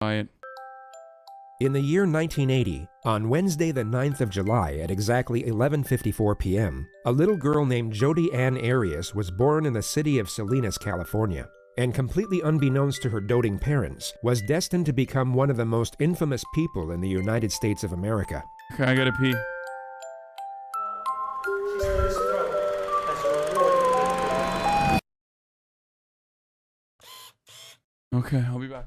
Quiet. In the year 1980, on Wednesday the 9th of July at exactly 11:54 p.m., a little girl named Jodi Ann Arias was born in the city of Salinas, California, and completely unbeknownst to her doting parents, was destined to become one of the most infamous people in the United States of America. Okay, I gotta pee. Okay, I'll be back.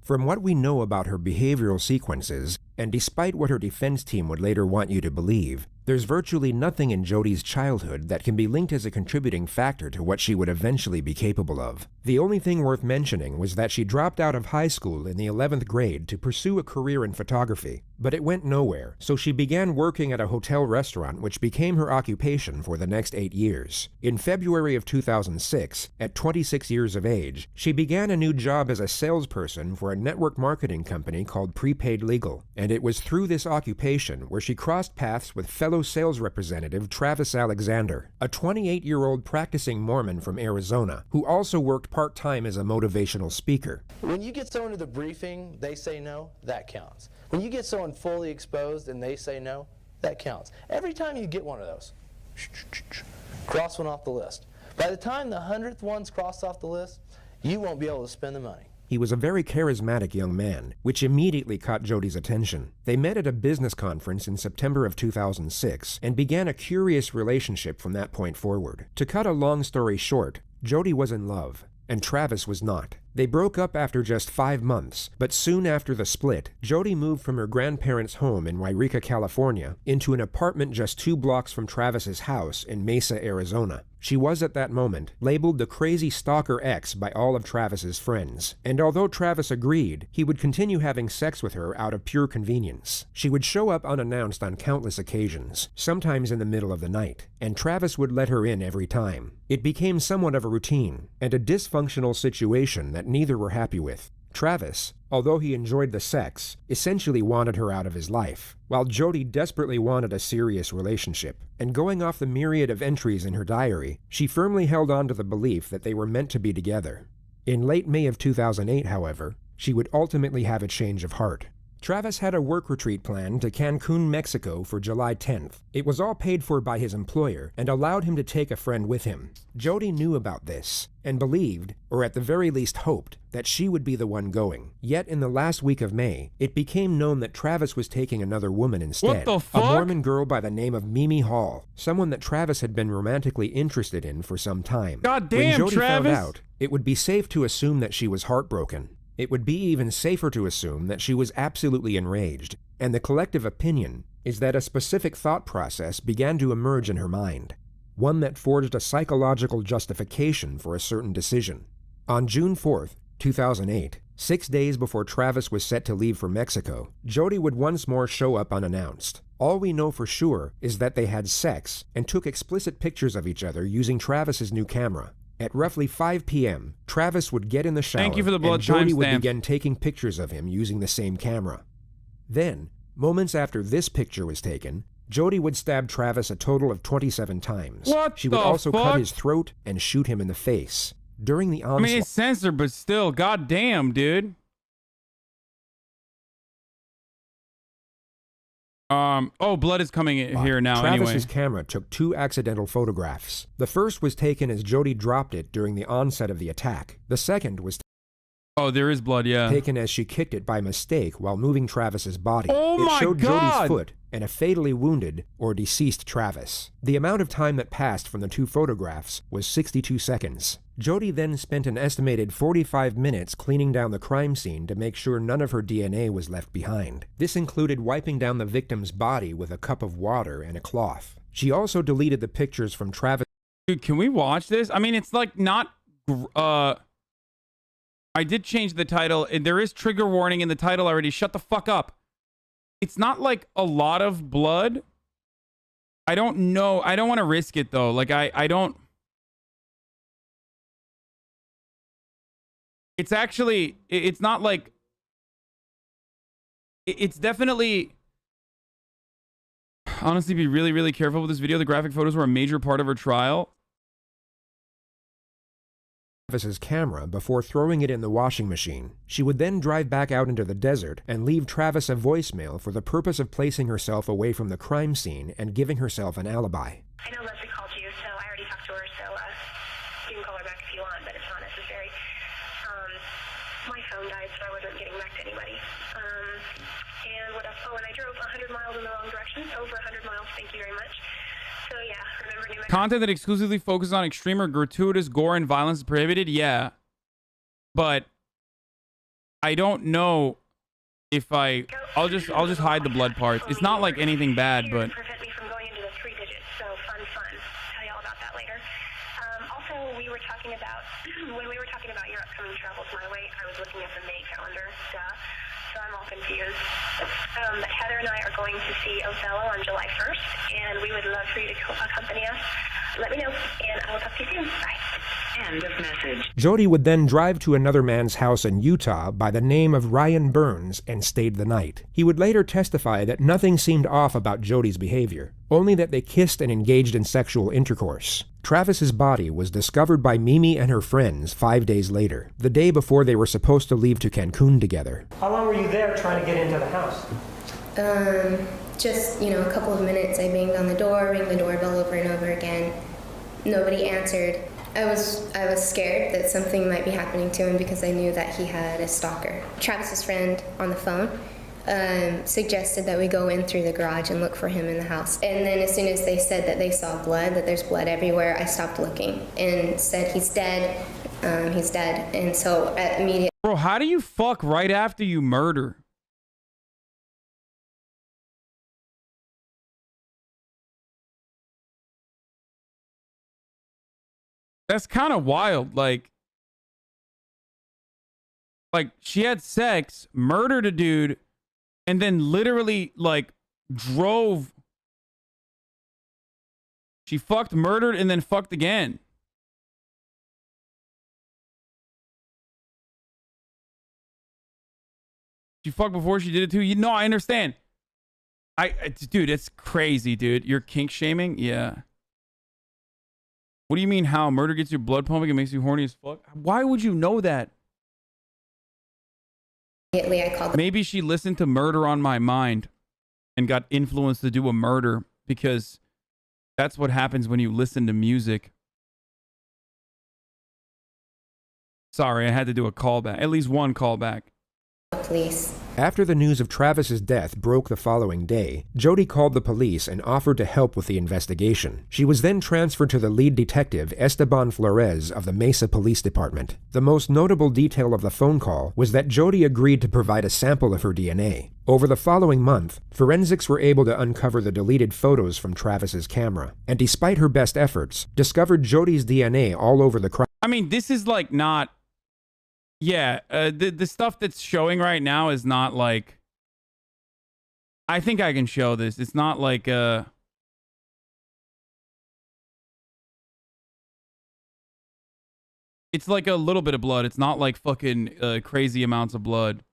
From what we know about her behavioral sequences, and despite what her defense team would later want you to believe, there's virtually nothing in Jodi's childhood that can be linked as a contributing factor to what she would eventually be capable of. The only thing worth mentioning was that she dropped out of high school in the 11th grade to pursue a career in photography, but it went nowhere, so she began working at a hotel restaurant which became her occupation for the next 8 years. In February of 2006, at 26 years of age, she began a new job as a salesperson for a network marketing company called Prepaid Legal, and it was through this occupation where she crossed paths with fellow sales representative Travis Alexander, a 28-year-old practicing Mormon from Arizona, who also worked part-time as a motivational speaker. When you get someone to the briefing, they say no, that counts. When you get someone fully exposed and they say no, that counts. Every time you get one of those, cross one off the list. By the time the 100th one's crossed off the list, you won't be able to spend the money. He was a very charismatic young man, which immediately caught Jodi's attention. They met at a business conference in September of 2006 and began a curious relationship from that point forward. To cut a long story short, Jodi was in love, and Travis was not. They broke up after just 5 months, but soon after the split, Jodi moved from her grandparents' home in Yreka, California, into an apartment just 2 blocks from Travis's house in Mesa, Arizona. She was at that moment labeled the crazy stalker ex by all of Travis's friends, and although Travis agreed, he would continue having sex with her out of pure convenience. She would show up unannounced on countless occasions, sometimes in the middle of the night, and Travis would let her in every time. It became somewhat of a routine, and a dysfunctional situation that neither were happy with. Travis, although he enjoyed the sex, essentially wanted her out of his life, while Jodi desperately wanted a serious relationship. And going off the myriad of entries in her diary, she firmly held on to the belief that they were meant to be together. In late May of 2008, however, she would ultimately have a change of heart. Travis had a work retreat planned to Cancun, Mexico for July 10th. It was all paid for by his employer and allowed him to take a friend with him. Jodi knew about this and believed, or at the very least hoped, that she would be the one going. Yet in the last week of May, it became known that Travis was taking another woman instead. What the fuck? A Mormon girl by the name of Mimi Hall, someone that Travis had been romantically interested in for some time. God damn, when Jodi Travis! found out, it would be safe to assume that she was heartbroken. It would be even safer to assume that she was absolutely enraged, and the collective opinion is that a specific thought process began to emerge in her mind, one that forged a psychological justification for a certain decision. On June 4th, 2008, 6 days before Travis was set to leave for Mexico, Jodi would once more show up unannounced. All we know for sure is that they had sex and took explicit pictures of each other using Travis's new camera. At roughly 5 p.m., Travis would get in the shower, Thank you for the blood and Jodi would timestamp. begin taking pictures of him using the same camera. Then, moments after this picture was taken, Jodi would stab Travis a total of 27 times. What She would the also cut fuck? his throat and shoot him in the face. During the I onslaught, mean, it's censored, but still, goddamn, dude. Oh, blood is coming in here now Travis's anyway. camera took 2 accidental photographs. The first was taken as Jodi dropped it during the onset of the attack. The second was Oh, there is blood, yeah. taken as she kicked it by mistake while moving Travis's body. Oh It my showed God! Jodi's foot and a fatally wounded or deceased Travis. The amount of time that passed from the 2 photographs was 62 seconds. Jodi then spent an estimated 45 minutes cleaning down the crime scene to make sure none of her DNA was left behind. This included wiping down the victim's body with a cup of water and a cloth. She also deleted the pictures from Travis. Dude, can we watch this? I mean, it's like not... I did change the title, and there is trigger warning in the title already. Shut the fuck up. It's not like a lot of blood. I don't know. I don't want to risk it, though. Like, I don't... It's actually... It's not like... It's definitely... Honestly, be really, really careful with this video. The graphic photos were a major part of her trial. Travis's camera before throwing it in the washing machine. She would then drive back out into the desert and leave Travis a voicemail for the purpose of placing herself away from the crime scene and giving herself an alibi. I know Leslie called you, so I already talked to her, so you can call her back if you want, but it's not necessary. My phone died, so I wasn't getting back to anybody. And what else? Oh, and I drove 100 miles in the wrong direction, over 100 miles, thank you very much. So yeah, remember New Mexico. Content that exclusively focuses on extreme or gratuitous gore and violence is prohibited? Yeah. But I don't know if I'll just hide the blood parts. It's not like anything bad, but prevent me from going into the 3 digits, so fun. Tell you all about that later. Also, we were talking about, when we were talking about your upcoming travels my way, I was looking at the May calendar, so I'm all confused. But Heather and I are going to see Othello on July 1st, and we would love for you to accompany us. Let me know, and I will talk to you soon. Bye. End of message. Jodi would then drive to another man's house in Utah by the name of Ryan Burns and stayed the night. He would later testify that nothing seemed off about Jodi's behavior, only that they kissed and engaged in sexual intercourse. Travis's body was discovered by Mimi and her friends 5 days later, the day before they were supposed to leave to Cancun together. How long were you there trying to get into the house? Just, a couple of minutes. I banged on the door, rang the doorbell over and over again. Nobody answered. I was scared that something might be happening to him because I knew that he had a stalker. Travis's friend on the phone suggested that we go in through the garage and look for him in the house. And then as soon as they said that they saw blood, that there's blood everywhere, I stopped looking and said, he's dead, he's dead. And so immediately... Bro, how do you fuck right after you murder? That's kind of wild. Like she had sex, murdered a dude, and then literally drove. She fucked, murdered, and then fucked again. She fucked before she did it too. I understand. Dude, it's crazy, dude. You're kink shaming? Yeah. What do you mean how? Murder gets your blood pumping and makes you horny as fuck? Why would you know that? I called. Maybe she listened to Murder on My Mind and got influenced to do a murder, because that's what happens when you listen to music. Sorry, I had to do a callback. At least one callback. Police. After the news of Travis's death broke the following day, Jodi called the police and offered to help with the investigation. She was then transferred to the lead detective, Esteban Flores, of the Mesa Police Department. The most notable detail of the phone call was that Jodi agreed to provide a sample of her DNA. Over the following month, forensics were able to uncover the deleted photos from Travis's camera, and despite her best efforts, discovered Jodi's DNA all over the crime. I mean, this is not... Yeah, the stuff that's showing right now is not like... I think I can show this. It's not like... It's like a little bit of blood. It's not like fucking crazy amounts of blood.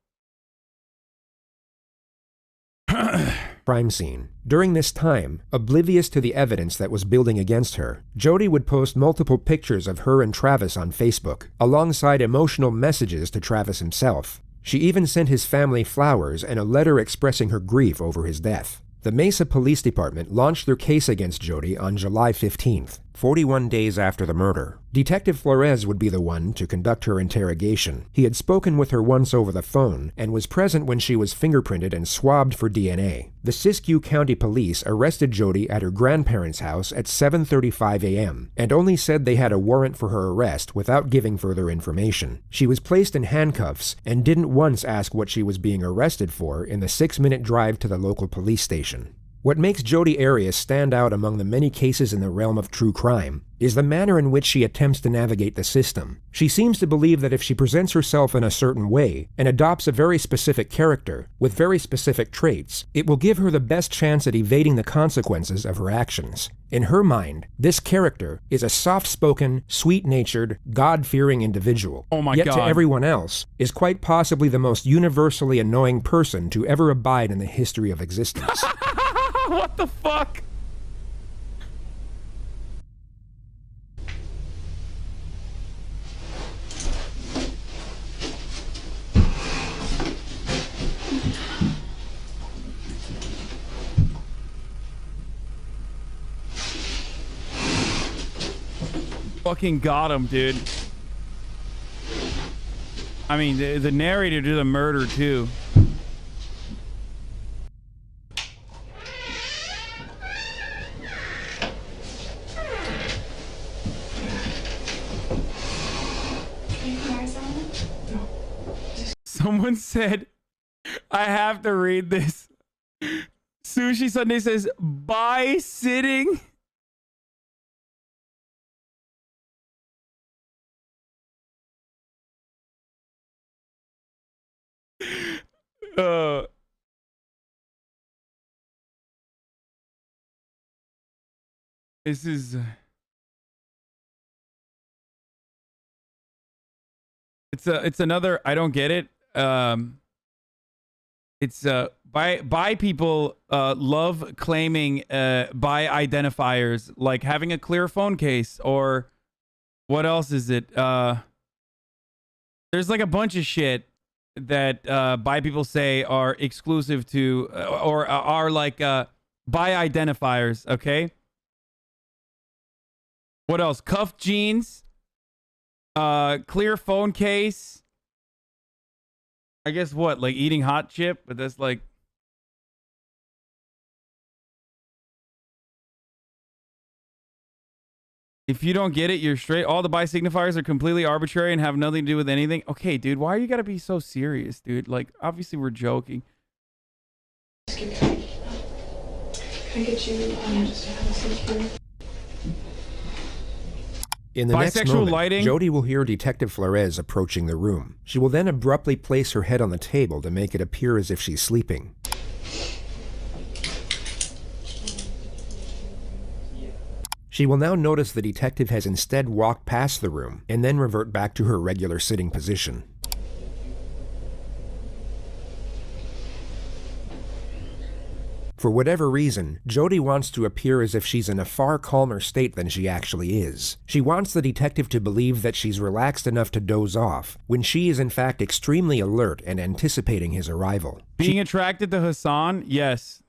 Crime scene. During this time, oblivious to the evidence that was building against her, Jodi would post multiple pictures of her and Travis on Facebook, alongside emotional messages to Travis himself. She even sent his family flowers and a letter expressing her grief over his death. The Mesa Police Department launched their case against Jodi on July 15th, 41 days after the murder. Detective Flores would be the one to conduct her interrogation. He had spoken with her once over the phone and was present when she was fingerprinted and swabbed for DNA. The Siskiyou County Police arrested Jodi at her grandparents' house at 7:35 a.m. and only said they had a warrant for her arrest without giving further information. She was placed in handcuffs and didn't once ask what she was being arrested for in the 6-minute drive to the local police station. What makes Jodi Arias stand out among the many cases in the realm of true crime is the manner in which she attempts to navigate the system. She seems to believe that if she presents herself in a certain way and adopts a very specific character with very specific traits, it will give her the best chance at evading the consequences of her actions. In her mind, this character is a soft-spoken, sweet-natured, God-fearing individual. Oh my Yet God. to everyone else, is quite possibly the most universally annoying person to ever abide in the history of existence. What the fuck? fucking got him, dude. I mean, the narrator did a murder too. Someone said, I have to read this. Sushi Sunday says, by sitting. This is it's another, I don't get it. It's bi people love claiming bi identifiers, like having a clear phone case, or what else is it? There's like a bunch of shit that bi people say are exclusive to or are like bi identifiers, okay? What else? Cuffed jeans, clear phone case. I guess what? Like eating hot chip, but that's like. If you don't get it, you're straight. All the bi signifiers are completely arbitrary and have nothing to do with anything. Okay, dude, why you gotta be so serious, dude? Like, obviously we're joking. Can I get you just to have a seat here? In the next moment, Jodi will hear Detective Flores approaching the room. She will then abruptly place her head on the table to make it appear as if she's sleeping. She will now notice the detective has instead walked past the room and then revert back to her regular sitting position. For whatever reason, Jodi wants to appear as if she's in a far calmer state than she actually is. She wants the detective to believe that she's relaxed enough to doze off, when she is in fact extremely alert and anticipating his arrival. Being attracted to Hasan, yes.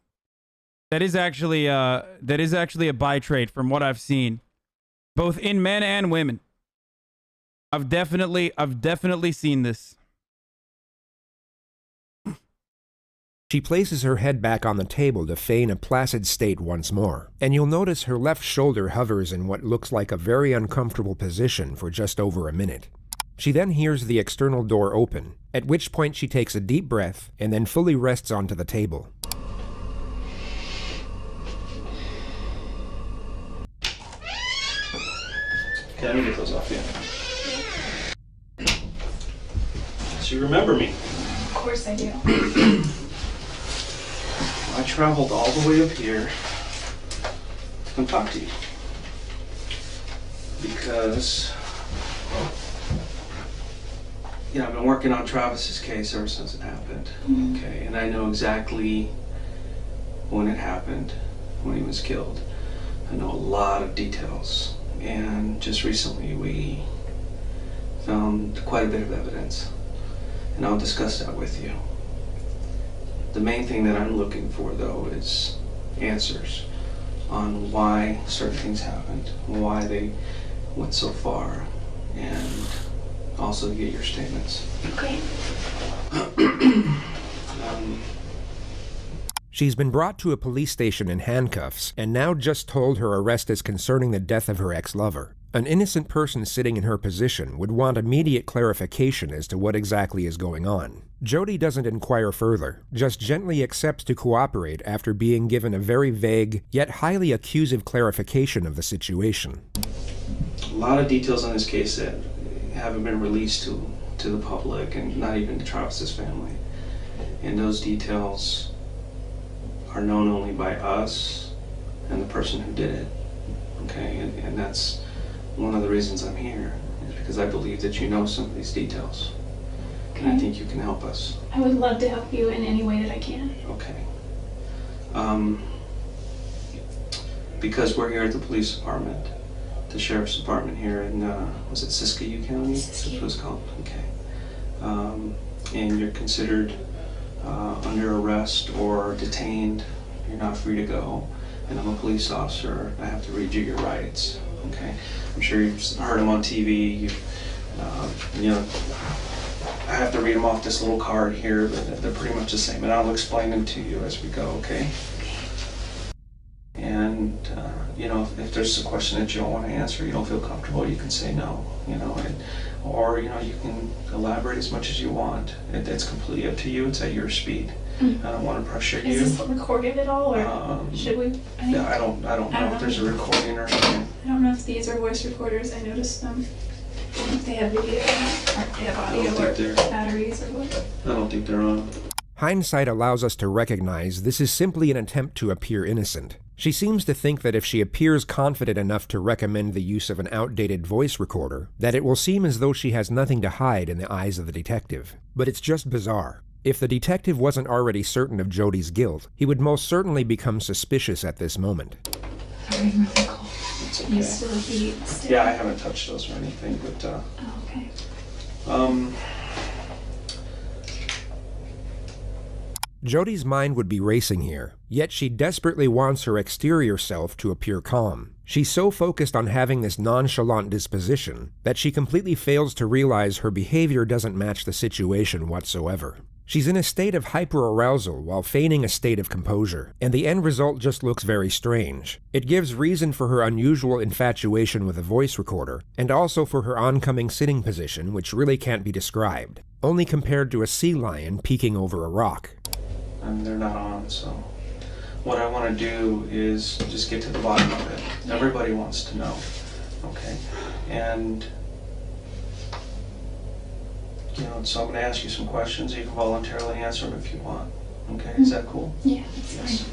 That is actually a bi trait from what I've seen, both in men and women. I've definitely seen this. She places her head back on the table to feign a placid state once more, and you'll notice her left shoulder hovers in what looks like a very uncomfortable position for just over a minute. She then hears the external door open, at which point she takes a deep breath and then fully rests onto the table. Okay, let me get those off you. So you remember me? Of course I do. I traveled all the way up here to come talk to you. Because, I've been working on Travis's case ever since it happened. Okay, and I know exactly when it happened, when he was killed. I know a lot of details. And just recently we found quite a bit of evidence. And I'll discuss that with you. The main thing that I'm looking for, though, is answers on why certain things happened, why they went so far, and also get your statements. Okay. She's been brought to a police station in handcuffs, and now just told her arrest is concerning the death of her ex-lover. An innocent person sitting in her position would want immediate clarification as to what exactly is going on. Jodi doesn't inquire further, just gently accepts to cooperate after being given a very vague, yet highly accusive clarification of the situation. A lot of details on this case that haven't been released to the public, and not even to Travis's family. And those details are known only by us and the person who did it. Okay, and that's one of the reasons I'm here, is because I believe that you know some of these details. Okay. And I think you can help us. I would love to help you in any way that I can. Okay. Because we're here at the police department, the sheriff's department here in, was it Siskiyou County? Siskiyou. That's what it's called, okay. And you're considered under arrest or detained. You're not free to go. And I'm a police officer. I have to read you your rights. Okay, I'm sure you've heard them on TV. You know, I have to read them off this little card here, but they're pretty much the same, and I'll explain them to you as we go. Okay. And you know, if there's a question that you don't want to answer, you don't feel comfortable, you can say no. You know, or you know, you can elaborate as much as you want. It's completely up to you. It's at your speed. I don't want to pressure you. Is this recorded at all, or should we? Yeah, I don't know if there's a recording or something. I don't know if these are voice recorders. I noticed them. I don't know if they have video or if they have audio or batteries or what. I don't think they're on. Hindsight allows us to recognize this is simply an attempt to appear innocent. She seems to think that if she appears confident enough to recommend the use of an outdated voice recorder, that it will seem as though she has nothing to hide in the eyes of the detective. But it's just bizarre. If the detective wasn't already certain of Jodi's guilt, he would most certainly become suspicious at this moment. Sorry, really cold. It's okay. You still heat still? Yeah, I haven't touched those or anything, but Oh, okay. Jodi's mind would be racing here, yet she desperately wants her exterior self to appear calm. She's so focused on having this nonchalant disposition that she completely fails to realize her behavior doesn't match the situation whatsoever. She's in a state of hyperarousal while feigning a state of composure, and the end result just looks very strange. It gives reason for her unusual infatuation with a voice recorder, and also for her oncoming sitting position, which really can't be described, only compared to a sea lion peeking over a rock. and they're not on, so what I want to do is just get to the bottom of it. Everybody wants to know, okay? And you know, so I'm going to ask you some questions. You can voluntarily answer them if you want. Okay, is that cool? Yeah, that's Yes. fine.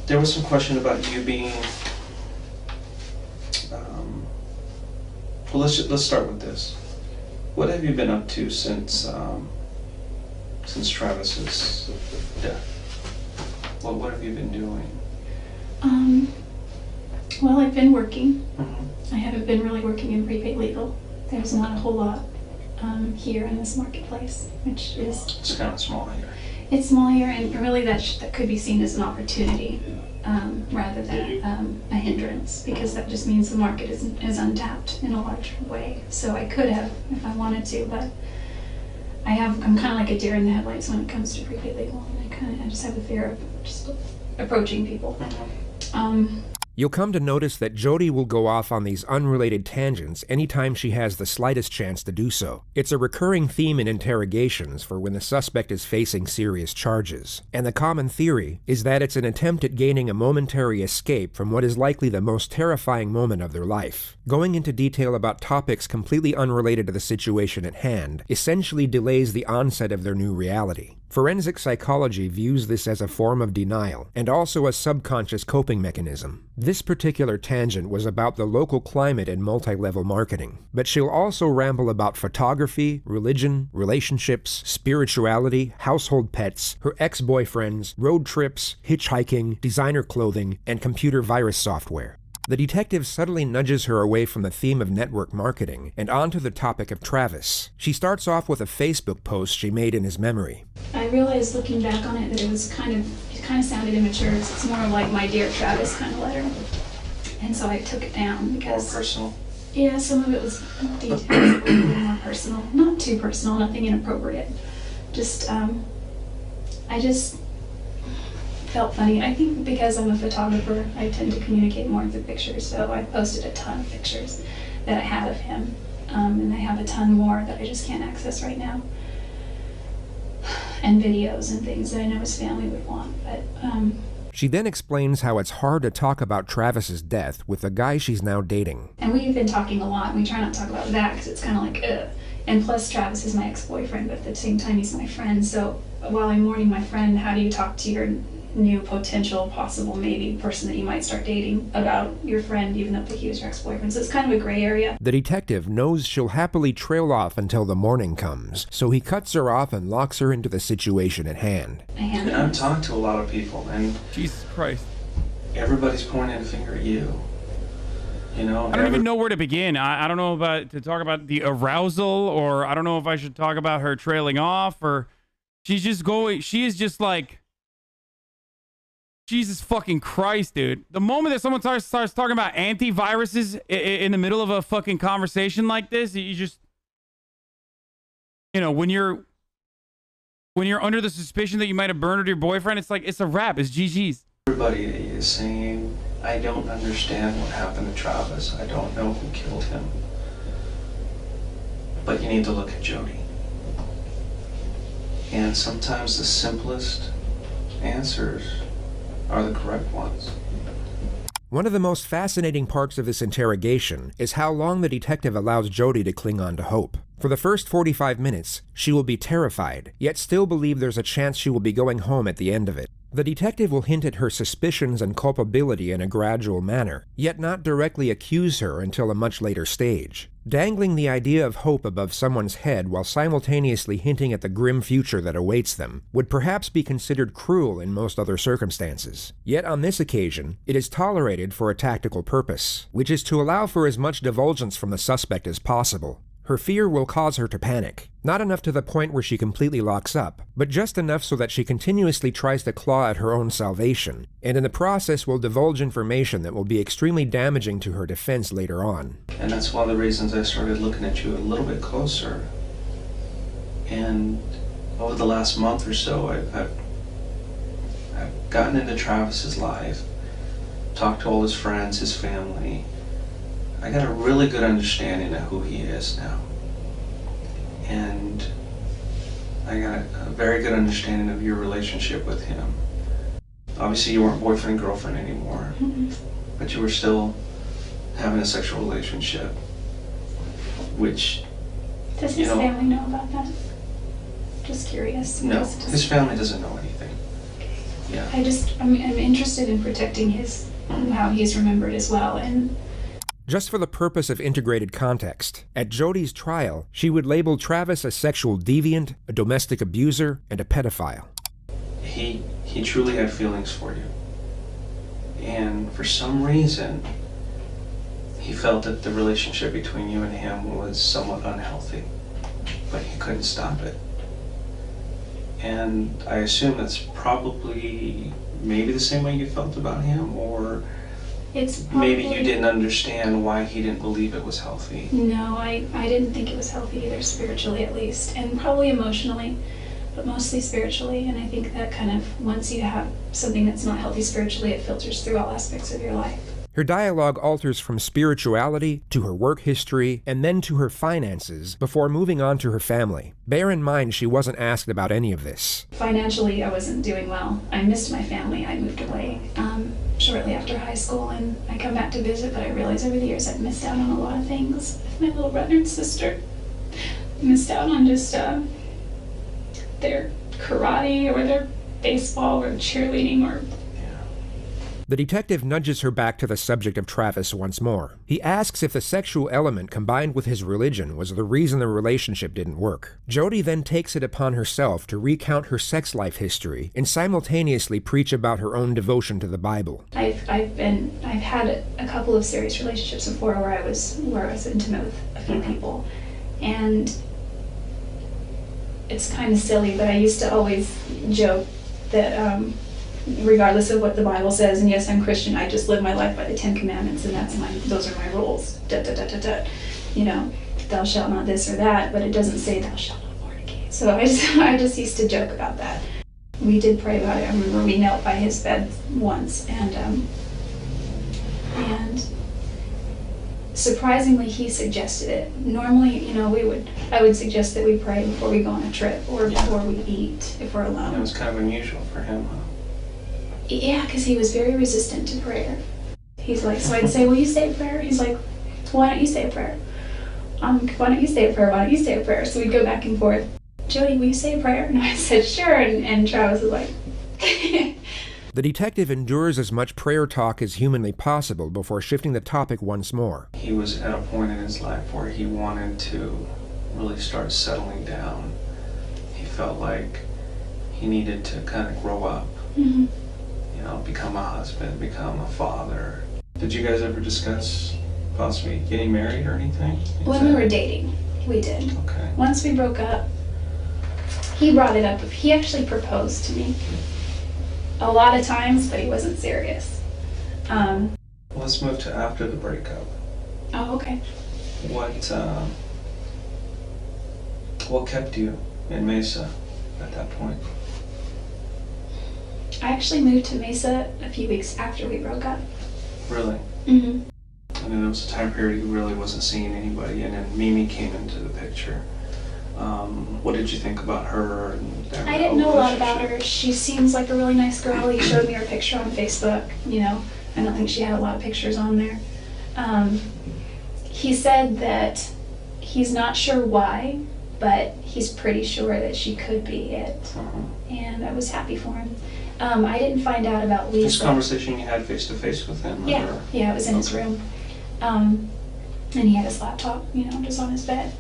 There was some question about you being. Well, let's start with this. What have you been up to since Travis's death? What have you been doing? Well, I've been working. Mm-hmm. I haven't been really working in prepaid legal. There's not a whole lot here in this marketplace, which is... It's kind of small here. It's small here, and really that could be seen as an opportunity rather than a hindrance, because that just means the market is untapped in a large way. So I could have, if I wanted to, but I'm kind of like a deer in the headlights when it comes to prepaid legal, and I just have a fear of just approaching people. Mm-hmm. You'll come to notice that Jodi will go off on these unrelated tangents anytime she has the slightest chance to do so. It's a recurring theme in interrogations for when the suspect is facing serious charges, and the common theory is that it's an attempt at gaining a momentary escape from what is likely the most terrifying moment of their life. Going into detail about topics completely unrelated to the situation at hand essentially delays the onset of their new reality. Forensic psychology views this as a form of denial, and also a subconscious coping mechanism. This particular tangent was about the local climate and multi-level marketing, but she'll also ramble about photography, religion, relationships, spirituality, household pets, her ex-boyfriends, road trips, hitchhiking, designer clothing, and computer virus software. The detective subtly nudges her away from the theme of network marketing and onto the topic of Travis. She starts off with a Facebook post she made in his memory. I realized looking back on it that it kind of sounded immature. It's more like my dear Travis kind of letter. And so I took it down because... More personal? Yeah, some of it was details, a little bit more personal. Not too personal, nothing inappropriate. Just, I just felt funny. I think because I'm a photographer, I tend to communicate more through pictures, so I posted a ton of pictures that I had of him, and I have a ton more that I just can't access right now, and videos and things that I know his family would want, but She then explains how it's hard to talk about Travis's death with the guy she's now dating. and we've been talking a lot, and we try not to talk about that because it's kind of like, ugh. And plus Travis is my ex-boyfriend, but at the same time he's my friend, so while I'm mourning my friend, how do you talk to your new potential possible maybe person that you might start dating about your friend even though he was your ex-boyfriend? So it's kind of a gray area. The detective knows she'll happily trail off until the morning comes, so he cuts her off and locks her into the situation at hand. And I've talked to a lot of people, and Jesus Christ. everybody's pointing a finger at you. You know, I don't even know where to begin. I don't know to talk about the arousal, or I don't know if I should talk about her trailing off, or she is just like, Jesus fucking Christ, dude. The moment that someone starts talking about antiviruses in the middle of a fucking conversation like this, you just, you know, when you're under the suspicion that you might have murdered your boyfriend, it's like, it's a wrap. It's GG's. Everybody is saying, I don't understand what happened to Travis. I don't know who killed him. But you need to look at Jodi. And sometimes the simplest answers are the correct ones. One of the most fascinating parts of this interrogation is how long the detective allows Jodi to cling on to hope. For the first 45 minutes, she will be terrified, yet still believe there's a chance she will be going home at the end of it. The detective will hint at her suspicions and culpability in a gradual manner, yet not directly accuse her until a much later stage. Dangling the idea of hope above someone's head while simultaneously hinting at the grim future that awaits them would perhaps be considered cruel in most other circumstances. Yet on this occasion, it is tolerated for a tactical purpose, which is to allow for as much divulgence from the suspect as possible. Her fear will cause her to panic, not enough to the point where she completely locks up, but just enough so that she continuously tries to claw at her own salvation, and in the process will divulge information that will be extremely damaging to her defense later on. And that's one of the reasons I started looking at you a little bit closer. And over the last month or so, I've gotten into Travis's life, talked to all his friends, his family. I got a really good understanding of who he is now. And I got a very good understanding of your relationship with him. Obviously you weren't boyfriend and girlfriend anymore, but you were still having a sexual relationship, which, Does his family know about that? Just curious. No, his family doesn't know anything. Yeah. I'm interested in protecting how he's remembered as well. And just for the purpose of integrated context, at Jodi's trial, she would label Travis a sexual deviant, a domestic abuser, and a pedophile. He truly had feelings for you. And for some reason, he felt that the relationship between you and him was somewhat unhealthy, but he couldn't stop it. And I assume that's probably maybe the same way you felt about him, or maybe you didn't understand why he didn't believe it was healthy. No, I didn't think it was healthy either, spiritually at least, and probably emotionally, but mostly spiritually. And I think that kind of, once you have something that's not healthy spiritually, it filters through all aspects of your life. Her dialogue alters from spirituality to her work history and then to her finances before moving on to her family. Bear in mind she wasn't asked about any of this. Financially, I wasn't doing well. I missed my family. I moved away shortly after high school, and I come back to visit, but I realized over the years I'd missed out on a lot of things with my little brother and sister. I missed out on just their karate or their baseball or cheerleading or... The detective nudges her back to the subject of Travis once more. He asks if the sexual element combined with his religion was the reason the relationship didn't work. Jodi then takes it upon herself to recount her sex life history and simultaneously preach about her own devotion to the Bible. I've had a couple of serious relationships before where I was intimate with a few people, and it's kind of silly, but I used to always joke that regardless of what the Bible says, and yes, I'm Christian, I just live my life by the 10 Commandments, and those are my rules. You know, thou shalt not this or that, but it doesn't say thou shalt not fornicate. So I just used to joke about that. We did pray about it. I remember we knelt by his bed once, and surprisingly, he suggested it. Normally, you know, I would suggest that we pray before we go on a trip or before we eat if we're alone. It was kind of unusual for him, huh? Yeah, because he was very resistant to prayer. He's like, so I'd say, will you say a prayer? He's like, why don't you say a prayer? Why don't you say a prayer? Why don't you say a prayer? So we'd go back and forth. Jodi, will you say a prayer? And I said, sure. And Travis was like... The detective endures as much prayer talk as humanly possible before shifting the topic once more. He was at a point in his life where he wanted to really start settling down. He felt like he needed to kind of grow up. Mm-hmm. You know, become a husband, become a father. Did you guys ever discuss possibly getting married or anything? When we were dating, we did. Okay. Once we broke up, he brought it up. He actually proposed to me. a lot of times, but he wasn't serious. Let's move to after the breakup. Oh, okay. What kept you in Mesa at that point? I actually moved to Mesa a few weeks after we broke up. Really? Mm-hmm. And then there was a time period you really wasn't seeing anybody, and then Mimi came into the picture. What did you think about her? And I didn't know a lot about her. She seems like a really nice girl. He showed me her picture on Facebook. You know, I don't think she had a lot of pictures on there. He said that he's not sure why, but he's pretty sure that she could be it. And I was happy for him. I didn't find out about Lisa. This conversation you had face to face with him? Yeah, or? yeah, it was in his room. And he had his laptop, you know, just on his bed.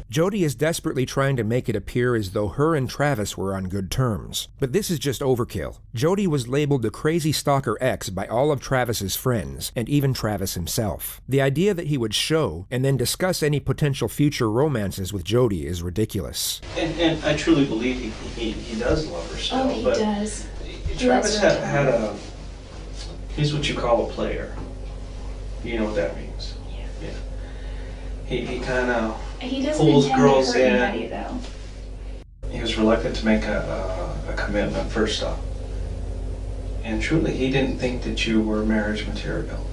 Jodi is desperately trying to make it appear as though her and Travis were on good terms. But this is just overkill. Jodi was labeled the crazy stalker ex by all of Travis's friends, and even Travis himself. The idea that he would show and then discuss any potential future romances with Jodi is ridiculous. And I truly believe he does love her still. Oh, he does. Travis had a, he's what you call a player. You know what that means? Yeah. He kind of pulls girls in. Anybody, though. He was reluctant to make a commitment first off. And truly, he didn't think that you were marriage material.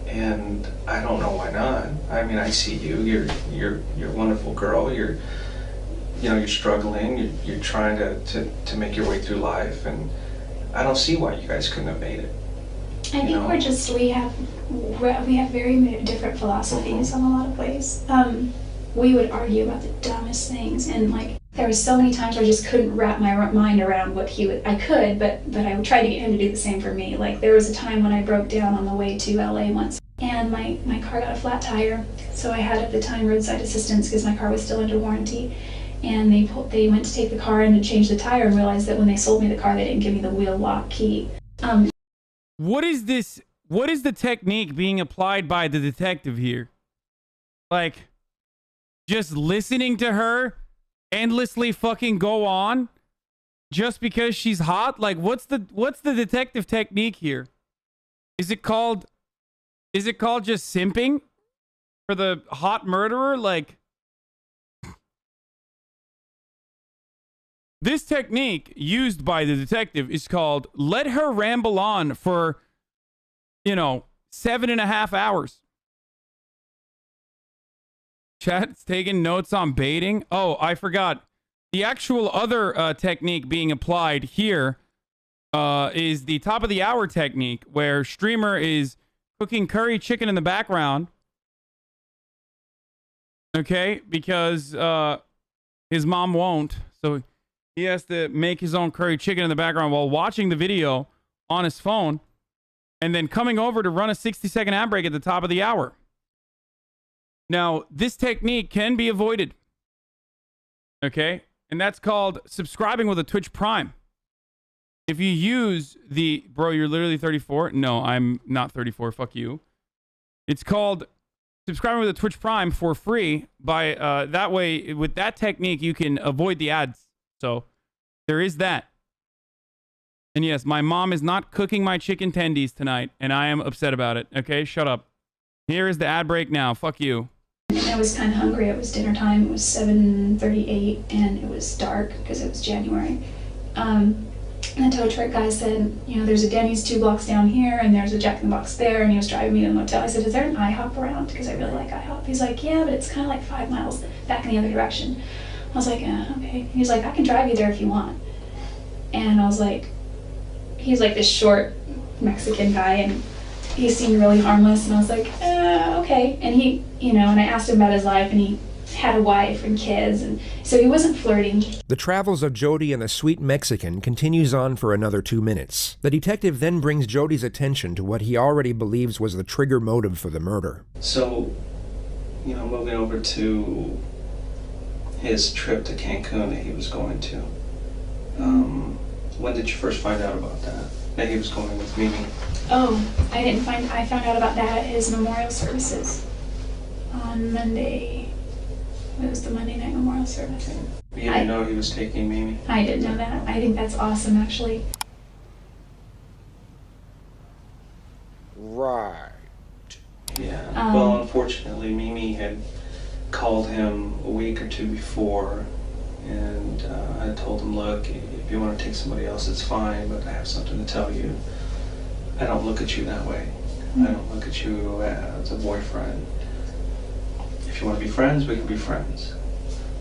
And I don't know why not. I mean, I see you. You're a wonderful girl. You're struggling. You're trying to make your way through life, and I don't see why you guys couldn't have made it. I think we have very different philosophies on a lot of ways. We would argue about the dumbest things, and like there was so many times where I just couldn't wrap my mind around what he would. I could, but I would try to get him to do the same for me. Like there was a time when I broke down on the way to LA once, and my car got a flat tire, so I had at the time roadside assistance because my car was still under warranty. And they went to take the car in to change the tire and realized that when they sold me the car, they didn't give me the wheel lock key. What is this? What is the technique being applied by the detective here? Like, just listening to her endlessly fucking go on just because she's hot? Like, what's the detective technique here? Is it called just simping for the hot murderer? Like, this technique used by the detective is called let her ramble on for, 7.5 hours. Chat's taking notes on baiting. Oh, I forgot. The actual other technique being applied here is the top of the hour technique, where streamer is cooking curry chicken in the background. Okay, because his mom won't. So he has to make his own curry chicken in the background while watching the video on his phone, and then coming over to run a 60-second ad break at the top of the hour. Now, this technique can be avoided. Okay? And that's called subscribing with a Twitch Prime. If you use the... Bro, you're literally 34? No, I'm not 34. Fuck you. It's called subscribing with a Twitch Prime for free. By that way, with that technique, you can avoid the ads. So there is that. And yes, my mom is not cooking my chicken tendies tonight, and I am upset about it. Okay, shut up. Here is the ad break now. Fuck you. I was kind of hungry. It was dinner time. It was 7:38, and it was dark because it was January. And the tow truck guy said, there's a Denny's 2 blocks down here, and there's a Jack in the Box there, and he was driving me to the motel. I said, is there an IHOP around? Because I really like IHOP. He's like, yeah, but it's kind of like 5 miles back in the other direction. I was like, okay. He's like, I can drive you there if you want. And I was like, he's like this short Mexican guy, and he seemed really harmless, and I was like, okay. And he, and I asked him about his life, and he had a wife and kids, and so he wasn't flirting. The travels of Jodi and the sweet Mexican continues on for another 2 minutes. The detective then brings Jodi's attention to what he already believes was the trigger motive for the murder. So, moving over to his trip to Cancun that he was going to. When did you first find out about that he was going with Mimi? Oh, I found out about that at his memorial services on Monday. It was the Monday night memorial service. You didn't know he was taking Mimi? I didn't know that. I think that's awesome, actually. Right. Yeah. Well, unfortunately, Mimi had called him a week or two before, and I told him, look, if you want to take somebody else, it's fine, but I have something to tell you. I don't look at you that way. I don't look at you as a boyfriend. If you want to be friends, we can be friends.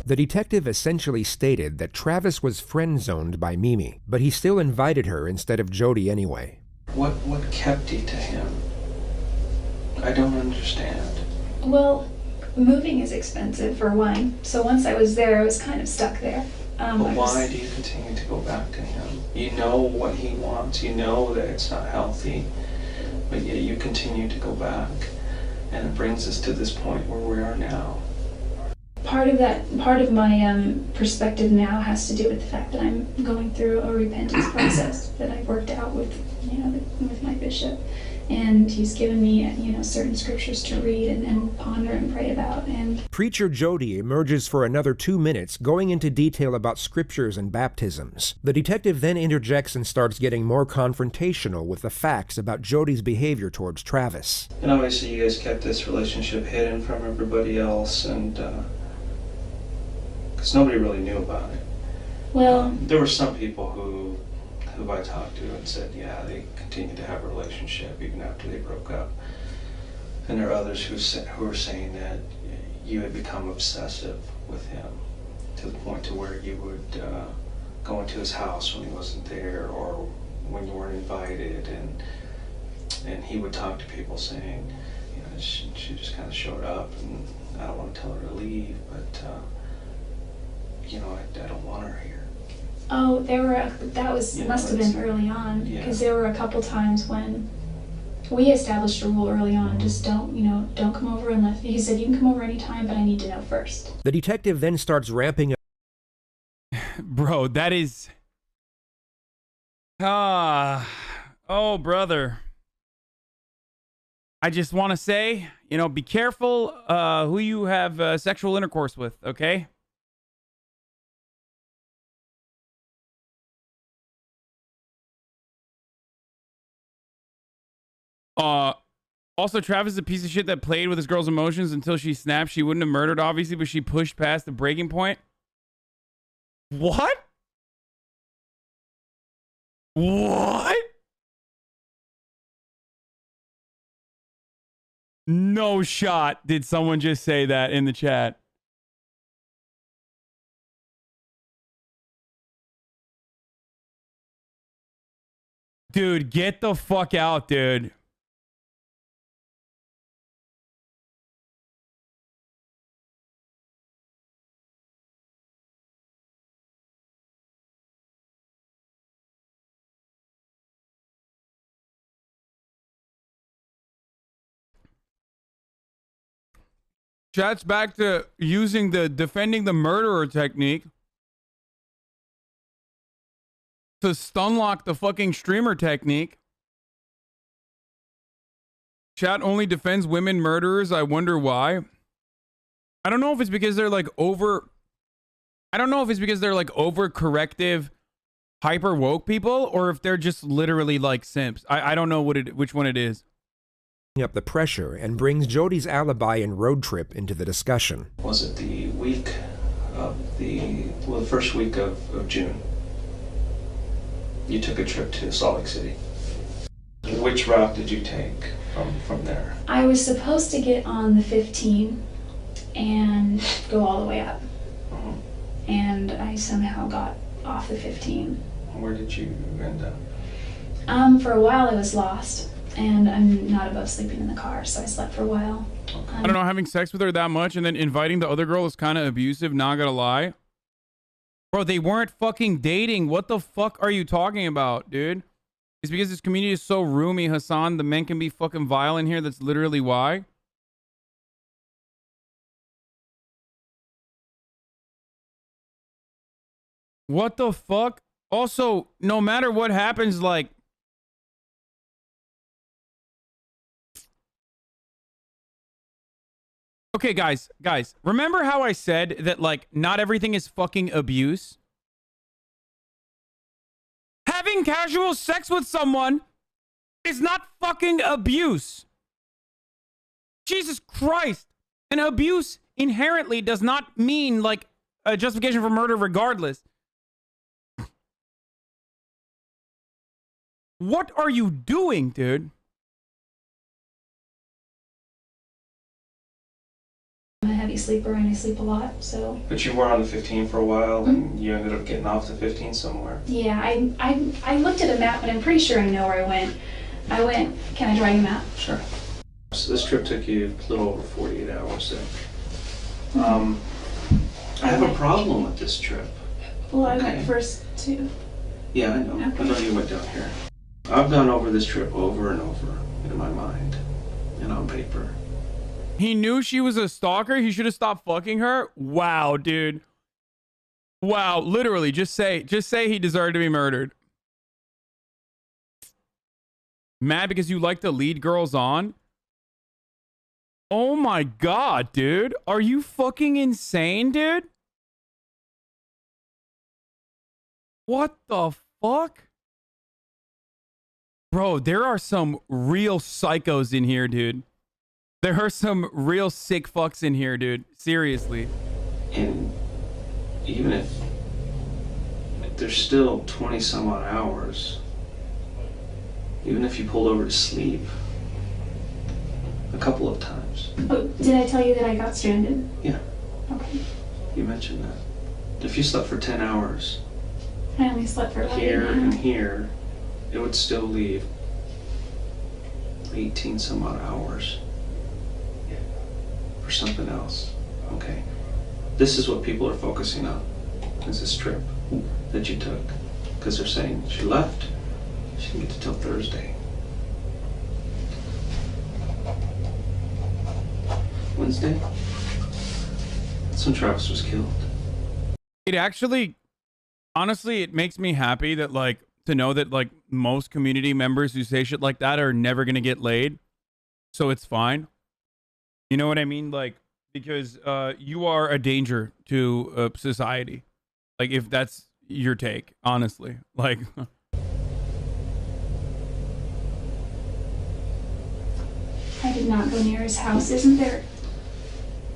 The detective essentially stated that Travis was friend-zoned by Mimi, but he still invited her instead of Jodi anyway. What kept you to him? I don't understand. Well, moving is expensive, for one. So once I was there, I was kind of stuck there. But why do you continue to go back to him? You know what he wants. You know that it's not healthy. But yet you continue to go back. And it brings us to this point where we are now. Part of my perspective now has to do with the fact that I'm going through a repentance process that I've worked out with, with my bishop, and he's given me, certain scriptures to read and ponder and pray about. And Preacher Jodi emerges for another 2 minutes, going into detail about scriptures and baptisms. The detective then interjects and starts getting more confrontational with the facts about Jodi's behavior towards Travis. And obviously you guys kept this relationship hidden from everybody else, and because nobody really knew about it. well, There were some people who I talked to and said, yeah, they continued to have a relationship even after they broke up. And there are others who were saying that you had become obsessive with him to the point to where you would go into his house when he wasn't there or when you weren't invited, and he would talk to people saying, she just kind of showed up, and I don't want to tell her to leave, but I don't want her here. oh, must have been early on, Yeah. because there were a couple times when we established a rule early on, just don't come over unless, he said, you can come over anytime, but I need to know first. The detective then starts ramping up. Bro, that is... oh, brother. I just want to say, be careful who you have sexual intercourse with, okay? Also, Travis is a piece of shit that played with his girl's emotions until she snapped. She wouldn't have murdered, obviously, but she pushed past the breaking point. What? What? No shot did someone just say that in the chat. Dude, get the fuck out, dude. Chat's back to using the defending the murderer technique to stunlock the fucking streamer technique. Chat only defends women murderers. I wonder why. I don't know if it's because they're like over... I don't know if it's because they're like overcorrective, hyper woke people, or if they're just literally like simps. I don't know which one it is. Up the pressure and brings Jodi's alibi and road trip into the discussion. Was it the week of the first week of June? You took a trip to Salt Lake City. Which route did you take from there? I was supposed to get on the 15 and go all the way up. And I somehow got off the 15. Where did you end up? For a while I was lost, and I'm not above sleeping in the car, so I slept for a while. Okay. I don't know, having sex with her that much and then inviting the other girl is kind of abusive, not gonna lie. Bro, they weren't fucking dating. What the fuck are you talking about, dude? It's because this community is so roomy, Hasan. The men can be fucking vile in here. That's literally why. What the fuck? Also, no matter what happens, like... Okay, guys, remember how I said that, like, not everything is fucking abuse? Having casual sex with someone is not fucking abuse. Jesus Christ. And abuse inherently does not mean, like, a justification for murder regardless. What are you doing, dude? I'm a heavy sleeper and I sleep a lot, so. But you were on the 15 for a while, and you ended up getting off the 15 somewhere. Yeah, I looked at a map, but I'm pretty sure I know where I went. Can I draw you a map? Sure. So this trip took you a little over 48 hours then. I have a problem with this trip. Well, I went first too. Yeah, I know. I know you went down here. I've gone over this trip over and over in my mind and on paper. He knew she was a stalker. He should have stopped fucking her. Wow, dude. Wow, literally, just say he deserved to be murdered. Mad because you like to lead girls on? Oh my god, dude. Are you fucking insane, dude? What the fuck? Bro, there are some real psychos in here, dude. There are some real sick fucks in here, dude. Seriously. And even if there's still 20 some odd hours, even if you pulled over to sleep a couple of times. Oh, did I tell you that I got stranded? Yeah, Okay. you mentioned that. If you slept for 10 hours I only slept for about here 8 and hours. here, it would still leave 18 some odd hours for something else. Okay, this is what people are focusing on, is this trip that you took, because they're saying she left, she didn't get to till Thursday. Wednesday? That's when Travis was killed. It actually, honestly, it makes me happy that, like, to know that, like, most community members who say shit like that are never gonna get laid. So it's fine. You know what I mean? Like, because you are a danger to society. Like, if that's your take, honestly. Like, I did not go near his house.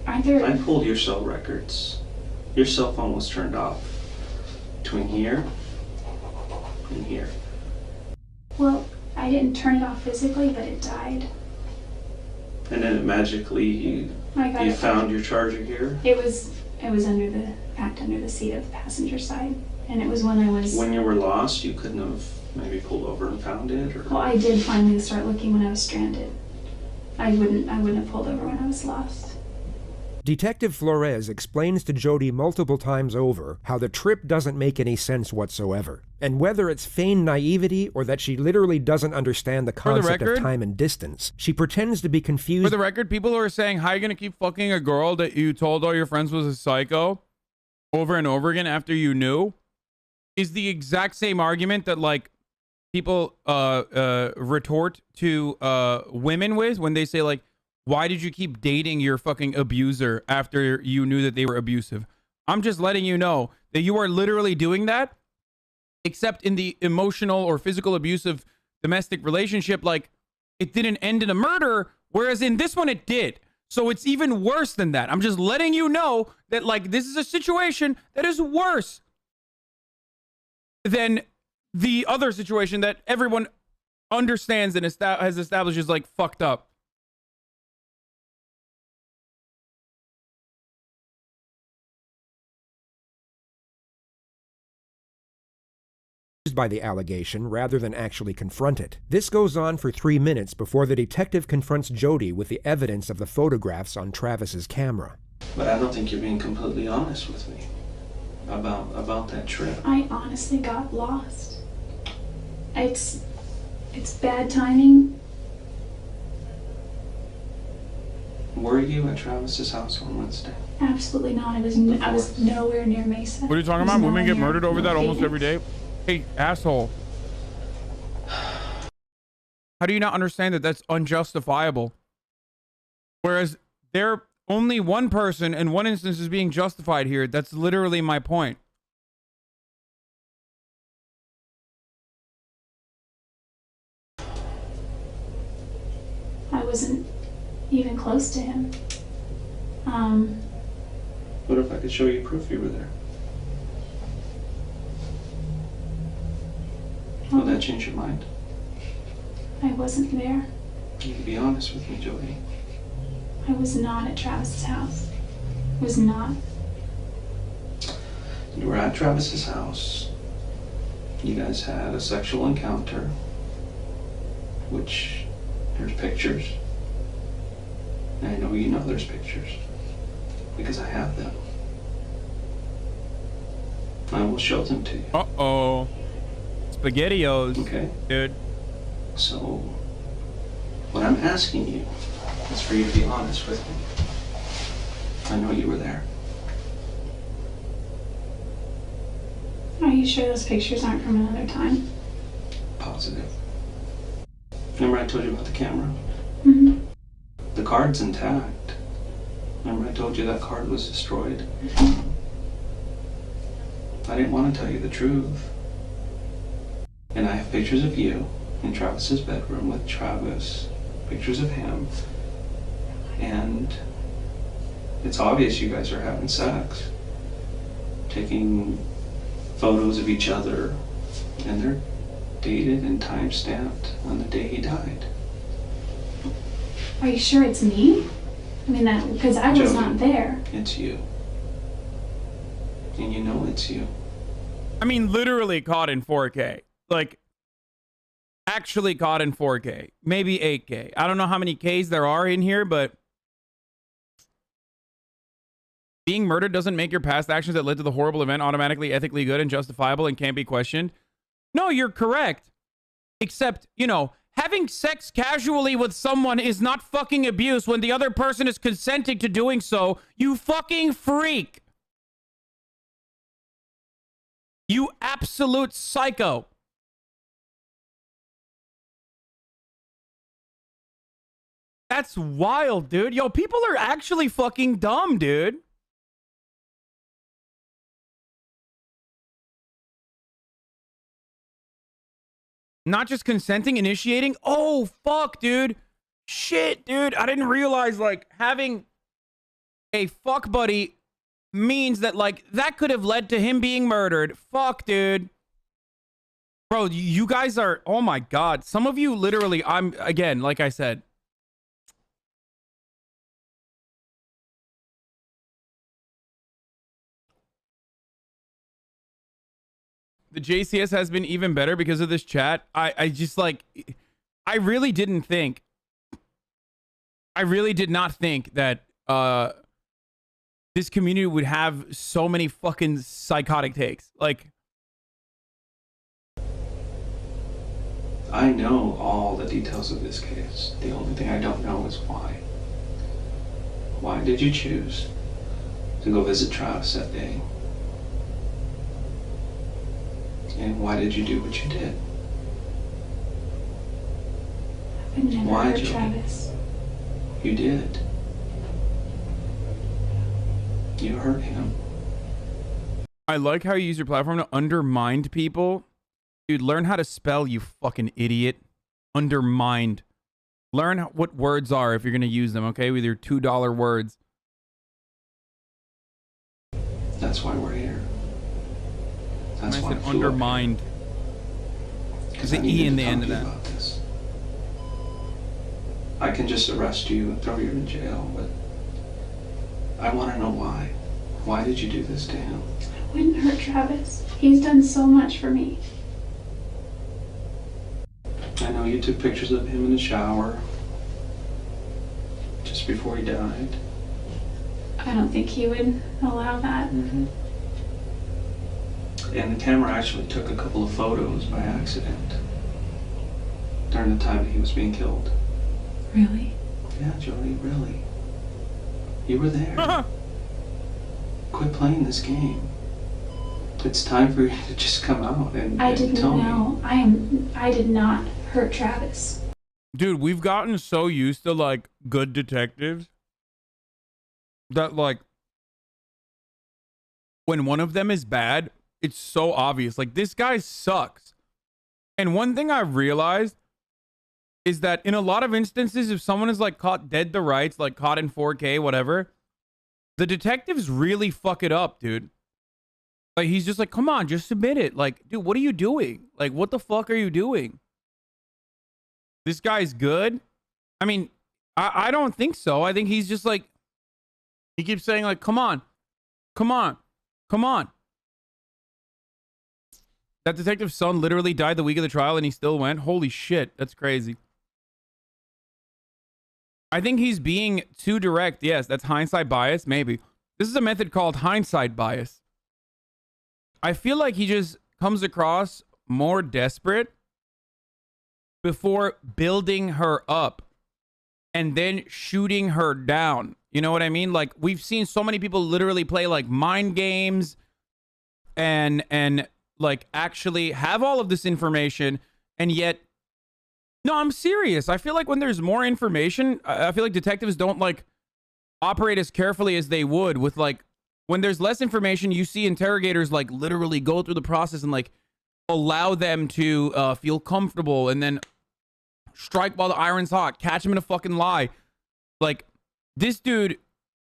Aren't there? I pulled your cell records. Your cell phone was turned off between here and here. Well, I didn't turn it off physically, but it died. And then it magically, you found your charger here? It was packed under the seat of the passenger side, and it was when I was. When you were lost, you couldn't have maybe pulled over and found it, or? Well, I did finally start looking when I was stranded. I wouldn't have pulled over when I was lost. Detective Flores explains to Jodi multiple times over how the trip doesn't make any sense whatsoever, and whether it's feigned naivety or that she literally doesn't understand the concept of time and distance, she pretends to be confused. for the record, people who are saying, how are you gonna keep fucking a girl that you told all your friends was a psycho over and over again after you knew, is the exact same argument that, like, people retort to women with when they say, like, why did you keep dating your fucking abuser after you knew that they were abusive? I'm just letting you know that you are literally doing that, except in the emotional or physical abusive domestic relationship, like, it didn't end in a murder, whereas in this one it did. So it's even worse than that. I'm just letting you know that, like, this is a situation that is worse than the other situation that everyone understands and has established is, like, fucked up. by the allegation rather than actually confront it. This goes on for 3 minutes before the detective confronts Jodi with the evidence of the photographs on Travis's camera. But I don't think you're being completely honest with me about that trip. I honestly got lost. It's bad timing. Were you at Travis's house on Wednesday? Absolutely not. I was nowhere near Mesa. What are you talking about? Women get murdered over that almost every day. Hey, asshole. How do you not understand that that's unjustifiable? Whereas they're only one person in one instance is being justified here. That's literally my point. I wasn't even close to him. What if I could show you proof you were there? Will that change your mind? I wasn't there. You can be honest with me, Jodi. I was not at Travis's house. I was not. You were at Travis's house. You guys had a sexual encounter, which there's pictures. And I know you know there's pictures because I have them. I will show them to you. Uh-oh. SpaghettiOs. Okay. Dude. So, what I'm asking you is for you to be honest with me. I know you were there. Are you sure those pictures aren't from another time? Positive. Remember I told you about the camera? Mm-hmm. The card's intact. Remember I told you that card was destroyed? I didn't want to tell you the truth. And I have pictures of you in Travis's bedroom with Travis, pictures of him, and it's obvious you guys are having sex, taking photos of each other, and they're dated and time-stamped on the day he died. Are you sure it's me? I mean, that because I was Jodi, not there. It's you. And you know it's you. I mean, literally caught in 4K. Like, actually caught in 4K. Maybe 8K. I don't know how many Ks there are in here, but being murdered doesn't make your past actions that led to the horrible event automatically ethically good and justifiable and can't be questioned. No, you're correct. Except, you know, having sex casually with someone is not fucking abuse when the other person is consenting to doing so. You fucking freak. You absolute psycho. That's wild, dude. Yo, people are actually fucking dumb, dude. Not just consenting, initiating. Oh, fuck, dude. Shit, dude. I didn't realize, like, having a fuck buddy means that, like, that could have led to him being murdered. Fuck, dude. Bro, you guys are, oh my God. Some of you literally, again, like I said. The JCS has been even better because of this chat. I just like, I really did not think that this community would have so many fucking psychotic takes. Like, I know all the details of this case. The only thing I don't know is why. Why did you choose to go visit Travis that day? And why did you do what you did? I would never Why, hurt Jodi? Travis. You did. You hurt him. I like how you use your platform to undermine people. Dude, learn how to spell, you fucking idiot. Undermined. Learn what words are if you're going to use them, okay? With your $2 words. That's why we're here. That's why I flew undermined. There's an E in the end of that. About this. I can just arrest you and throw you in jail, but I want to know why. Why did you do this to him? I wouldn't hurt Travis. He's done so much for me. I know you took pictures of him in the shower just before he died. I don't think he would allow that. Mm-hmm. And the camera actually took a couple of photos by accident during the time that he was being killed. Really? Yeah, Jodi, really. You were there. Quit playing this game. It's time for you to just come out and I didn't tell know. me. I did not hurt Travis. Dude, we've gotten so used to, like, good detectives that like when one of them is bad, it's so obvious. Like this guy sucks. And one thing I realized is that in a lot of instances, if someone is like caught dead to rights, like caught in 4K, whatever, the detectives really fuck it up, dude. Like he's just like, come on, just submit it. Like, dude, what are you doing? Like, what the fuck are you doing? This guy's good. I mean, I don't think so. I think he's just like, he keeps saying like, come on, come on, come on. That detective's son literally died the week of the trial and he still went. Holy shit, that's crazy. I think he's being too direct. Yes, that's hindsight bias, maybe. This is a method called hindsight bias. I feel like he just comes across more desperate before building her up and then shooting her down. You know what I mean? Like we've seen so many people literally play like mind games and like actually have all of this information, and yet no, I'm serious. I feel like when there's more information, I feel like detectives don't like operate as carefully as they would with like when there's less information. You see interrogators like literally go through the process and like allow them to feel comfortable and then strike while the iron's hot, catch him in a fucking lie. Like this dude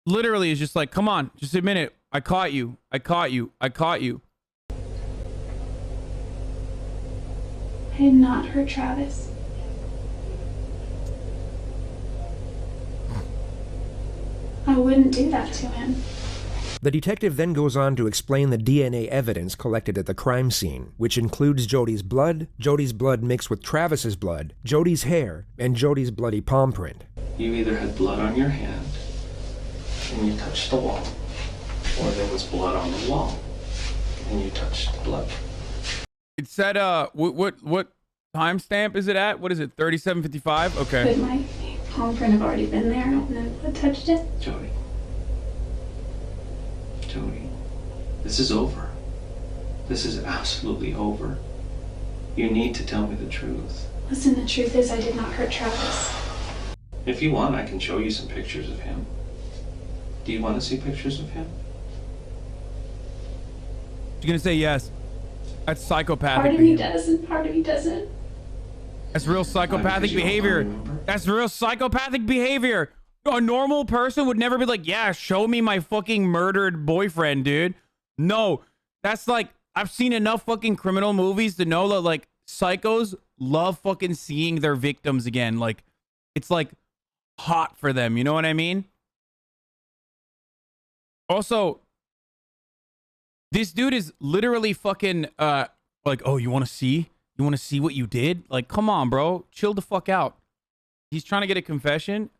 literally is just like, come on, just admit it. I caught you. I caught you. I caught you. I did not hurt Travis. I wouldn't do that to him. The detective then goes on to explain the DNA evidence collected at the crime scene, which includes Jodi's blood mixed with Travis's blood, Jodi's hair, and Jodi's bloody palm print. You either had blood on your hand and you touched the wall, or there was blood on the wall and you touched the blood. It said, what timestamp is it at? What is it, 37:55? Okay. Could my palm print have already been there and then blood touched it? Jodi, this is over. This is absolutely over. You need to tell me the truth. Listen, the truth is I did not hurt Travis. If you want, I can show you some pictures of him. Do you want to see pictures of him? You're gonna say yes. That's psychopathic. Part of me does and part of me doesn't. That's real psychopathic behavior. That's real psychopathic behavior. A normal person would never be like, yeah, show me my fucking murdered boyfriend, dude. No, that's like, I've seen enough fucking criminal movies to know that like psychos love fucking seeing their victims again. Like, it's like hot for them. You know what I mean? Also, this dude is literally fucking, like, oh, you want to see? You want to see what you did? Like, come on, bro. Chill the fuck out. He's trying to get a confession.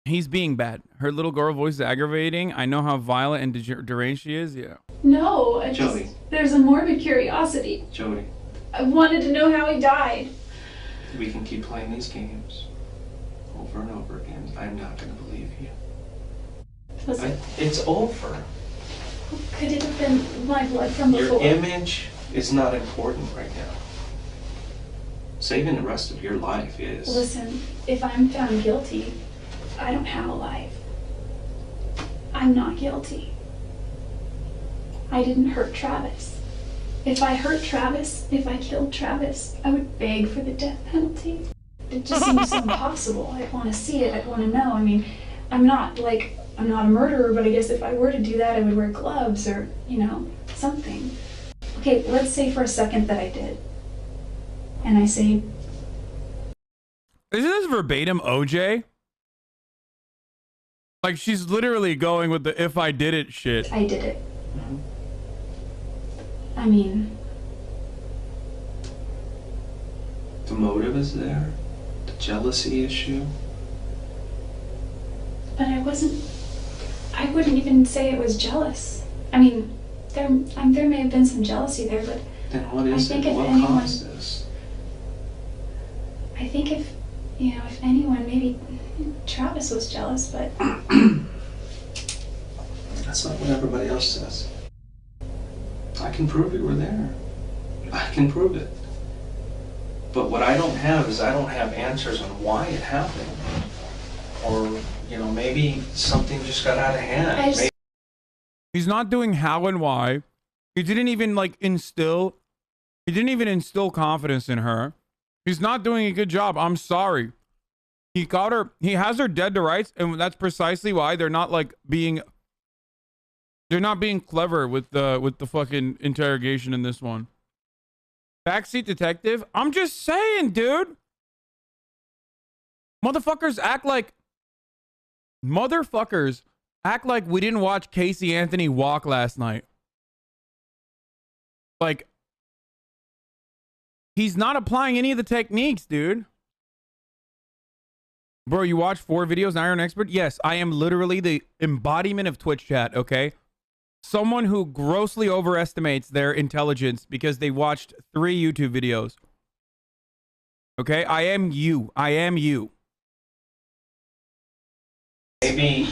He's being bad. Her little girl voice is aggravating. I know how violent and deranged she is. Yeah. No, Jodi. There's a morbid curiosity. Jodi. I wanted to know how he died. We can keep playing these games over and over again. I'm not going to believe you. It's over. Could it have been my blood from before? Your image is not important right now. Saving the rest of your life is. Listen, if I'm found guilty, I don't have a life. I'm not guilty. I didn't hurt Travis. If I hurt Travis, if I killed Travis, I would beg for the death penalty. It just seems so impossible. I'd want to see it. I'd want to know. I mean, I'm not a murderer, but I guess if I were to do that, I would wear gloves or, you know, something. Okay, let's say for a second that I did. And I say... Isn't this verbatim OJ? Like, she's literally going with the if I did it shit. I did it. I mean... The motive is there. The jealousy issue. But I wouldn't even say it was jealous. I mean, there may have been some jealousy there, but then what is it? What caused this? I think if anyone, maybe Travis was jealous, but that's not what everybody else says. I can prove you were there. I can prove it. But what I don't have is I don't have answers on why it happened. Or, you know, maybe something just got out of hand. Maybe He's not doing how and why. He didn't even instill confidence in her. He's not doing a good job. I'm sorry. He has her dead to rights, and that's precisely why they're not being clever with the fucking interrogation in this one. Backseat detective? I'm just saying, dude. Motherfuckers act like we didn't watch Casey Anthony walk last night. Like, he's not applying any of the techniques, dude. Bro, you watched 4 videos, now you're an expert? Yes, I am literally the embodiment of Twitch chat, okay? Someone who grossly overestimates their intelligence because they watched 3 YouTube videos. Okay? I am you. I am you. Maybe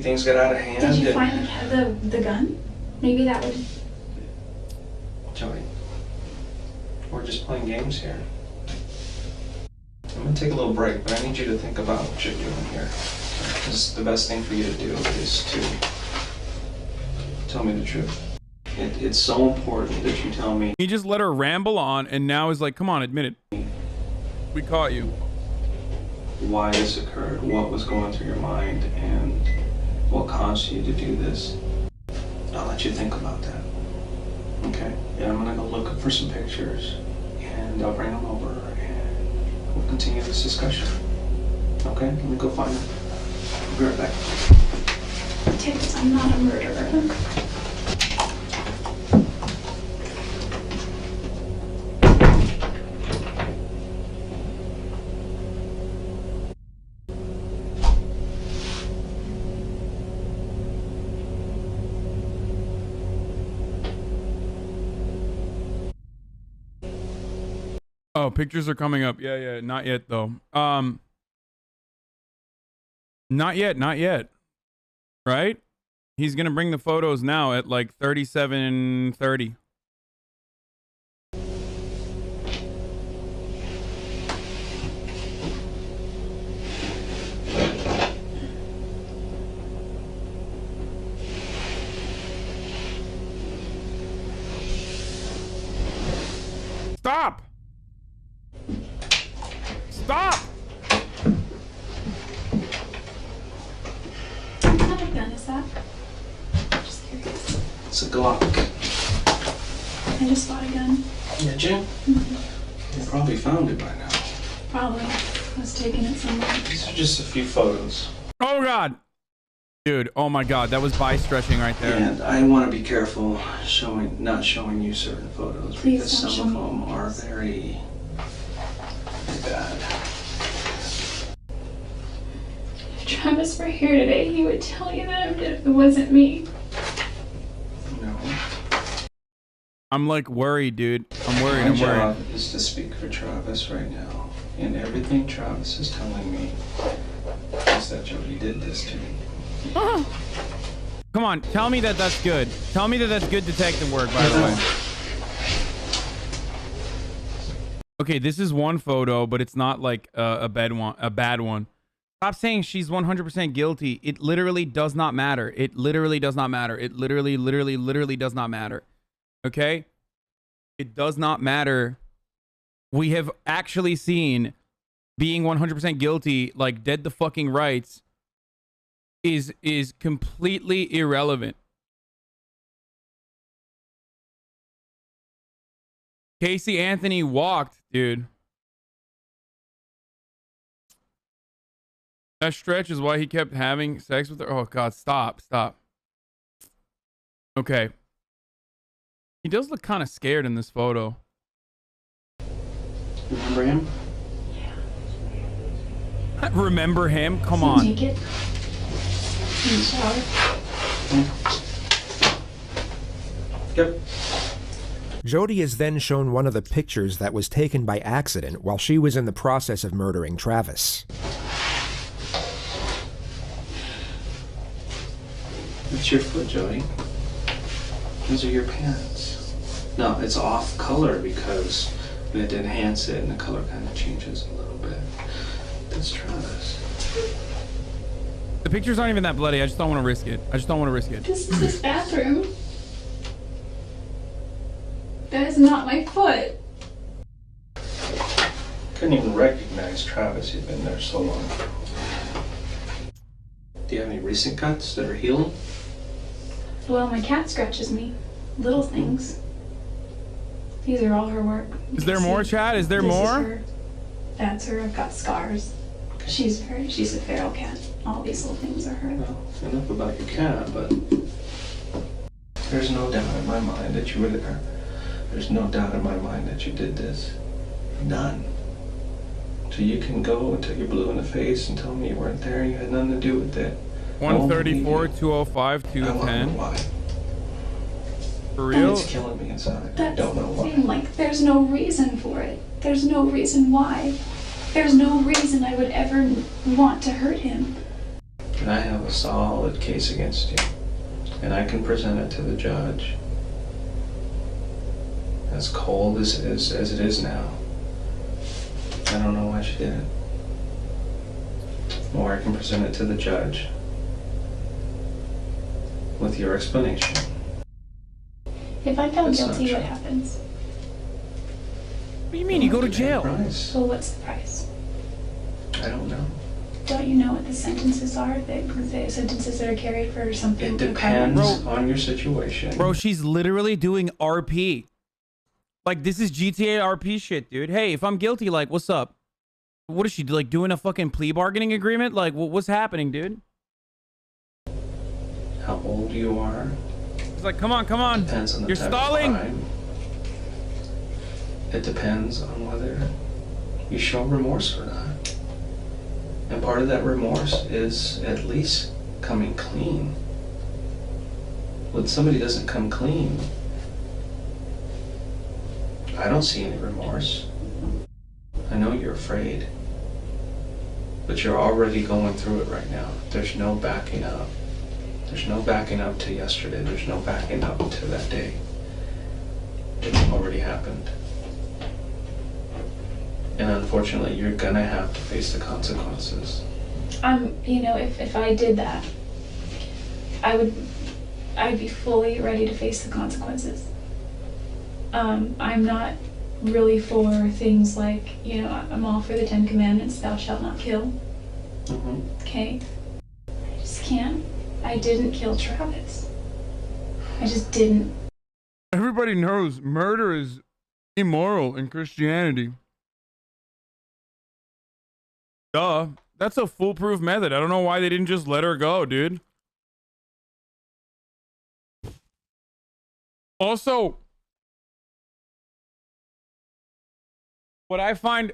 things got out of hand. Did you find the gun? Maybe that would... Jodi, we're just playing games here. I'm gonna take a little break, but I need you to think about what you're doing here. Because the best thing for you to do is to tell me the truth. It's so important that you tell me. He just let her ramble on and now is like, come on, admit it. We caught you. Why this occurred, what was going through your mind, and what caused you to do this. I'll let you think about that. Okay? And I'm gonna go look for some pictures, and I'll bring them over, and we'll continue this discussion. Okay? Let me go find them. I'll be right back. Tips, I'm not a murderer. Oh, pictures are coming up. Yeah, not yet though. Not yet. Right? He's gonna bring the photos now at 37:30. Stop! Stop! What kind of gun is that? Just curious. It's a Glock. I just bought a gun. Did you? Mm-hmm. You probably found it by now. Probably. I was taking it somewhere. These are just a few photos. Oh god! Dude, oh my god, that was bi-stretching right there. And I want to be careful not showing you certain photos. Please because don't some show of me. them are very bad. If Travis were here today, he would tell you that it wasn't me. No. I'm worried, dude. I'm worried. My I'm job worried. is to speak for Travis right now. And everything Travis is telling me is that Jodi did this to me. Come on, tell me that that's good. Tell me that that's good detective work, by the way. Okay, this is one photo, but it's not a bad one. Stop saying she's 100% guilty. It literally does not matter. It literally does not matter. It literally does not matter. Okay? It does not matter. We have actually seen being 100% guilty, dead to fucking rights, is completely irrelevant. Casey Anthony walked, dude. That stretch is why he kept having sex with her. Oh god, stop. Okay. He does look kind of scared in this photo. Remember him? Remember him? Come Is he on. naked? In the shower? Yep. Jodi is then shown one of the pictures that was taken by accident while she was in the process of murdering Travis. It's your foot, Jodi. Those are your pants. No, it's off color because we had to enhance it and the color kind of changes a little bit. It's Travis. The pictures aren't even that bloody. I just don't want to risk it. I just don't want to risk it. This is his bathroom. That is not my foot. Couldn't even recognize Travis. He'd been there so long. Do you have any recent cuts that are healing? Well, my cat scratches me. Little things. These are all her work. Is there more, Chad? Is there This more? her. That's her. I've got scars. She's a feral cat. All these little things are her. Well, enough about your cat, but there's no doubt in my mind that you were there. There's no doubt in my mind that you did this. None. So you can go until you're blue in the face and tell me you weren't there and you had nothing to do with it. 134, 205, I don't know 210. why. For real? It's killing me inside. I That's don't know the why. thing. Like, there's no reason for it. There's no reason why. There's no reason I would ever want to hurt him. And I have a solid case against you. And I can present it to the judge. As cold as it is now. I don't know why she did it. Or I can present it to the judge with your explanation. If I'm found That's not guilty, what true. happens? What do you mean? You go to jail. Price. Well, what's the price? I don't know. Don't you know what the sentences are? The sentences that are carried for something. It depends on your situation. Bro, she's literally doing RP. Like, this is GTA RP shit, dude. Hey, if I'm guilty, like, what's up? What is she, like, doing a fucking plea bargaining agreement? Like, what's happening, dude? How old you are. It's like, come on, come on. Depends on the You're type of stalling. crime. It depends on whether you show remorse or not. And part of that remorse is at least coming clean. When somebody doesn't come clean, I don't see any remorse. I know you're afraid. But you're already going through it right now. There's no backing up. There's no backing up to yesterday. There's no backing up to that day. It already happened. And unfortunately, you're gonna have to face the consequences. You know, if I did that, I'd be fully ready to face the consequences. I'm not really for things like, you know, I'm all for the 10 Commandments, thou shalt not kill. Mm-hmm. Okay? I just can't. I didn't kill Travis. I just didn't. Everybody knows murder is immoral in Christianity. Duh. That's a foolproof method. I don't know why they didn't just let her go, dude. Also, what I find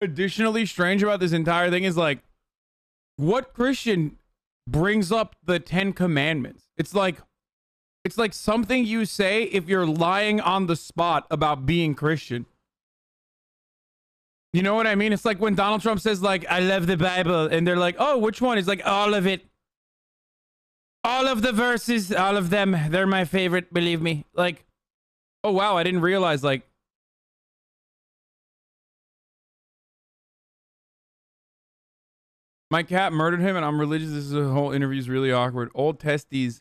additionally strange about this entire thing is, like, what Christian brings up the 10 Commandments? It's like something you say if you're lying on the spot about being Christian. You know what I mean? It's like when Donald Trump says, like, I love the Bible, and they're like, oh, which one? He's like, all of it. All of the verses, all of them, they're my favorite, believe me. Like, oh, wow, I didn't realize, like, my cat murdered him and I'm religious. This is a whole interview is really awkward. Old Testes.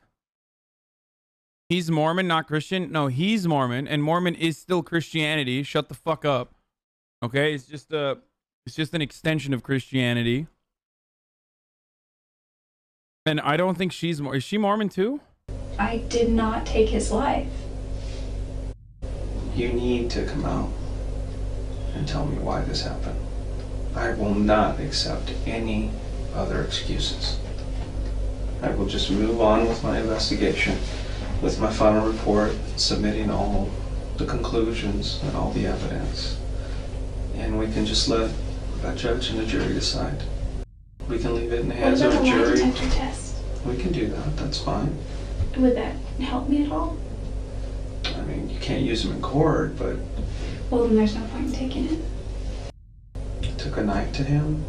He's Mormon, not Christian. No, he's Mormon, and Mormon is still Christianity. Shut the fuck up. Okay, it's just an extension of Christianity. And I don't think she's is she Mormon too? I did not take his life. You need to come out and tell me why this happened. I will not accept any other excuses. I will just move on with my investigation, with my final report, submitting all the conclusions and all the evidence. And we can just let a judge and a jury decide. We can leave it in the What hands of about a a lie jury. detector test? We can do that, that's fine. Would that help me at all? I mean, you can't use them in court, but Well, then there's no point in taking it. took a knife to him.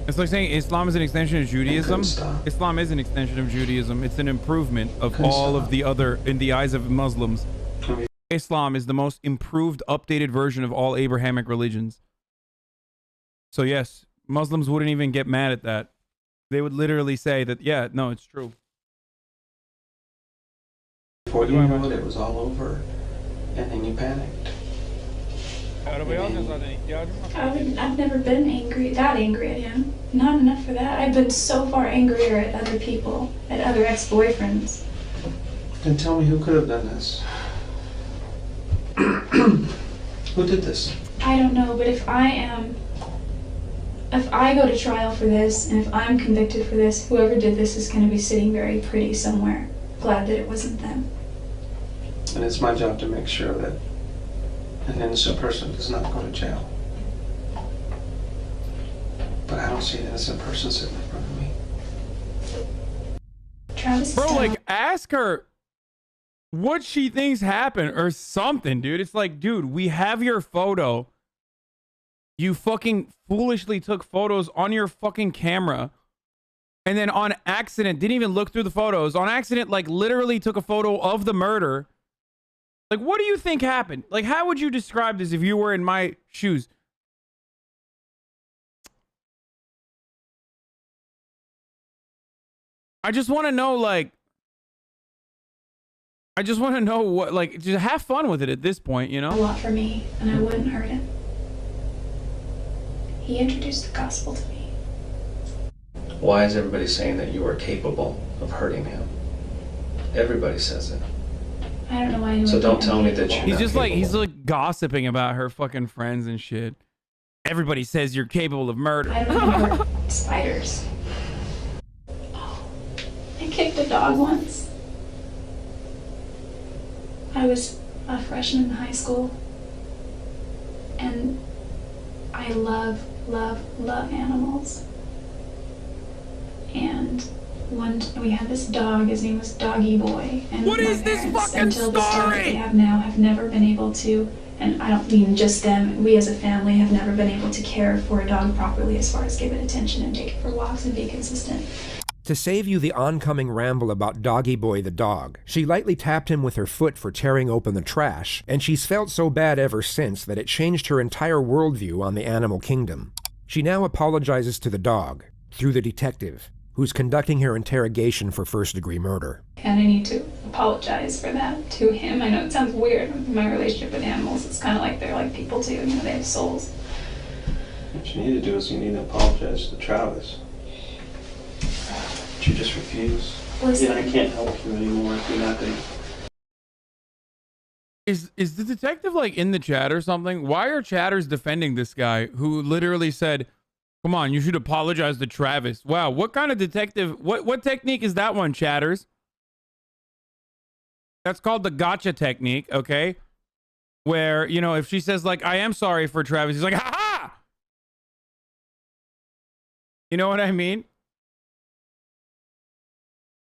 It's like saying Islam is an extension of Judaism. stop. Islam is an extension of Judaism. It's an improvement of Couldn't all stop. of the other, in the eyes of Muslims. I mean, Islam is the most improved, updated version of all Abrahamic religions. So yes, Muslims wouldn't even get mad at that. They would literally say that, yeah, no, it's true. Before you knew it, it was all over, and then you panicked. I've never been that angry at him. Not enough for that. I've been so far angrier at other people, at other ex-boyfriends. Then tell me who could have done this. Who did this? I don't know, but if I go to trial for this, and if I'm convicted for this, whoever did this is going to be sitting very pretty somewhere. Glad that it wasn't them. And it's my job to make sure that an innocent person does not go to jail. But I don't see an innocent person sitting in front of me. Travis is Bro, down. like, ask her what she thinks happened or something, dude. It's like, dude, we have your photo. You fucking foolishly took photos on your fucking camera. And then on accident, didn't even look through the photos. On accident, like, literally took a photo of the murder. Like, what do you think happened? Like, how would you describe this if you were in my shoes? I just want to know, like, I just want to know what, like, just have fun with it at this point, you A know? lot for me, and I wouldn't hurt him. He introduced the gospel to me. Why is everybody saying that you are capable of hurting him? Everybody says it. I don't know why anyone. So don't tell me that He's not just like, he's capable. like gossiping about her fucking friends and shit. Everybody says you're capable of murder. I don't know hurt spiders. Oh, I kicked a dog once. I was a freshman in high school, and I love animals. And we had this dog, his name was Doggy Boy. And What my is this parents, fucking until this dog that they story? have now, have never been able to, and I don't mean just them, we as a family have never been able to care for a dog properly as far as give it attention and take it for walks and be consistent. To save you the oncoming ramble about Doggy Boy the dog, she lightly tapped him with her foot for tearing open the trash, and she's felt so bad ever since that it changed her entire worldview on the animal kingdom. She now apologizes to the dog, through the detective, who's conducting her interrogation for first-degree murder. And I need to apologize for that to him. I know it sounds weird, my relationship with animals. It's kind of like they're like people too, you know, they have souls. What you need to do is you need to apologize to Travis. But you just refuse. Listen. Yeah, I can't help you anymore if you're not gonna. Is the detective like in the chat or something? Why are chatters defending this guy who literally said, come on, you should apologize to Travis? Wow, what kind of detective, what technique is that one, chatters? That's called the gotcha technique, okay? Where, you know, if she says like, I am sorry for Travis, he's like, ha ha! You know what I mean?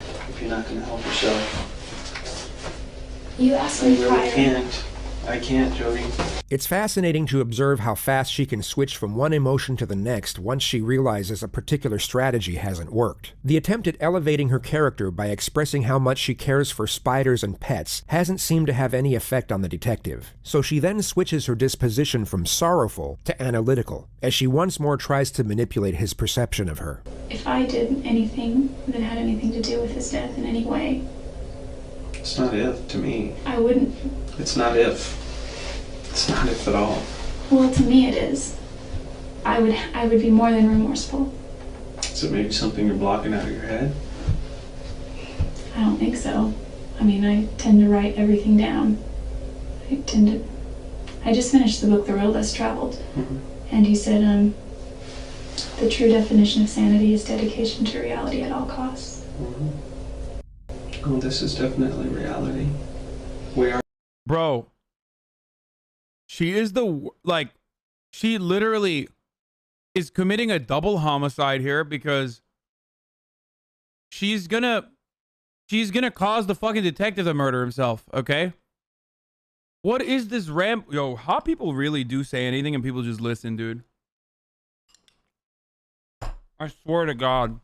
If you're not gonna help yourself, You asked I me really prior. can't. I can't, Jodi. It's fascinating to observe how fast she can switch from one emotion to the next once she realizes a particular strategy hasn't worked. The attempt at elevating her character by expressing how much she cares for spiders and pets hasn't seemed to have any effect on the detective, so she then switches her disposition from sorrowful to analytical, as she once more tries to manipulate his perception of her. If I did anything that had anything to do with his death in any way, It's not if to me. I wouldn't. It's not if. It's not if at all. Well, to me it is. I would be more than remorseful. Is it maybe something you're blocking out of your head? I don't think so. I mean, I tend to write everything down. I just finished the book The Road Less Traveled. Mm-hmm. And he said, the true definition of sanity is dedication to reality at all costs. Mm-hmm. Well, this is definitely reality. We are. Bro, she is like, she literally is committing a double homicide here because she's gonna cause the fucking detective to murder himself, okay? What is this Yo, how people really do say anything and people just listen, dude. I swear to God.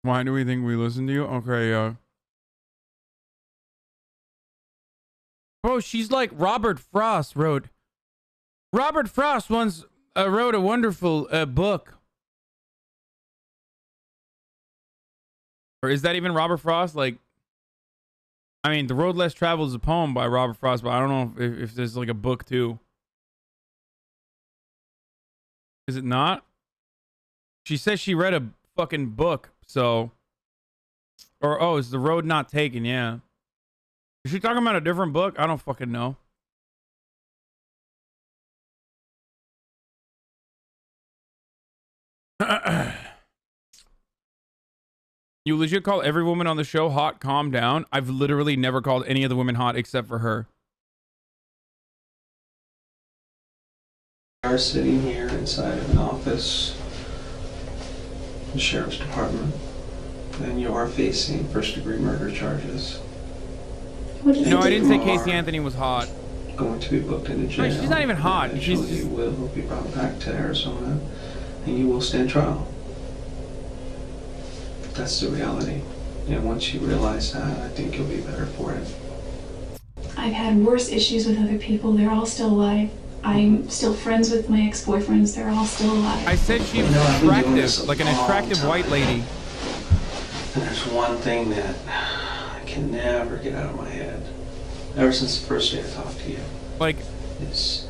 Why do we think we listen to you? Okay, bro, she's like Robert Frost wrote. Robert Frost once wrote a wonderful book. Or is that even Robert Frost? Like, I mean, The Road Less Traveled is a poem by Robert Frost, but I don't know if there's like a book too. Is it not? She says she read a fucking book, so. Or, oh, is The Road Not Taken? Yeah. Is she talking about a different book? I don't fucking know. You legit call every woman on the show hot? Calm down. I've literally never called any of the women hot except for her. We are sitting here inside of an office, the sheriff's department, and you are facing first-degree murder charges. No, I didn't say Casey Anthony was hot. Going to be booked into jail. She's not even hot. She's just... You will be brought back to Arizona, and you will stand trial. That's the reality. And once you realize that, I think you'll be better for it. I've had worse issues with other people. They're all still alive. I'm still friends with my ex-boyfriends. They're all still alive. I said she was attractive, like an attractive white lady. And there's one thing that I can never get out of my head. Ever since the first day I talked to you. Like, there's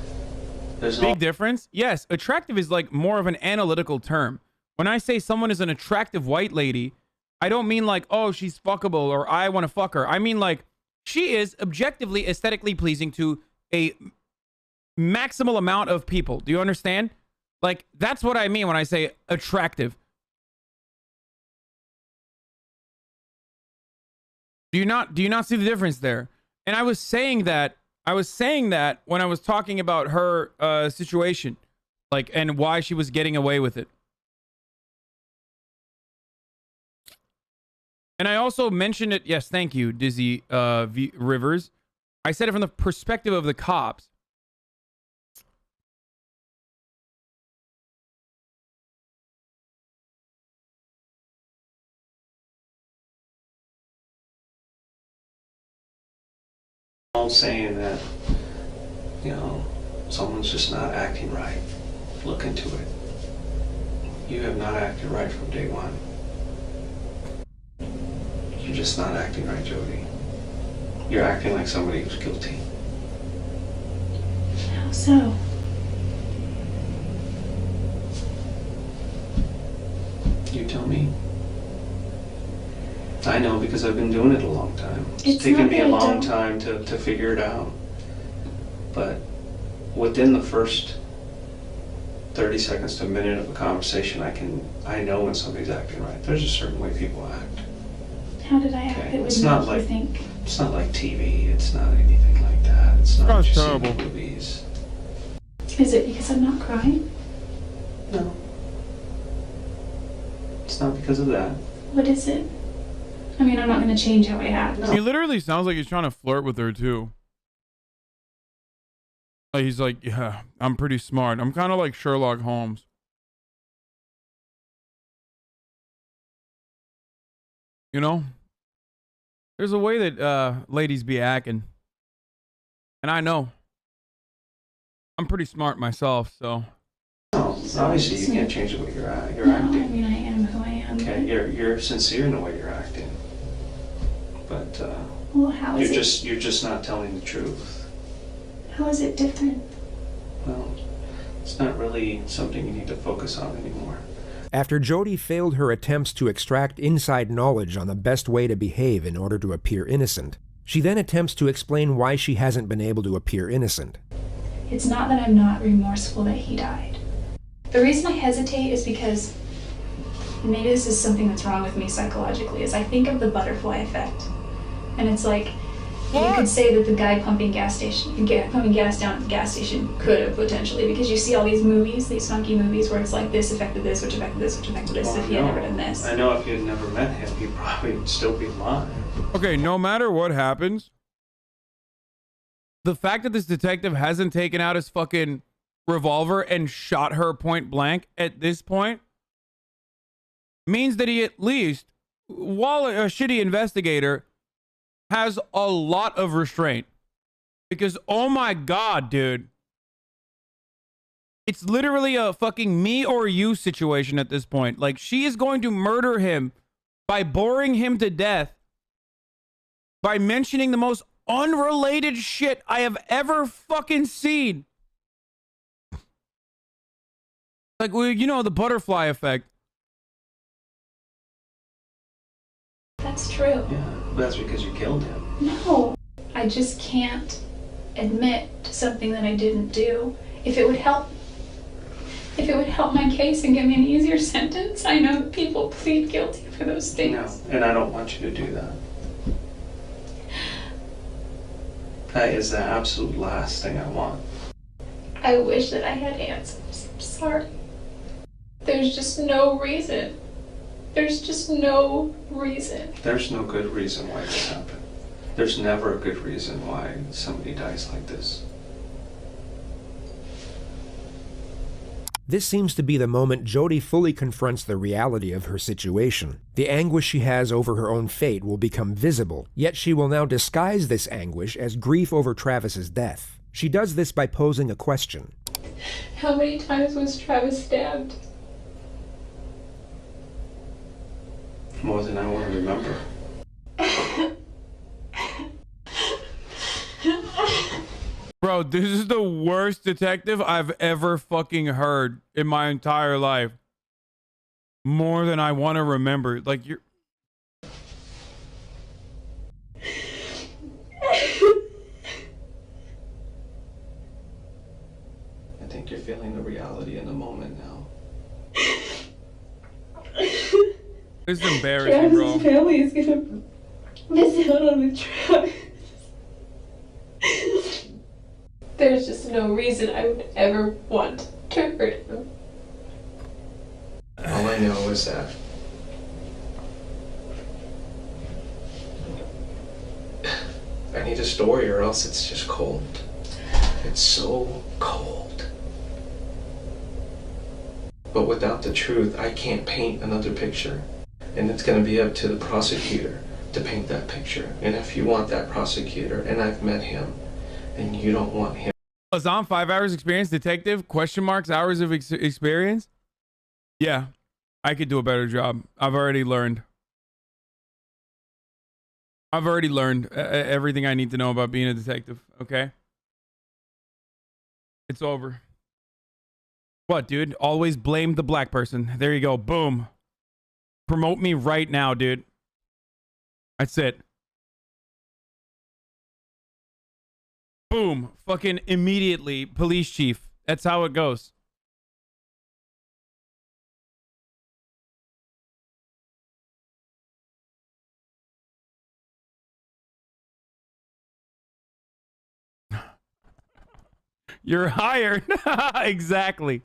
big difference? Yes, attractive is like more of an analytical term. When I say someone is an attractive white lady, I don't mean like, oh, she's fuckable or I want to fuck her. I mean like, she is objectively aesthetically pleasing to a maximal amount of people. Do you understand? Like, that's what I mean when I say attractive. Do you not see the difference there? And I was saying that when I was talking about her situation, like, and why she was getting away with it. And I also mentioned it. Yes, thank you, Dizzy Rivers. I said it from the perspective of the cops. All saying that, you know, someone's just not acting right. Look into it. You have not acted right from day one. You're just not acting right, Jodi. You're acting like somebody who's guilty. How so? You tell me. I know because I've been doing it a long time. It's taken me a not that I long time to figure it out. But within the first 30 seconds to a minute of a conversation, I know when somebody's acting right. There's a certain way people act. How did I act that would It's not make you like think? It's not like TV. It's not anything like that. It's not That's just terrible. in movies. Is it because I'm not crying? No. It's not because of that. What is it? I mean, I'm not going to change how I act. He literally sounds like he's trying to flirt with her too. Like he's like, yeah, I'm pretty smart. I'm kind of like Sherlock Holmes. You know? There's a way that ladies be acting. And I know. I'm pretty smart myself, so. No, obviously you can't change the way you're No, acting. I mean, I am who I am. Okay, you're sincere in the way you're acting. But Well, how is you're just not telling the truth. How is it different? Well, it's not really something you need to focus on anymore. After Jodi failed her attempts to extract inside knowledge on the best way to behave in order to appear innocent, she then attempts to explain why she hasn't been able to appear innocent. It's not that I'm not remorseful that he died. The reason I hesitate is because maybe this is something that's wrong with me psychologically, is I think of the butterfly effect. And it's like, you could say that the guy pumping gas down at the gas station could have potentially, because you see all these movies, these funky movies where it's like this affected this, which affected this, which affected this, if he had never done this. I know if you had never met him, he'd probably still be alive. Okay, no matter what happens, the fact that this detective hasn't taken out his fucking revolver and shot her point blank at this point means that he at least while a shitty investigator, has a lot of restraint. Because, oh my God, dude. It's literally a fucking me or you situation at this point. Like, she is going to murder him by boring him to death by mentioning the most unrelated shit I have ever fucking seen. Like, well, you know, the butterfly effect. That's true. Yeah, that's because you killed him. No, I just can't admit to something that I didn't do. If it would help my case and give me an easier sentence, I know that people plead guilty for those things. No, and I don't want you to do that. That is the absolute last thing I want. I wish that I had answers. I'm sorry. There's just no reason. There's just no reason. There's no good reason why this happened. There's never a good reason why somebody dies like this. This seems to be the moment Jodi fully confronts the reality of her situation. The anguish she has over her own fate will become visible, yet she will now disguise this anguish as grief over Travis's death. She does this by posing a question. How many times was Travis stabbed? More than I want to remember. Bro, this is the worst detective I've ever fucking heard in my entire life. More than I want to remember. Like, you're... I think you're feeling the reality in the moment now. This is embarrassing, bro. Travis's family is gonna miss out on the Travis. There's just no reason I would ever want to hurt him. All I know is that I need a story or else it's just cold. It's so cold. But without the truth, I can't paint another picture. And it's going to be up to the prosecutor to paint that picture. And if you want that prosecutor, and I've met him, and you don't want him. Hassan, 5 hours experience, detective, question marks, hours of experience? Yeah, I could do a better job. I've already learned. Everything I need to know about being a detective, okay? It's over. What, dude? Always blame the black person. There you go. Boom. Promote me right now, dude. That's it. Boom. Fucking immediately. Police chief. That's how it goes. You're hired. Exactly.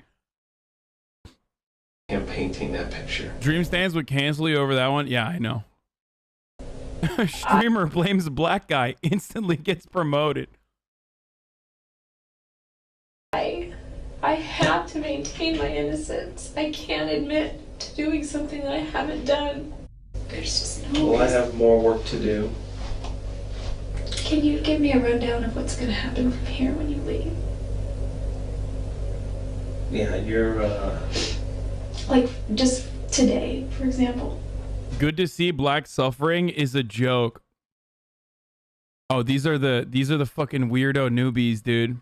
Him painting that picture. Dream Stands would cancel you over that one? Yeah, I know. Streamer blames black guy. Instantly gets promoted. I have to maintain my innocence. I can't admit to doing something that I haven't done. There's just no Well, I reason. have more work to do. Can you give me a rundown of what's going to happen from here when you leave? Yeah, you're, Like, just today, for example. Good to see black suffering is a joke. Oh, these are the fucking weirdo newbies, dude.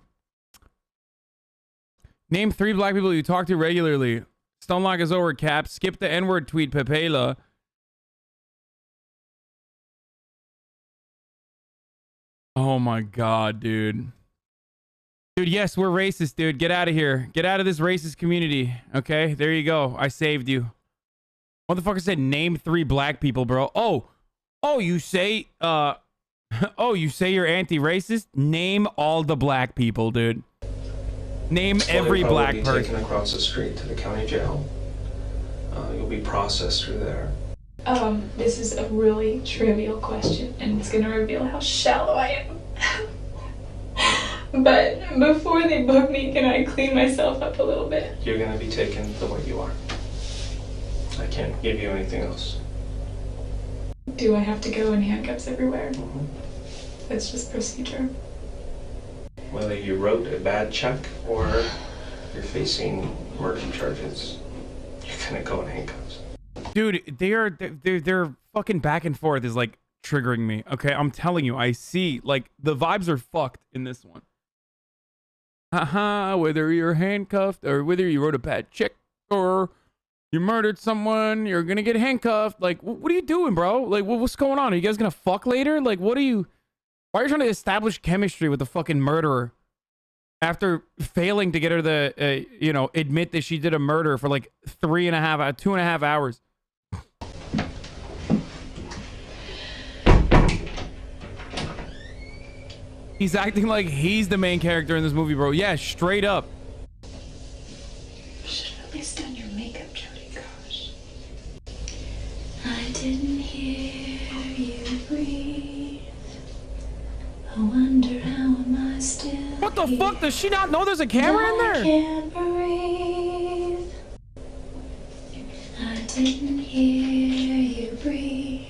Name 3 black people you talk to regularly. Stonelock is over, Cap. Skip the N-word tweet, Pepela. Oh my god, dude. Dude, yes, we're racist, dude. Get out of here. Get out of this racist community. Okay, there you go. I saved you. Motherfucker said name 3 black people, bro. Oh, you say, oh, you say you're anti-racist? Name all the black people, dude. Name every black You'll person. be taken across the street to the county jail. You'll be processed through there. This is a really trivial question, and it's gonna reveal how shallow I am. But before they book me, can I clean myself up a little bit? You're gonna be taken the way you are. I can't give you anything else. do I have to go in handcuffs everywhere? It's just procedure. Whether you wrote a bad check or you're facing murder charges, you're gonna go in handcuffs. Dude, they're fucking back and forth is like triggering me. Okay, I'm telling you, I see like the vibes are fucked in this one. Haha, whether you're handcuffed or whether you wrote a bad check or you murdered someone, you're gonna get handcuffed. Like, what are you doing, bro? Like, what's going on? Are you guys gonna fuck later? Like, what are you? Why are you trying to establish chemistry with the fucking murderer after failing to get her to, you know, admit that she did a murder for like 2.5 hours? He's acting like he's the main character in this movie, bro. Yeah, straight up. Should have at least done your makeup, Jodi. Gosh. I didn't hear you breathe. I wonder how am I still. What the fuck? Does she not know there's a camera in there? I can't breathe. I didn't hear you breathe.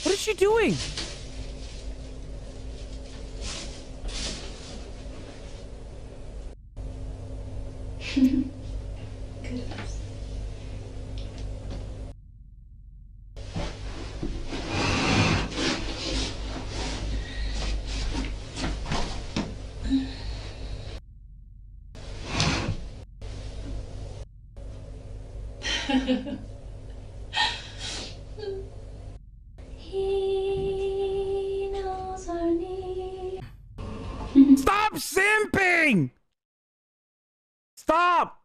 What is she doing? Goodness. He knows our need. Stop simping! Stop!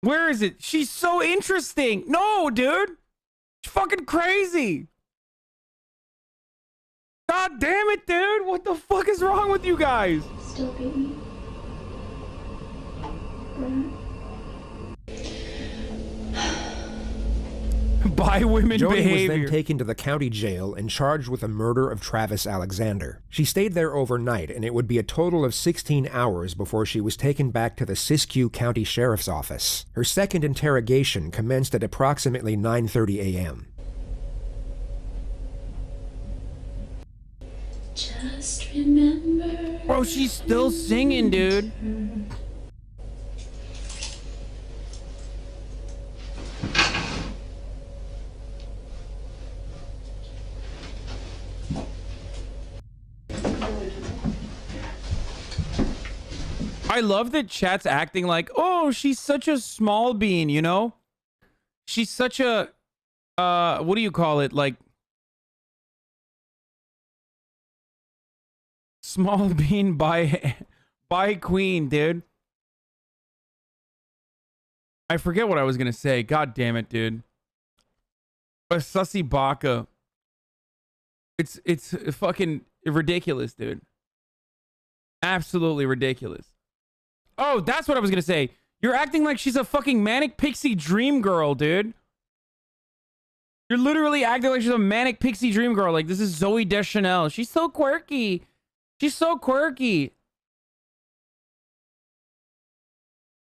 Where is it? She's so interesting. No, dude. She's fucking crazy. God damn it, dude. What the fuck is wrong with you guys? Still beat me. By women Jodi behavior. was then taken to the county jail and charged with the murder of Travis Alexander. She stayed there overnight, and it would be a total of 16 hours before she was taken back to the Siskiyou County Sheriff's Office. Her second interrogation commenced at approximately 9:30 a.m. Just remember. Bro, she's still singing, dude. I love that chat's acting like, oh, she's such a small bean, you know? She's such a, what do you call it? Like, small bean by queen, dude. I forget what I was going to say. God damn it, dude. A sussy baka. It's fucking ridiculous, dude. Absolutely ridiculous. Oh, that's what I was gonna say. You're acting like she's a fucking manic pixie dream girl, dude. You're literally acting like she's a manic pixie dream girl. Like, this is Zoe Deschanel. She's so quirky. She's so quirky.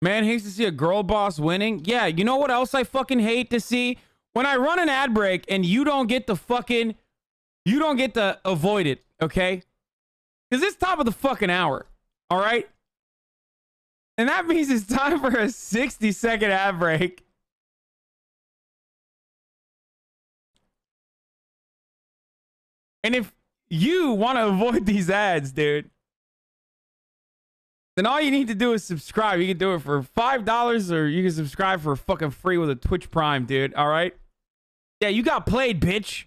Man hates to see a girl boss winning. Yeah, you know what else I fucking hate to see? When I run an ad break and you don't get to avoid it, okay? Because it's top of the fucking hour, all right? And that means it's time for a 60-second ad break. And if you want to avoid these ads, dude, then all you need to do is subscribe. You can do it for $5 or you can subscribe for fucking free with a Twitch Prime, dude. All right? Yeah, you got played, bitch.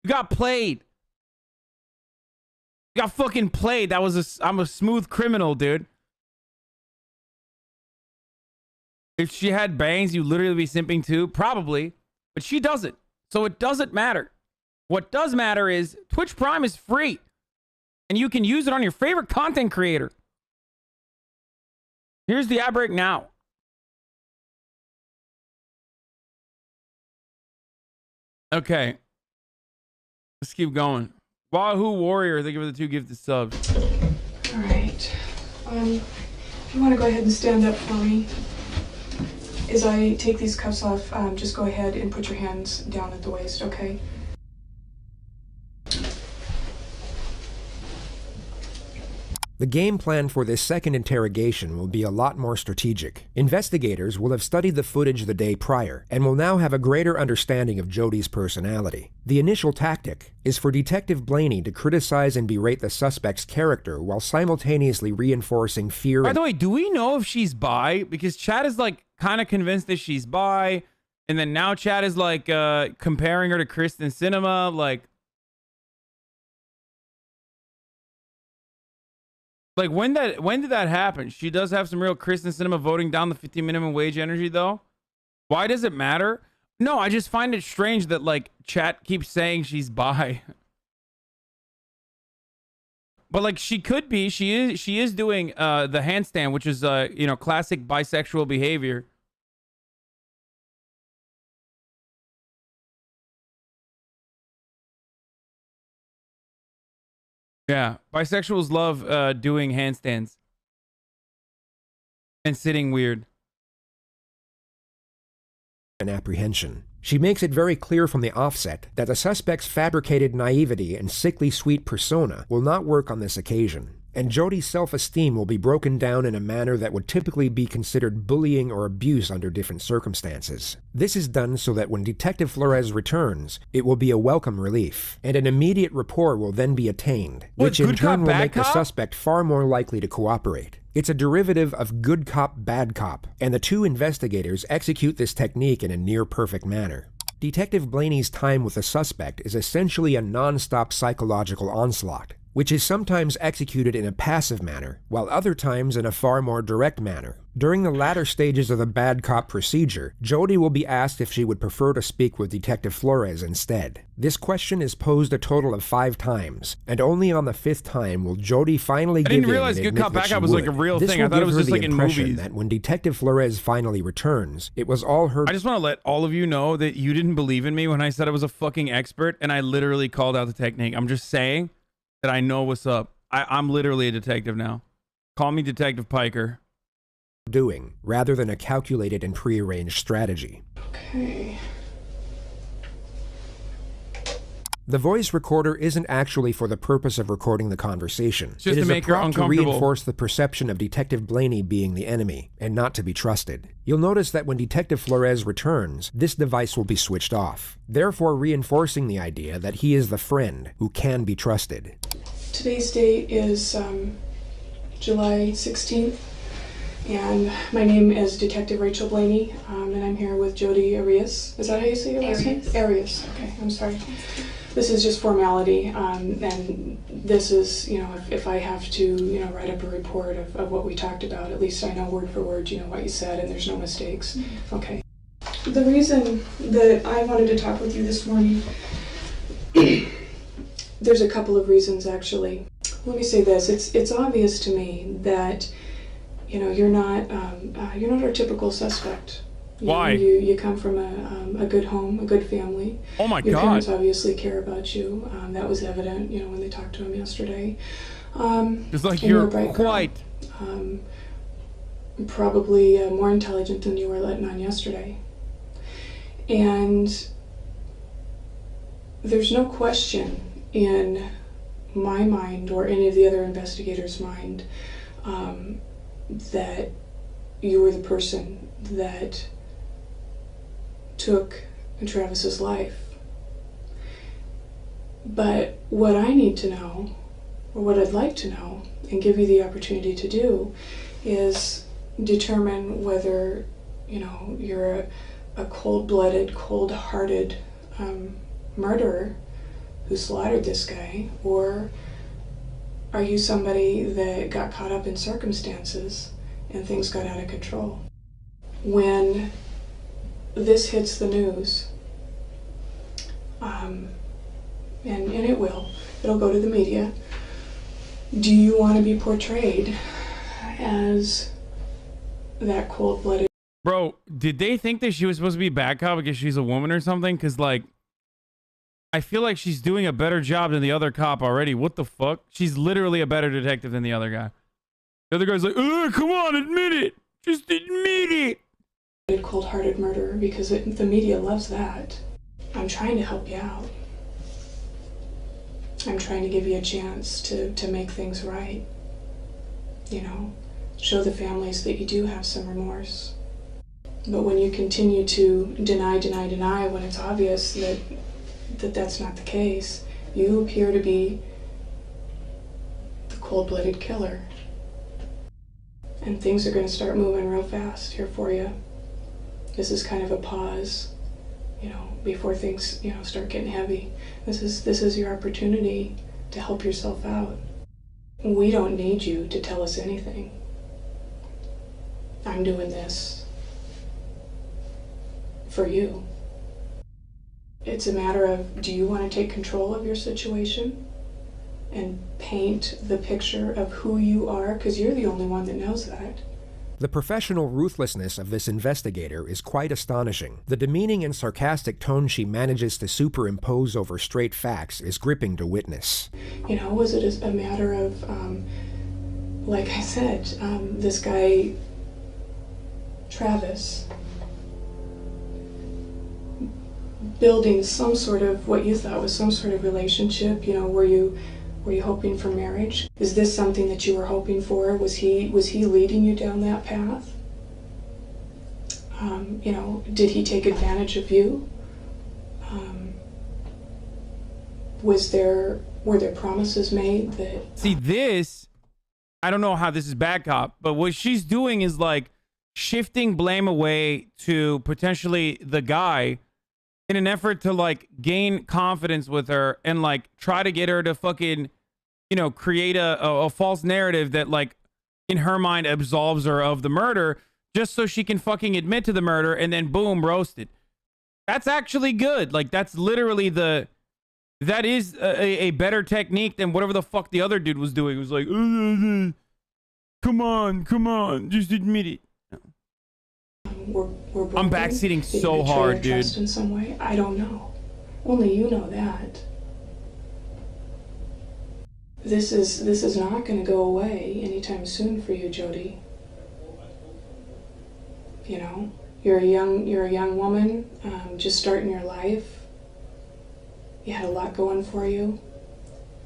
You got played. You got fucking played. I'm a smooth criminal, dude. If she had bangs, you'd literally be simping too. Probably. But she doesn't. So it doesn't matter. What does matter is Twitch Prime is free. And you can use it on your favorite content creator. Here's the ad break now. Okay. Let's keep going. Wahoo Warrior, thank you for the 2 gifted subs. All right. you want to go ahead and stand up for me? As I take these cuffs off, just go ahead and put your hands down at the waist, okay? The game plan for this second interrogation will be a lot more strategic. Investigators will have studied the footage the day prior and will now have a greater understanding of Jodi's personality. The initial tactic is for Detective Blaney to criticize and berate the suspect's character while simultaneously reinforcing fear. By the way, do we know if she's bi? Because Chad is like kind of convinced that she's bi, and then now Chad is like comparing her to Kristen Cinema, Like when did that happen? She does have some real Kristen Cinema voting down the 50 minimum wage energy though. Why does it matter? No, I just find it strange that like chat keeps saying she's bi. But like she could be. She is doing the handstand, which is you know, classic bisexual behavior. Yeah, bisexuals love doing handstands and sitting weird. And apprehension. She makes it very clear from the offset that the suspect's fabricated naivety and sickly sweet persona will not work on this occasion, and Jodi's self-esteem will be broken down in a manner that would typically be considered bullying or abuse under different circumstances. This is done so that when Detective Flores returns, it will be a welcome relief, and an immediate rapport will then be attained, which in turn will make the suspect far more likely to cooperate. It's a derivative of good cop, bad cop, and the two investigators execute this technique in a near-perfect manner. Detective Blaney's time with the suspect is essentially a non-stop psychological onslaught, which is sometimes executed in a passive manner, while other times in a far more direct manner. During the latter stages of the bad cop procedure, Jodi will be asked if she would prefer to speak with Detective Flores instead. This question is posed a total of 5 times, and only on the 5th time will Jodi finally give in. I didn't realize good cop, bad cop was like a real thing. I thought it was just like in movies. That when Detective Flores finally returns, it was all her. I just want to let all of you know that you didn't believe in me when I said I was a fucking expert, and I literally called out the technique. I'm just saying that I know what's up. I'm literally a detective now. Call me Detective Piker. Doing, rather than a calculated and prearranged strategy. Okay. The voice recorder isn't actually for the purpose of recording the conversation. It's just it to is make a her prop to uncomfortable. reinforce the perception of Detective Blaney being the enemy, and not to be trusted. You'll notice that when Detective Flores returns, this device will be switched off, therefore reinforcing the idea that he is the friend who can be trusted. Today's date is July 16th, and my name is Detective Rachel Blaney, and I'm here with Jodi Arias. Is that how you say your last name? Arias. Okay, I'm sorry. This is just formality, and this is, you know, if I have to, you know, write up a report of what we talked about, at least I know word for word, you know, what you said, and there's no mistakes. Mm-hmm. Okay. The reason that I wanted to talk with you this morning, there's a couple of reasons actually. Let me say this: it's obvious to me that, you know, you're not our typical suspect. Why? You come from a good home, a good family. Oh my God. Your parents obviously care about you. That was evident, you know, when they talked to him yesterday. It's like you're quite. Probably more intelligent than you were letting on yesterday. And there's no question in my mind or any of the other investigators' mind that you were the person that took Travis's life. But what I need to know, or what I'd like to know, and give you the opportunity to do, is determine whether, you know, you're a cold-blooded, cold-hearted murderer who slaughtered this guy, or are you somebody that got caught up in circumstances and things got out of control? When this hits the news, and it will, it'll go to the media, do you want to be portrayed as that cold-blooded? Bro, did they think that she was supposed to be bad cop because she's a woman or something? Because, like, I feel like she's doing a better job than the other cop already. What the fuck? She's literally a better detective than the other guy. The other guy's like, ugh, come on, admit it. Just admit it. Cold-hearted murderer, because the media loves that. I'm trying to help you out. I'm trying to give you a chance to make things right. You know, show the families that you do have some remorse. But when you continue to deny when it's obvious that that's not the case, you appear to be the cold-blooded killer. And things are going to start moving real fast here for you. This is kind of a pause, you know, before things, you know, start getting heavy. This is your opportunity to help yourself out. We don't need you to tell us anything. I'm doing this for you. It's a matter of, do you want to take control of your situation and paint the picture of who you are? Because you're the only one that knows that. The professional ruthlessness of this investigator is quite astonishing. The demeaning and sarcastic tone she manages to superimpose over straight facts is gripping to witness. You know, was it a matter of, like I said, this guy, Travis, building some sort of, what you thought was some sort of relationship? You know, were you hoping for marriage? Is this something that you were hoping for? Was he leading you down that path? You know, did he take advantage of you? Were there promises made that... See, this, I don't know how this is bad cop, but what she's doing is like shifting blame away to potentially the guy in an effort to like gain confidence with her and like try to get her to fucking, you know, create a false narrative that like in her mind absolves her of the murder, just so she can fucking admit to the murder and then boom, roasted. That's actually good. Like that's literally that is a better technique than whatever the fuck the other dude was doing. It was like, come on, just admit it. I'm backseating so hard, dude. Trust in some way? I don't know. Only you know that. This is not going to go away anytime soon for you, Jodi. You know, you're a young woman, just starting your life. You had a lot going for you.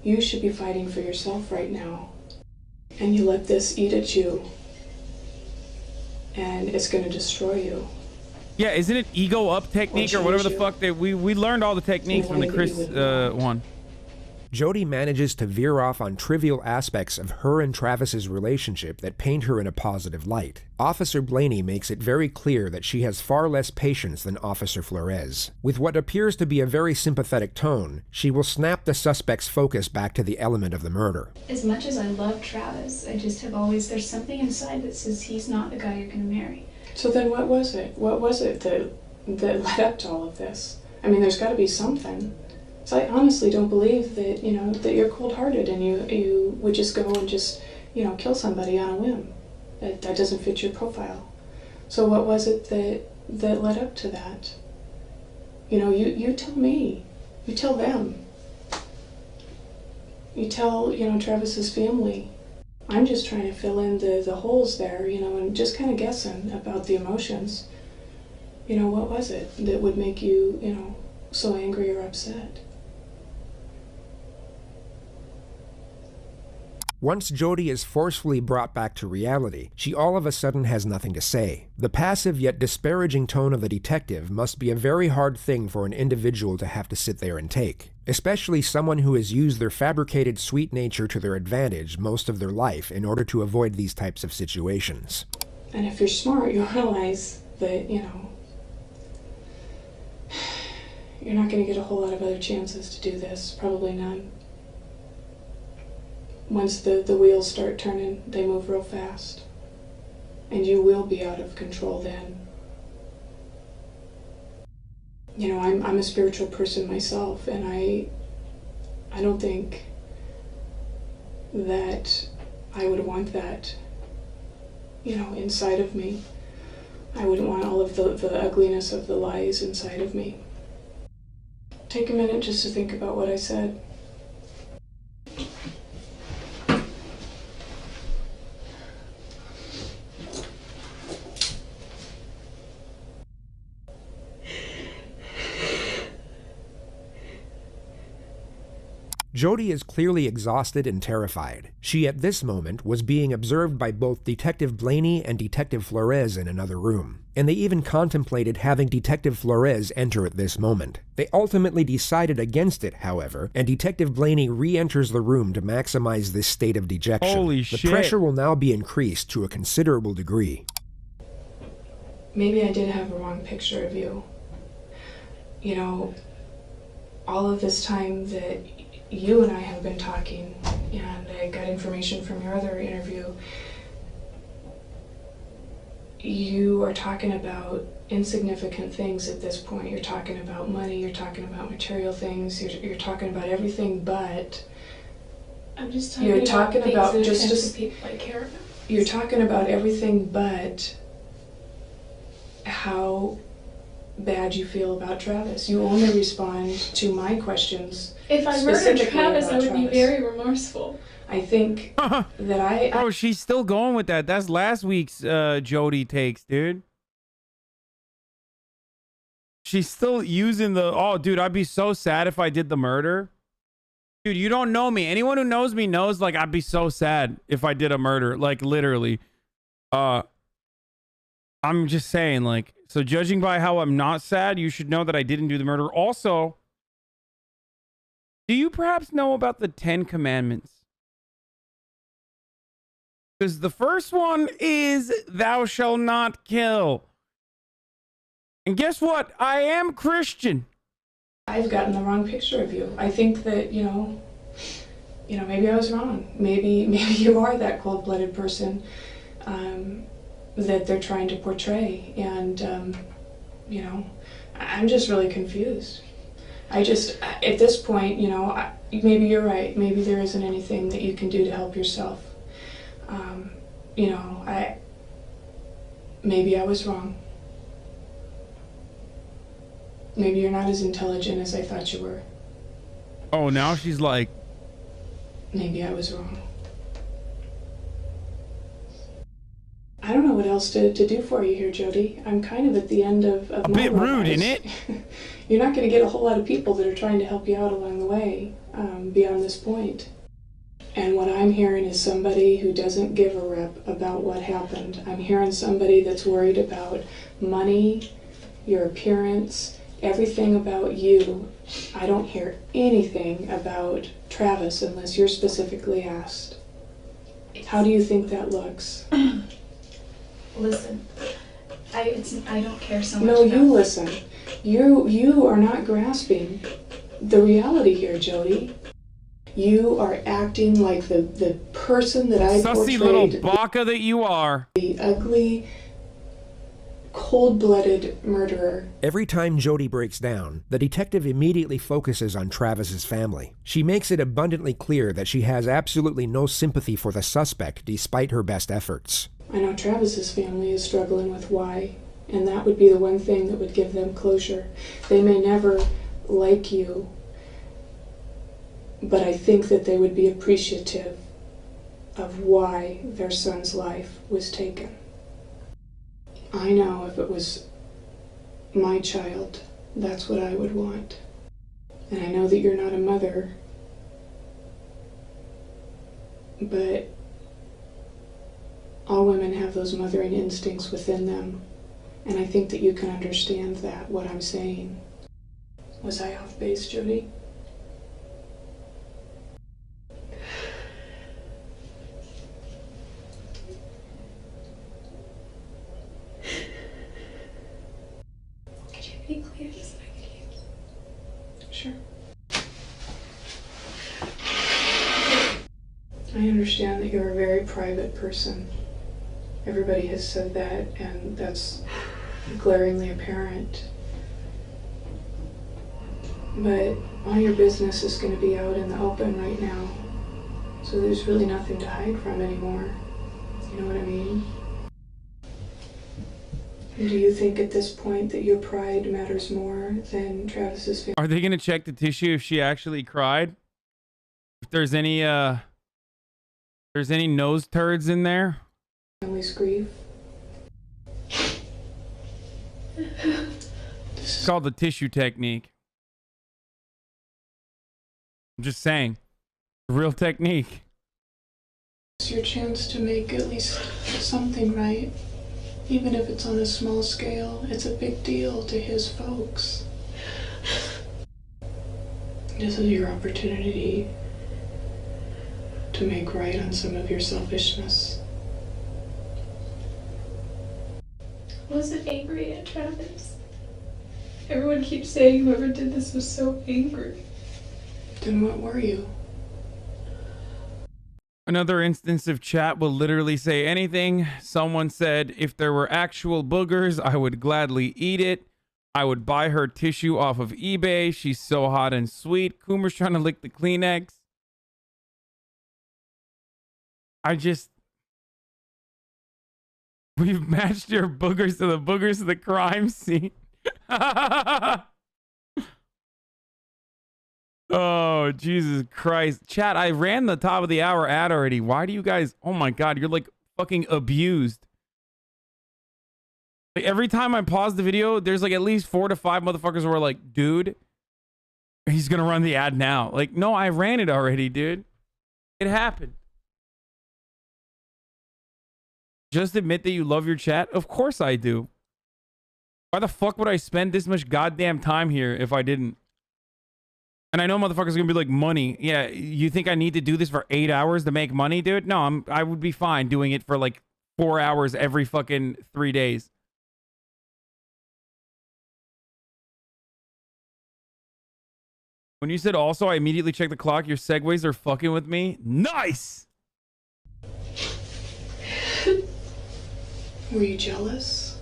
You should be fighting for yourself right now. And you let this eat at you. And it's going to destroy you. Yeah, isn't it ego up technique or whatever the fuck that we learned all the techniques from the Chris one. Jodi manages to veer off on trivial aspects of her and Travis's relationship that paint her in a positive light. Officer Blaney makes it very clear that she has far less patience than Officer Flores. With what appears to be a very sympathetic tone, she will snap the suspect's focus back to the element of the murder. As much as I love Travis, I just have always, there's something inside that says he's not the guy you're going to marry. So then what was it? What was it that led up to all of this? I mean, there's got to be something. So I honestly don't believe that, you know, that you're cold-hearted and you would just go and just, you know, kill somebody on a whim. That doesn't fit your profile. So what was it that led up to that? You know, you tell me. You tell them. You tell, you know, Travis's family. I'm just trying to fill in the holes there, you know, and just kind of guessing about the emotions. You know, what was it that would make you, you know, so angry or upset? Once Jodi is forcefully brought back to reality, she all of a sudden has nothing to say. The passive yet disparaging tone of the detective must be a very hard thing for an individual to have to sit there and take, especially someone who has used their fabricated sweet nature to their advantage most of their life in order to avoid these types of situations. And if you're smart, you'll realize that, you know, you're not going to get a whole lot of other chances to do this, probably none. Once the wheels start turning, they move real fast. And you will be out of control then. You know, I'm a spiritual person myself, and I don't think that I would want that, you know, inside of me. I wouldn't want all of the ugliness of the lies inside of me. Take a minute just to think about what I said. Jodi is clearly exhausted and terrified. She, at this moment, was being observed by both Detective Blaney and Detective Flores in another room, and they even contemplated having Detective Flores enter at this moment. They ultimately decided against it, however, and Detective Blaney re-enters the room to maximize this state of dejection. Holy The shit. pressure will now be increased to a considerable degree. Maybe I did have a wrong picture of you. You know, all of this time that you and I have been talking, and I got information from your other interview, you are talking about insignificant things at this point. You're talking about money, you're talking about material things, you're talking about everything but... I'm just talking you're about talking things about that just affect the people I care about. You're talking about everything but how bad you feel about Travis. You only respond to my questions. If I murdered specifically Travis, I about would be Travis. very remorseful. I think that I... Bro, she's still going with that. That's last week's Jodi takes, dude. She's still using the, oh, dude, I'd be so sad if I did the murder. Dude, you don't know me. Anyone who knows me knows, like, I'd be so sad if I did a murder. Like, literally. I'm just saying, like, so judging by how I'm not sad, you should know that I didn't do the murder. Also, do you perhaps know about the 10 Commandments? Because the first one is thou shalt not kill. And guess what? I am Christian. I've gotten the wrong picture of you. I think that, you know, maybe I was wrong. Maybe you are that cold-blooded person that they're trying to portray. And, you know, I'm just really confused. At this point, you know, maybe you're right. Maybe there isn't anything that you can do to help yourself. You know, maybe I was wrong. Maybe you're not as intelligent as I thought you were. Oh, now she's like... Maybe I was wrong. I don't know what else to do for you here, Jodi. I'm kind of at the end of A my bit rope. rude, isn't it? You're not going to get a whole lot of people that are trying to help you out along the way beyond this point. And what I'm hearing is somebody who doesn't give a rip about what happened. I'm hearing somebody that's worried about money, your appearance, everything about you. I don't hear anything about Travis unless you're specifically asked. How do you think that looks? Listen, I don't care so much. No, about you listen. You are not grasping the reality here, Jodi. You are acting like the person that I Sussy portrayed. little baka that you are. The ugly, cold-blooded murderer. Every time Jodi breaks down, the detective immediately focuses on Travis's family. She makes it abundantly clear that she has absolutely no sympathy for the suspect despite her best efforts. I know Travis's family is struggling with why, and that would be the one thing that would give them closure. They may never like you, but I think that they would be appreciative of why their son's life was taken. I know if it was my child, that's what I would want. And I know that you're not a mother, but all women have those mothering instincts within them. And I think that you can understand that, what I'm saying. Was I off base, Jodi? Could you be clear just so I could hear? Sure. I understand that you're a very private person. Everybody has said that, and that's glaringly apparent. But all your business is going to be out in the open right now, so there's really nothing to hide from anymore. You know what I mean? And do you think at this point that your pride matters more than Travis's family? Are they going to check the tissue if she actually cried? If there's any nose turds in there? Family's grief? It's called the tissue technique. I'm just saying. Real technique. It's your chance to make at least something right. Even if it's on a small scale, it's a big deal to his folks. This is your opportunity to make right on some of your selfishness. I wasn't angry at Travis. Everyone keeps saying whoever did this was so angry. Then what were you? Another instance of chat will literally say anything. Someone said, if there were actual boogers, I would gladly eat it. I would buy her tissue off of eBay. She's so hot and sweet. Coomer's trying to lick the Kleenex. We've matched your boogers to the boogers of the crime scene. Oh, Jesus Christ. Chat, I ran the top of the hour ad already. Why do you guys... Oh my God, you're like fucking abused. Like, every time I pause the video, there's like at least 4 to 5 motherfuckers who are like, dude, he's gonna run the ad now. Like, no, I ran it already, dude. It happened. Just admit that you love your chat? Of course I do. Why the fuck would I spend this much goddamn time here if I didn't? And I know motherfuckers are gonna be like, money. Yeah, you think I need to do this for 8 hours to make money, dude? No, I would be fine doing it for like 4 hours every fucking 3 days. When you said also, I immediately checked the clock. Your segues are fucking with me. Nice! Were you jealous?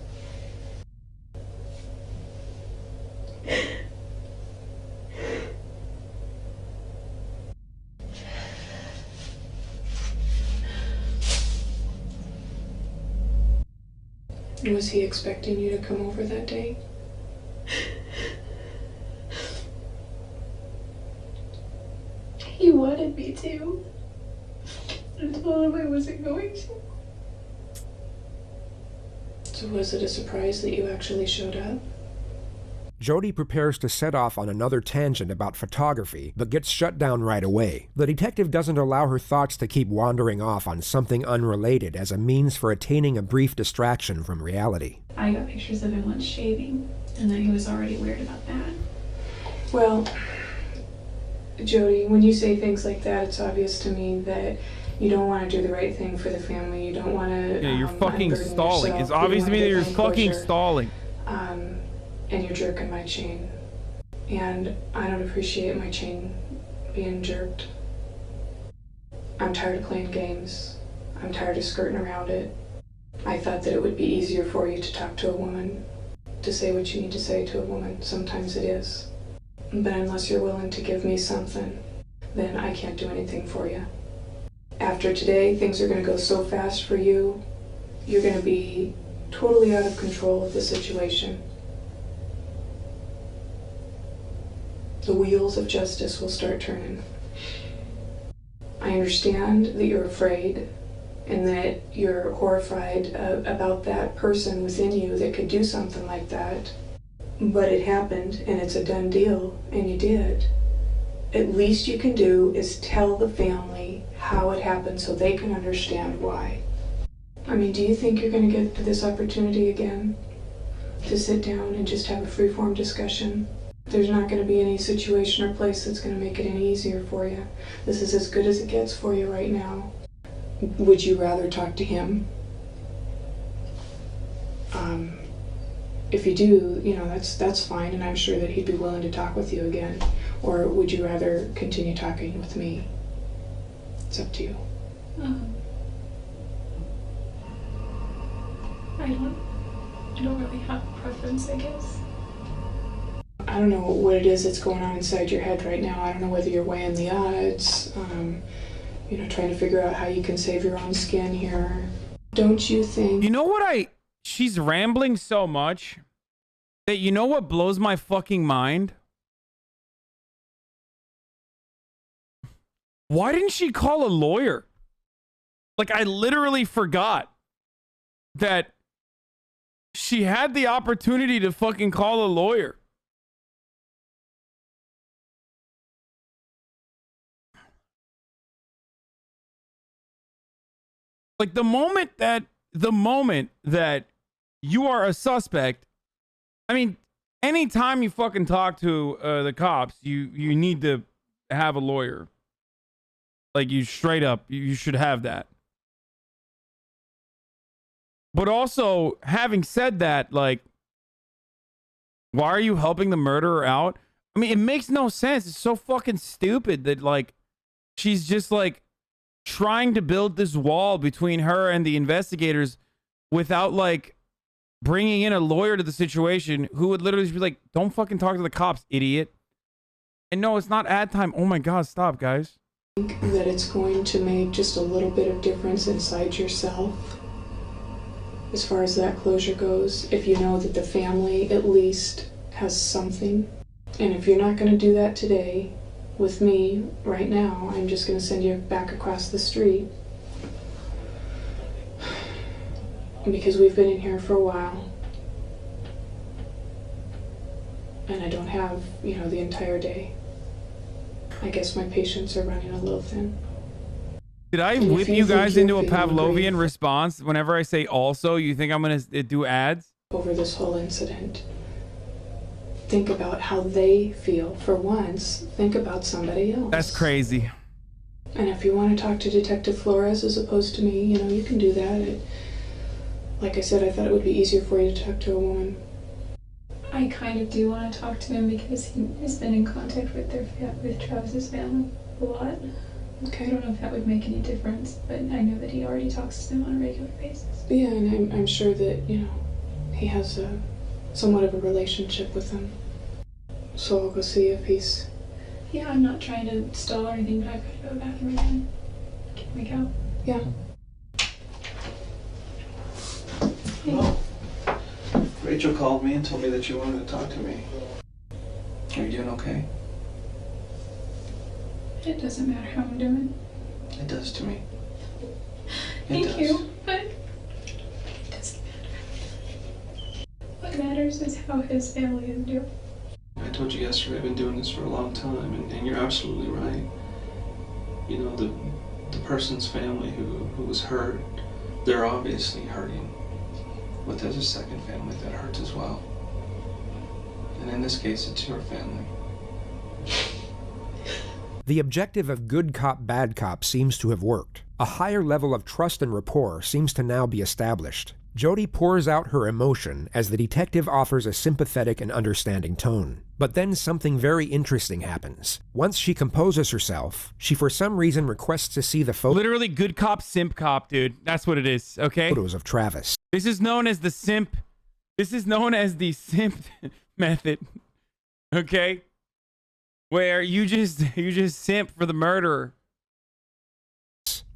Was he expecting you to come over that day? He wanted me to. I told him I wasn't going to. So was it a surprise that you actually showed up? Jodi prepares to set off on another tangent about photography, but gets shut down right away. The detective doesn't allow her thoughts to keep wandering off on something unrelated as a means for attaining a brief distraction from reality. I got pictures of him once shaving, and then he was already weird about that. Well, Jodi, when you say things like that, it's obvious to me that you don't want to do the right thing for the family. You don't want to. Yeah, you're fucking stalling. Yourself. It's obvious to me that you're fucking closure. stalling. And you're jerking my chain. And I don't appreciate my chain being jerked. I'm tired of playing games. I'm tired of skirting around it. I thought that it would be easier for you to talk to a woman, to say what you need to say to a woman. Sometimes it is. But unless you're willing to give me something, then I can't do anything for you. After today, things are going to go so fast for you. You're going to be totally out of control of the situation. The wheels of justice will start turning. I understand that you're afraid and that you're horrified about that person within you that could do something like that. But it happened and it's a done deal and you did. At least you can do is tell the family how it happened so they can understand why. I mean, do you think you're going to get this opportunity again to sit down and just have a free-form discussion? There's not going to be any situation or place that's going to make it any easier for you. This is as good as it gets for you right now. Would you rather talk to him? If you do, you know, that's fine, and I'm sure that he'd be willing to talk with you again. Or would you rather continue talking with me? It's up to you. I don't really have a preference, I guess. I don't know what it is that's going on inside your head right now. I don't know whether you're weighing the odds, you know, trying to figure out how you can save your own skin here. Don't you think... You know what she's rambling so much that you know what blows my fucking mind? Why didn't she call a lawyer? Like, I literally forgot that she had the opportunity to fucking call a lawyer. Like the moment that you are a suspect, I mean, anytime you fucking talk to the cops, you need to have a lawyer. Like you straight up, you should have that. But also, having said that, like, why are you helping the murderer out? I mean, it makes no sense. It's so fucking stupid that, like, she's just, like, trying to build this wall between her and the investigators without, like, bringing in a lawyer to the situation who would literally just be like, don't fucking talk to the cops, idiot. And no, it's not ad time. Oh my God, stop, guys. That it's going to make just a little bit of difference inside yourself as far as that closure goes, if you know that the family at least has something. And if you're not going to do that today with me right now, I'm just going to send you back across the street. Because we've been in here for a while. And I don't have, the entire day. I guess my patients are running a little thin. Did I whip you guys into a Pavlovian response whenever I say also? You think I'm going to do ads? Over this whole incident. Think about how they feel. For once, think about somebody else. That's crazy. And if you want to talk to Detective Flores as opposed to me, you can do that. Like I said, I thought it would be easier for you to talk to a woman. I kind of do want to talk to him because he has been in contact with with Travis's family a lot. Okay. I don't know if that would make any difference, but I know that he already talks to them on a regular basis. Yeah, and I'm sure that, he has somewhat of a relationship with them. So I'll go see if he's... Yeah, I'm not trying to stall or anything, but I've got to go to the bathroom again. Can we go? Yeah. Oh. Rachel called me and told me that you wanted to talk to me. Are you doing okay? It doesn't matter how I'm doing. It does to me. Thank you, but it doesn't matter. What matters is how his family is doing. I told you yesterday I've been doing this for a long time, and you're absolutely right. The person's family who was hurt, they're obviously hurting. But there's a second family that hurts as well. And in this case, it's your family. The objective of good cop, bad cop seems to have worked. A higher level of trust and rapport seems to now be established. Jodi pours out her emotion as the detective offers a sympathetic and understanding tone. But then something very interesting happens. Once she composes herself, she for some reason requests to see the Literally good cop, simp cop, dude. That's what it is, okay? Photos of Travis. This is known as the simp. This is known as the simp method, okay? Where you just simp for the murderer.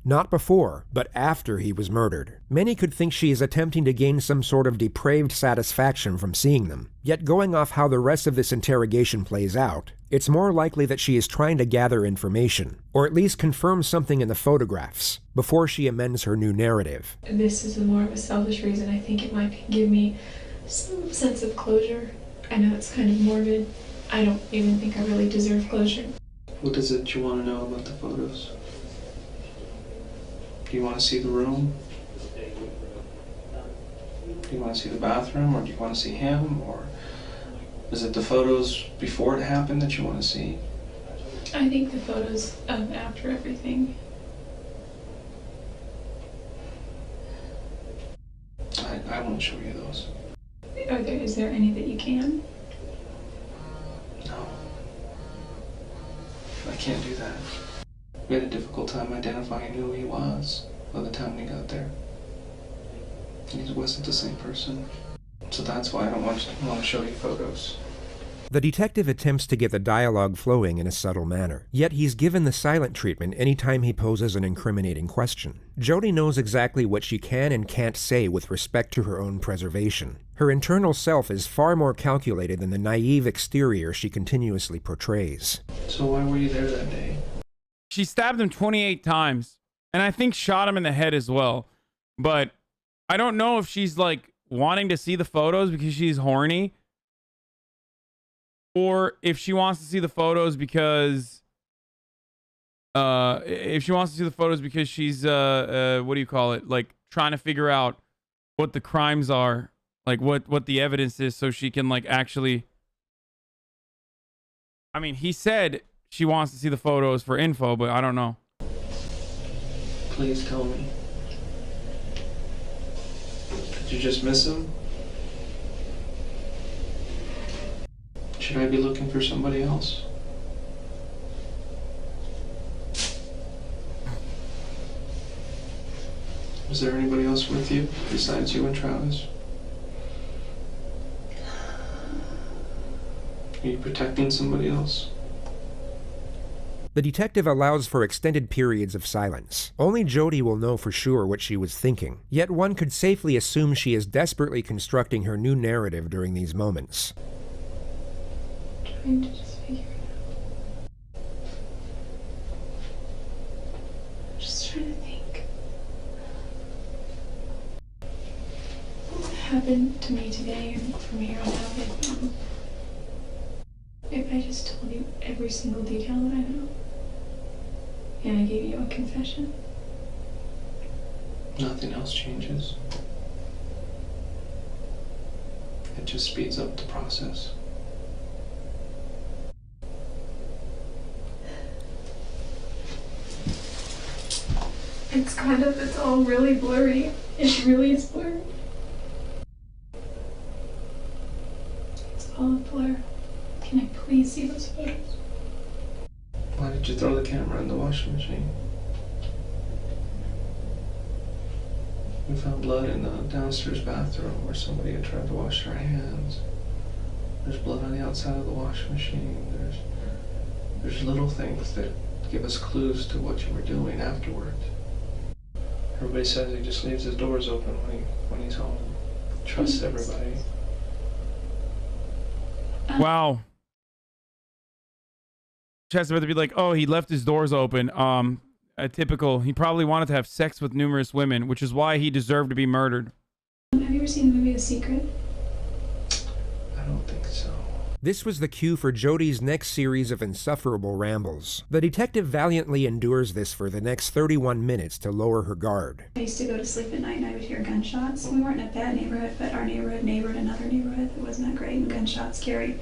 Not before, but after he was murdered. Many could think she is attempting to gain some sort of depraved satisfaction from seeing them. Yet going off how the rest of this interrogation plays out, it's more likely that she is trying to gather information, or at least confirm something in the photographs, before she amends her new narrative. This is more of a selfish reason. I think it might give me some sense of closure. I know it's kind of morbid. I don't even think I really deserve closure. What is it you want to know about the photos? Do you want to see the room? Do you want to see the bathroom, or do you want to see him, or is it the photos before it happened that you want to see? I think the photos of after everything. I won't show you those. Is there any that you can? No. I can't do that. We had a difficult time identifying who he was by the time we got there. He wasn't the same person. So that's why I don't want to show you photos. The detective attempts to get the dialogue flowing in a subtle manner, yet he's given the silent treatment anytime he poses an incriminating question. Jodi knows exactly what she can and can't say with respect to her own preservation. Her internal self is far more calculated than the naive exterior she continuously portrays. So why were you there that day? She stabbed him 28 times, and I think shot him in the head as well. But I don't know if she's like wanting to see the photos because she's horny, or if she wants to see the photos because if she wants to see the photos because she's what do you call it, like trying to figure out what the crimes are, like what the evidence is, so she can like actually, I mean, he said she wants to see the photos for info, but I don't know. Please tell me. Did you just miss him? Should I be looking for somebody else? Was there anybody else with you besides you and Travis? Are you protecting somebody else? The detective allows for extended periods of silence. Only Jodi will know for sure what she was thinking, yet one could safely assume she is desperately constructing her new narrative during these moments. Trying to just figure it out. Just trying to think. What happened to me today and from here on out if I just told you every single detail that I know? And I gave you a confession? Nothing else changes. It just speeds up the process. It's all really blurry. It really is blurry. It's all a blur. Can I please see those photos? Why did you throw the camera in the washing machine? We found blood in the downstairs bathroom where somebody had tried to wash their hands. There's blood on the outside of the washing machine. There's little things that give us clues to what you were doing afterward. Everybody says he just leaves his doors open when he's home. Trusts everybody. Wow. Chester to be like, oh, he left his doors open. A typical. He probably wanted to have sex with numerous women, which is why he deserved to be murdered. Have you ever seen the movie The Secret? I don't think so. This was the cue for Jodi's next series of insufferable rambles. The detective valiantly endures this for the next 31 minutes to lower her guard. I used to go to sleep at night and I would hear gunshots. We weren't in a bad neighborhood, but our neighborhood neighbored another neighborhood that wasn't that great, and gunshots scary.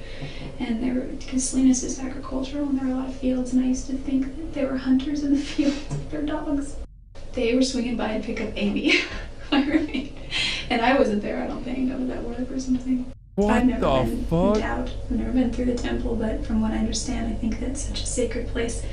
And they were, because Salinas is agricultural and there were a lot of fields, and I used to think that there were hunters in the fields with their dogs. They were swinging by and pick up Amy, my roommate. And I wasn't there, I don't think. I was at work or something. I've never been endowed. I've never been through the temple, but from what I understand, I think that's such a sacred place,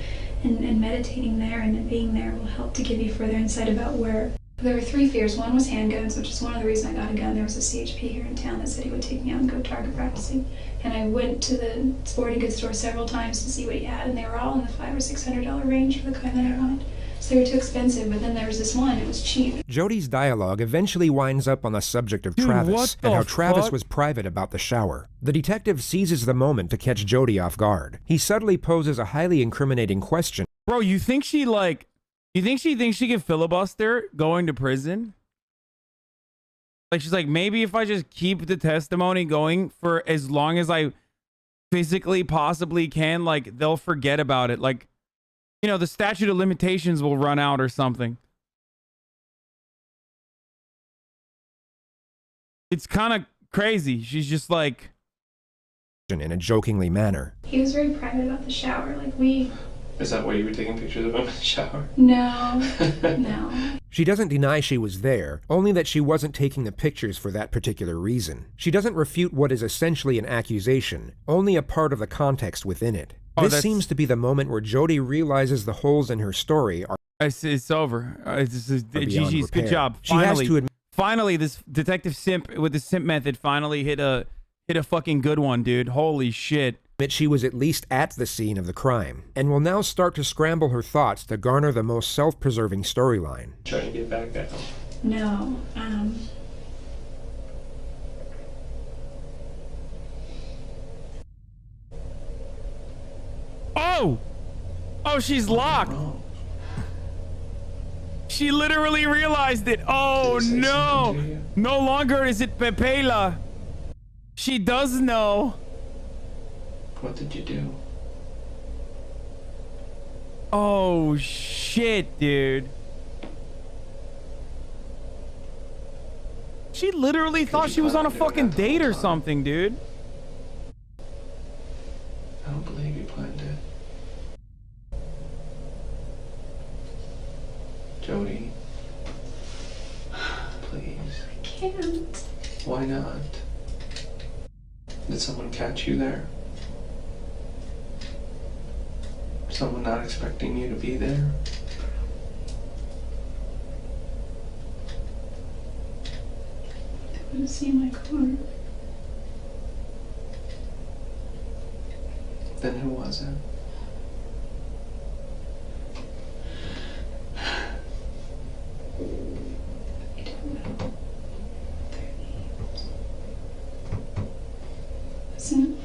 and meditating there and being there will help to give you further insight about where. There were 3 fears. One was handguns, which is one of the reasons I got a gun. There was a CHP here in town that said he would take me out and go target practicing, and I went to the sporting goods store several times to see what he had, and they were all in the $500 or $600 range for the kind that I wanted. So they were too expensive, but then there was this one, it was cheap. Jodi's dialogue eventually winds up on the subject of Travis and how Travis was private about the shower. The detective seizes the moment to catch Jodi off guard. He subtly poses a highly incriminating question. Bro, you think she thinks she can filibuster going to prison? Like, she's like, maybe if I just keep the testimony going for as long as I physically possibly can, like, they'll forget about it. Like, you know, the statute of limitations will run out or something. It's kind of crazy. She's just like... in a jokingly manner. He was very private about the shower. Like, we... Is that why you were taking pictures of him in the shower? No. No. She doesn't deny she was there, only that she wasn't taking the pictures for that particular reason. She doesn't refute what is essentially an accusation, only a part of the context within it. This seems to be the moment where Jodi realizes the holes in her story are... It's over. GG's. Good job. She has to admit... Finally, this detective simp with the simp method finally hit a fucking good one, dude. Holy shit. She was at least at the scene of the crime, and will now start to scramble her thoughts to garner the most self-preserving storyline. Trying to get back at him. No. Oh! Oh, she's locked. She literally realized it. Oh, no. No longer is it Pepela. She does know. What did you do? Oh shit, dude. She literally thought she was on a fucking date or something, dude. I don't believe you planned it. Jodi. Please. I can't. Why not? Did someone catch you there? Someone not expecting you to be there? They would have seen my car. Then who was it? I don't know their names. Listen,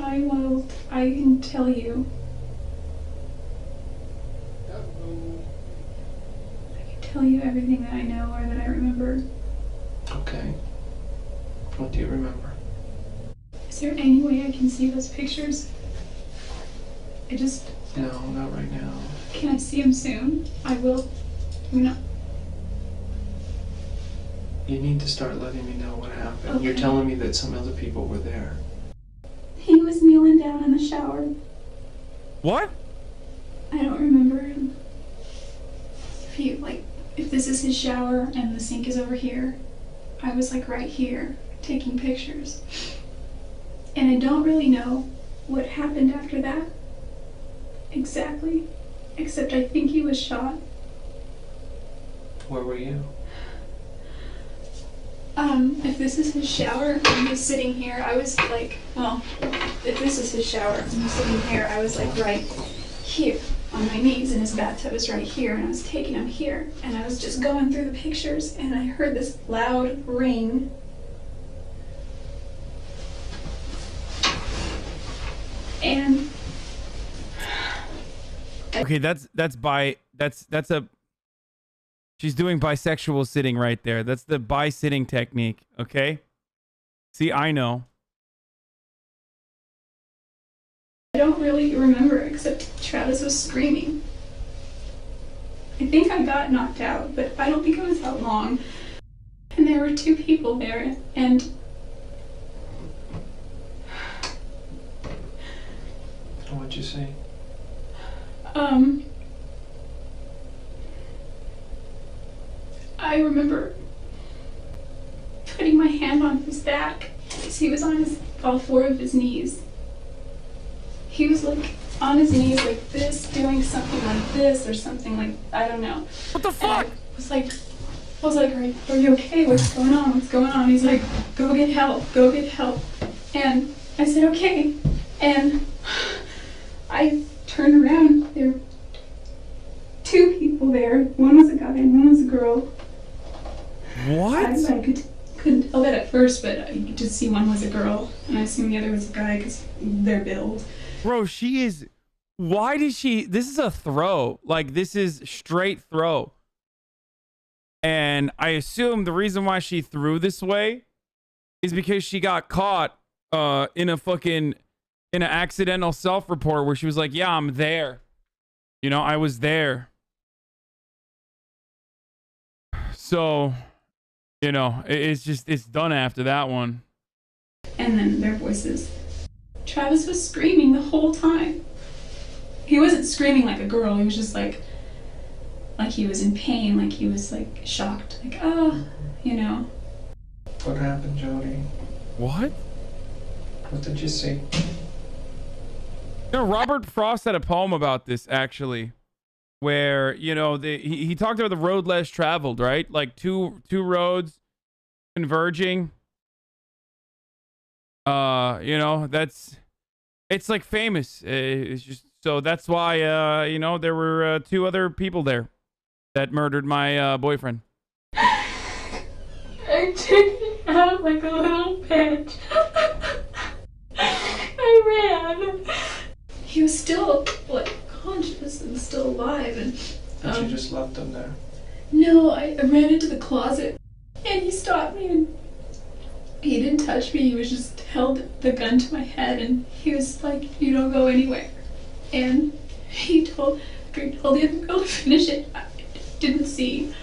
I can tell you. I can tell you everything that I know or that I remember. Okay. What do you remember? Is there any way I can see those pictures? No, not right now. Can I see them soon? I will. You need to start letting me know what happened. Okay. You're telling me that some other people were there. He was kneeling down in the shower. What? I don't remember him. If this is his shower and the sink is over here, I was like right here taking pictures. And I don't really know what happened after that. Exactly. Except I think he was shot. Where were you? If this is his shower, I'm just sitting here. I was like, if this is his shower, I'm sitting here. I was like right here on my knees, and his bathtub is right here, and I was taking him here, and I was just going through the pictures, and I heard this loud ring. And Okay, that's a she's doing bisexual sitting right there. That's the bi sitting technique, okay? See, I know. I don't really remember except Travis was screaming. I think I got knocked out, but I don't think it was that long. And there were two people there, and What'd you say? I remember putting my hand on his back because he was on all four of his knees. He was like on his knees like this, doing something like this or something like, I don't know. What the fuck? And I was like, are you okay? What's going on? What's going on? He's like, go get help, go get help. And I said, okay. And I turned around. There were two people there. One was a guy and one was a girl. What? I couldn't tell that at first, but you could just see one was a girl, and I assume the other was a guy because they're build. Bro, she is... Why did she... This is a throw. Like, this is straight throw. And I assume the reason why she threw this way is because she got caught in an accidental self-report where she was like, yeah, I'm there. You know, I was there. So, you know, it's done after that one. And then their voices. Travis was screaming the whole time. He wasn't screaming like a girl. He was just like he was in pain, like he was like shocked, like, oh, you know. What happened, Jodi? What? What did you see? You know, Robert Frost had a poem about this, actually, where, you know, he talked about the road less traveled, right? Like two roads converging. You know, it's like famous. It's just, so that's why, you know, there were two other people there that murdered my boyfriend. I took it out like a little bitch. I ran. He was still like conscious and still alive, and But you just left him there. no, I ran into the closet, and he stopped me, and he didn't touch me. He was just held the gun to my head, and he was like, "You don't go anywhere." And he told after he told the other girl to finish it, I didn't see.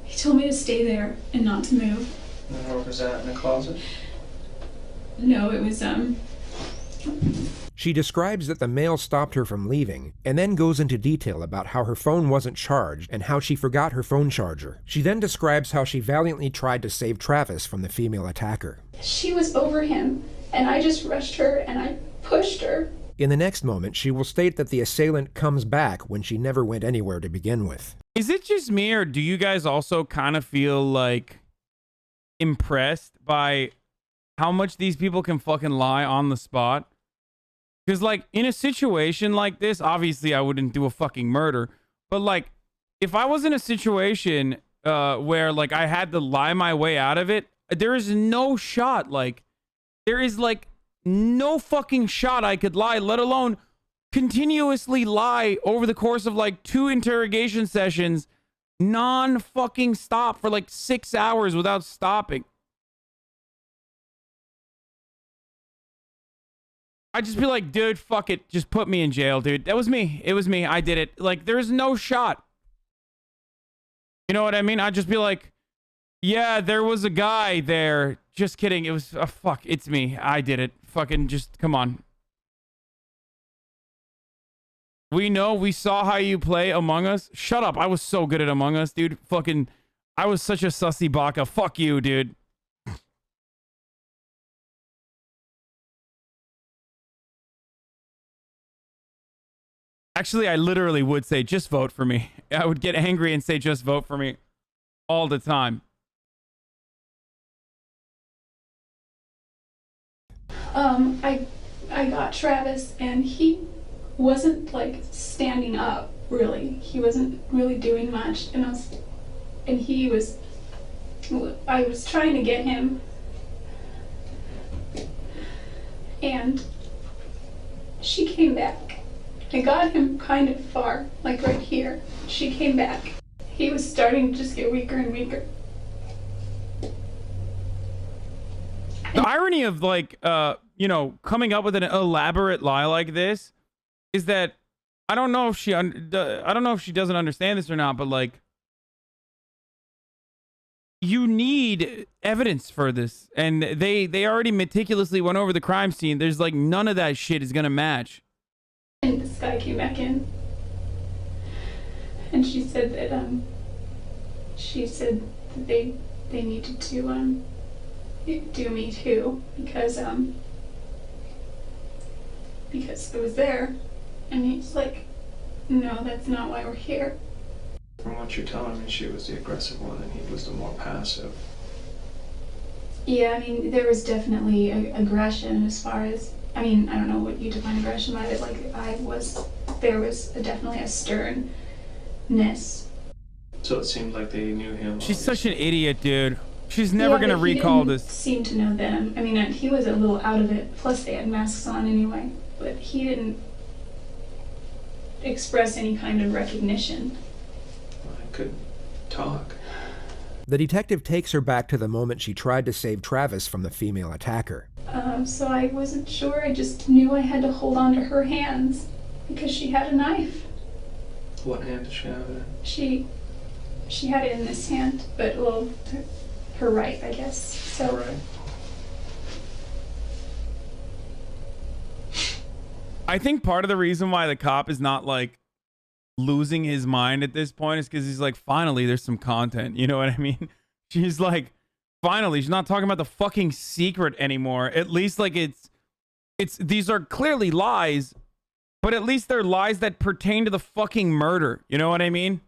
He told me to stay there and not to move. And where was that, in the closet? No, it was, She describes that the male stopped her from leaving, and then goes into detail about how her phone wasn't charged and how she forgot her phone charger. She then describes how she valiantly tried to save Travis from the female attacker. She was over him, and I just rushed her and I pushed her. In the next moment, she will state that the assailant comes back when she never went anywhere to begin with. Is it just me, or do you guys also kind of feel like impressed by how much these people can fucking lie on the spot? Because, like, in a situation like this, obviously I wouldn't do a fucking murder, but, like, if I was in a situation where, like, I had to lie my way out of it, there is no shot, like, there is, like, no fucking shot I could lie, let alone continuously lie over the course of, like, 2 interrogation sessions, non-fucking stop for, like, 6 hours without stopping. I'd just be like, dude, fuck it. Just put me in jail, dude. That was me. It was me. I did it. Like, there's no shot. You know what I mean? I'd just be like, yeah, there was a guy there. Just kidding. It was, fuck, it's me. I did it. Fucking just, come on. We know, we saw how you play Among Us. Shut up. I was so good at Among Us, dude. Fucking, I was such a sussy baka. Fuck you, dude. Actually, I literally would say, just vote for me. I would get angry and say, just vote for me all the time. I got Travis, and he wasn't, like, standing up, really. He wasn't really doing much, and I was trying to get him, and she came back. I got him kind of far, like right here. She came back. He was starting to just get weaker and weaker. The irony of, like, you know, coming up with an elaborate lie like this is that I don't know if she doesn't understand this or not, but, like, you need evidence for this, and they already meticulously went over the crime scene. There's, like, none of that shit is gonna match. And this guy came back in, and she said that they needed to do me too, because it was there, and he's like, no, that's not why we're here. From what you're telling me, she was the aggressive one and he was the more passive. Yeah, I mean, there was definitely aggression as far as, I mean, I don't know what you define aggression by, but, like, there was definitely a sternness. So it seemed like they knew him. She's such an idiot, dude. She's never gonna recall this. Seemed to know them. I mean, he was a little out of it. Plus, they had masks on anyway. But he didn't express any kind of recognition. I couldn't talk. The detective takes her back to the moment she tried to save Travis from the female attacker. So I wasn't sure. I just knew I had to hold on to her hands because she had a knife. What hand did she have it in? She had it in this hand, but, well, her right, I guess. So. Right. I think part of the reason why the cop is not, like, losing his mind at this point is because he's like, finally, there's some content. You know what I mean? She's like, finally, she's not talking about the fucking secret anymore. At least, like, these are clearly lies, but at least they're lies that pertain to the fucking murder. You know what I mean?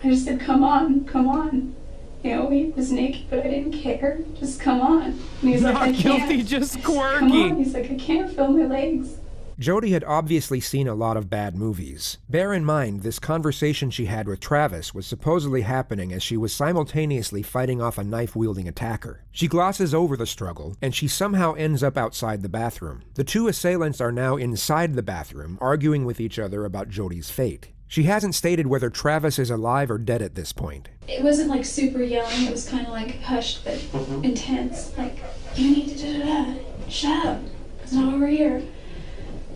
I just said, come on, come on. You know, he was naked, but I didn't care. Just come on. And he's not like, I guilty, can't. just quirky. Come on. He's like, I can't feel my legs. Jodi had obviously seen a lot of bad movies. Bear in mind, this conversation she had with Travis was supposedly happening as she was simultaneously fighting off a knife-wielding attacker. She glosses over the struggle, and she somehow ends up outside the bathroom. The two assailants are now inside the bathroom, arguing with each other about Jodi's fate. She hasn't stated whether Travis is alive or dead at this point. It wasn't like super yelling. It was kind of like hushed but intense. Like, you need to da-da-da. Shut up. It's not over here.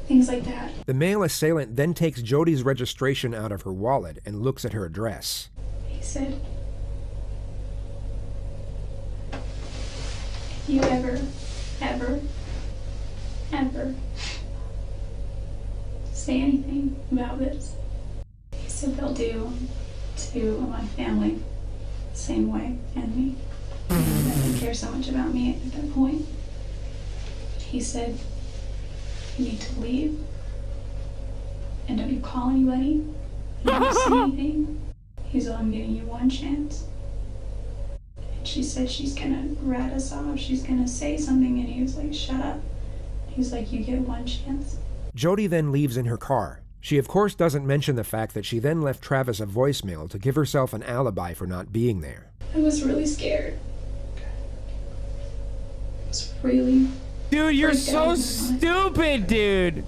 things like that. The male assailant then takes Jodi's registration out of her wallet and looks at her address. He said, if you ever say anything about this, he said they'll do to my family the same way, and me. That didn't care so much about me at that point. He said, you need to leave, and don't you call anybody, and don't say anything. He said, I'm giving you one chance. And she said she's gonna rat us off, she's gonna say something, and he was like, shut up. He's like, you get one chance. Jodi then leaves in her car. She of course doesn't mention the fact that she then left Travis a voicemail to give herself an alibi for not being there. I was really scared. I was really... Dude, you're so stupid, dude.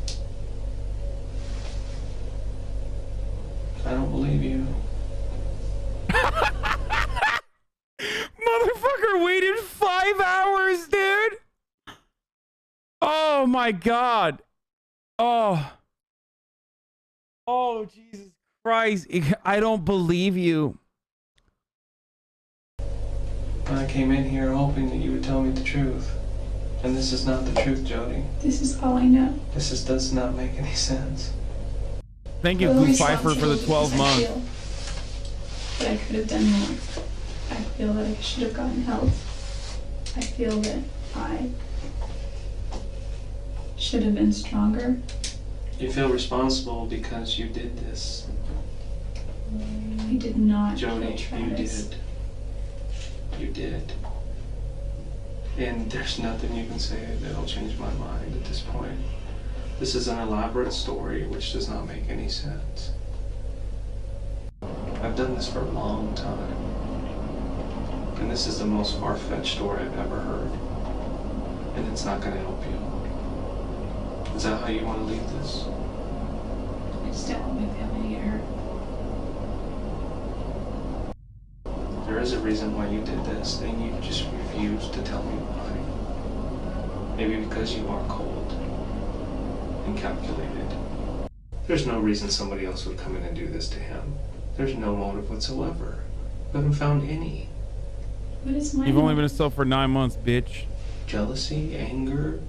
I don't believe you. Motherfucker waited 5 hours, dude. Oh my God. Oh. Oh, Jesus Christ. I don't believe you. I came in here hoping that you would tell me the truth. And this is not the truth, Jodi. This is all I know. Does not make any sense. Thank you, Blue Pfeiffer, for the 12 months. I feel that I could have done more. I feel that I should have gotten help. I feel that I should have been stronger. You feel responsible because you did this. I did not Jodi, kill Travis. You did. And there's nothing you can say that'll change my mind at this point. This is an elaborate story which does not make any sense. I've done this for a long time. And this is the most far-fetched story I've ever heard. And it's not going to help you. Is that how you want to leave this? I just don't want my family to get hurt. There is a reason why you did this, and you just refused to tell me why. Maybe because you are cold and calculated. There's no reason somebody else would come in and do this to him. There's no motive whatsoever. We haven't found any. What is my... You've only been a sub for 9 months, bitch. Jealousy, anger,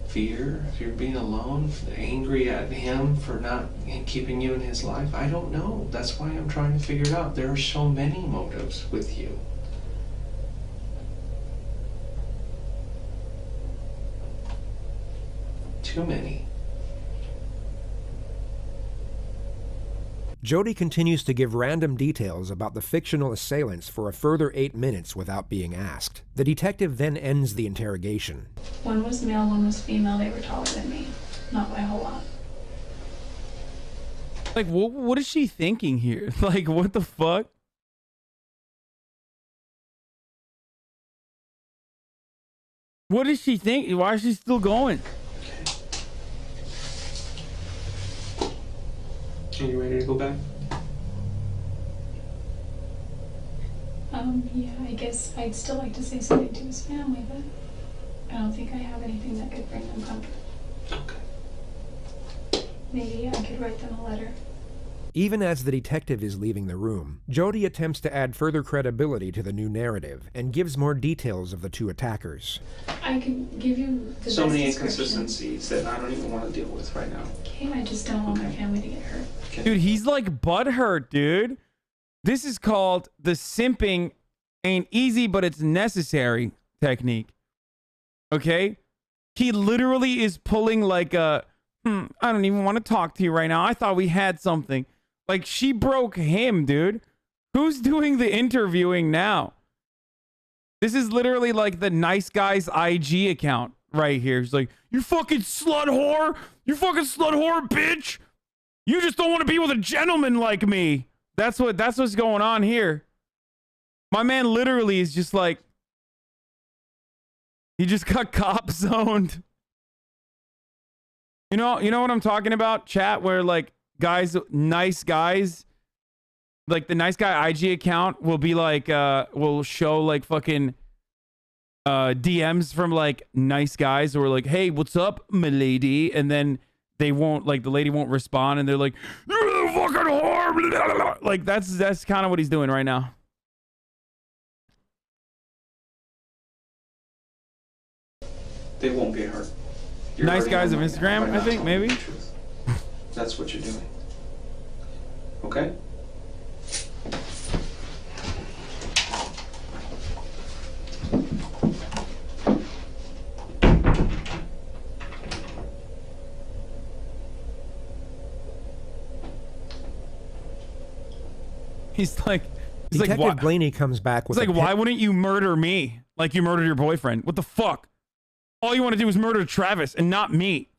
fear, if you're being alone, angry at him for not keeping you in his life. I don't know. That's why I'm trying to figure it out. There are so many motives with you. Too many. Jodi continues to give random details about the fictional assailants for a further 8 minutes without being asked. The detective then ends the interrogation. One was male, one was female. They were taller than me. Not by a whole lot. Like, what is she thinking here? Like, what the fuck? What is she thinking? Why is she still going? Are you ready to go back? Yeah, I guess I'd still like to say something to his family, but I don't think I have anything that could bring them comfort. Okay. Maybe I could write them a letter. Even as the detective is leaving the room, Jodi attempts to add further credibility to the new narrative and gives more details of the two attackers. I could give you the So best many description. inconsistencies that I don't even want to deal with right now. Okay, I just don't want my family to get hurt. Okay. Dude, he's like butthurt, dude. This is called the simping ain't easy, but it's necessary technique. Okay? He literally is pulling like a, I don't even want to talk to you right now. I thought we had something. Like, she broke him, dude. Who's doing the interviewing now? This is literally like the nice guy's IG account right here. He's like, you fucking slut whore. You fucking slut whore, bitch. You just don't want to be with a gentleman like me. That's what's going on here. My man literally is just like, he just got cop zoned. You know what I'm talking about, chat, where like guys, nice guys, like the nice guy IG account will be like, will show like fucking DMs from like nice guys who are like, hey, what's up, milady? And then they won't, like, the lady won't respond, and they're like, "You're a fucking whore." Like, that's kind of what he's doing right now. They won't get hurt. Nice guys of Instagram, I think, maybe. That's what you're doing. Okay? He's like, Detective why? Blaney comes back with It's like, why wouldn't you murder me like you murdered your boyfriend? What the fuck? All you want to do is murder Travis and not me.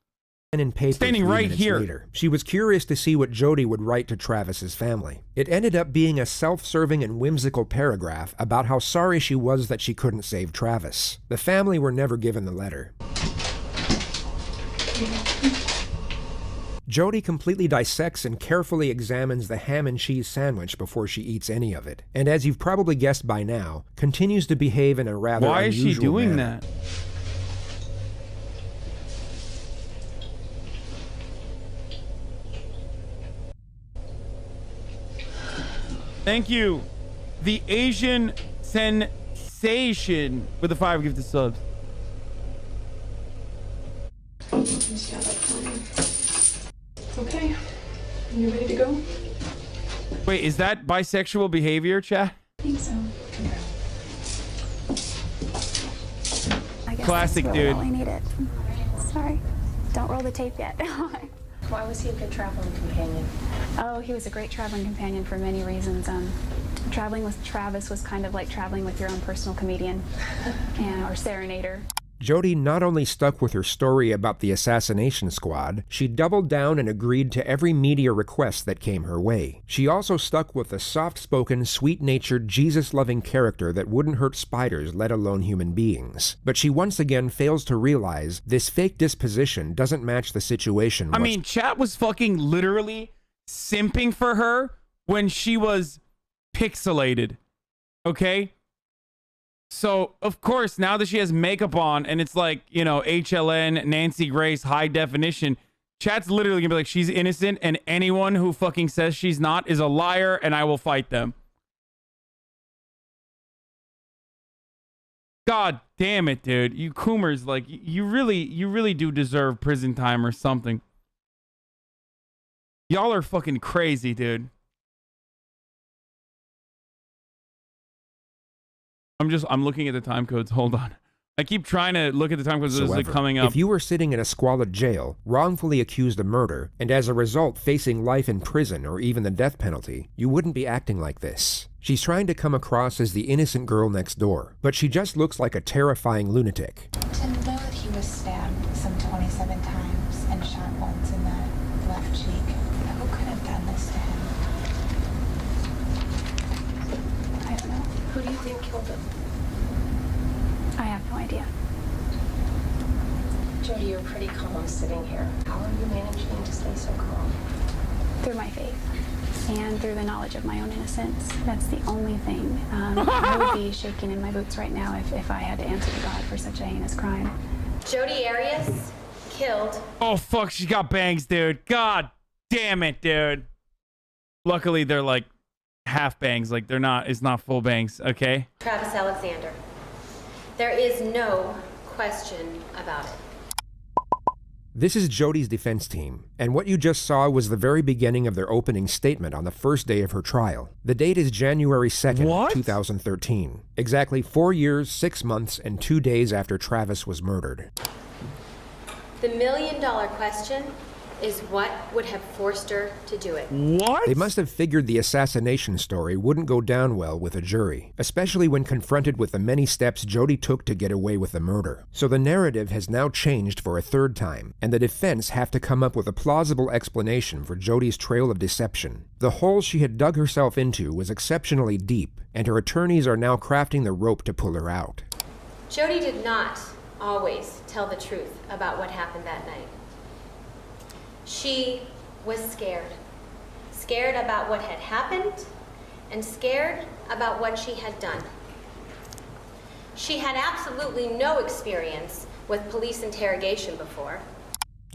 pen and paper Standing 3 right minutes here. later. She was curious to see what Jodi would write to Travis's family. It ended up being a self-serving and whimsical paragraph about how sorry she was that she couldn't save Travis. The family were never given the letter. Jodi completely dissects and carefully examines the ham and cheese sandwich before she eats any of it, and as you've probably guessed by now, continues to behave in a rather Why is she unusual doing manner. that? Thank you, the Asian sensation, with the 5 gifted subs. Okay, you ready to go? Wait, is that bisexual behavior, chat? I think so. I guess Classic, that's really dude. all I needed. Sorry. Don't roll the tape yet. Why was he a good traveling companion? Oh, he was a great traveling companion for many reasons. Traveling with Travis was kind of like traveling with your own personal comedian or serenader. Jodi not only stuck with her story about the assassination squad, she doubled down and agreed to every media request that came her way. She also stuck with a soft-spoken, sweet-natured, Jesus-loving character that wouldn't hurt spiders, let alone human beings. But she once again fails to realize this fake disposition doesn't match the situation. I mean, chat was fucking literally simping for her when she was pixelated. Okay? So, of course, now that she has makeup on and it's like, you know, HLN, Nancy Grace, high definition, chat's literally gonna be like, she's innocent, and anyone who fucking says she's not is a liar, and I will fight them. God damn it, dude. You Coomers, like, you really do deserve prison time or something. Y'all are fucking crazy, dude. I'm looking at the time codes. Hold on. I keep trying to look at the time codes as they're coming up. If you were sitting in a squalid jail, wrongfully accused of murder, and as a result facing life in prison or even the death penalty, you wouldn't be acting like this. She's trying to come across as the innocent girl next door, but she just looks like a terrifying lunatic. To know that he was stabbed some 27 times and shot once in the left cheek. Who could have done this to him? I don't know. Who do you think killed him? I have no idea. Jodi, you're pretty calm sitting here. How are you managing to stay so calm? Through my faith and through the knowledge of my own innocence. That's the only thing. I would be shaking in my boots right now if I had to answer to God for such a heinous crime. Jodi Arias killed. Oh, fuck. She got bangs, dude. God damn it, dude. Luckily, they're like half bangs. Like, it's not full bangs, okay? Travis Alexander. There is no question about it. This is Jodi's defense team, and what you just saw was the very beginning of their opening statement on the first day of her trial. The date is January 2nd, 2013. Exactly 4 years, 6 months, and 2 days after Travis was murdered. The $1 million question is what would have forced her to do it. What? They must have figured the assassination story wouldn't go down well with a jury, especially when confronted with the many steps Jodi took to get away with the murder. So the narrative has now changed for a third time, and the defense have to come up with a plausible explanation for Jodi's trail of deception. The hole she had dug herself into was exceptionally deep, and her attorneys are now crafting the rope to pull her out. Jodi did not always tell the truth about what happened that night. She was scared. Scared about what had happened and scared about what she had done. She had absolutely no experience with police interrogation before.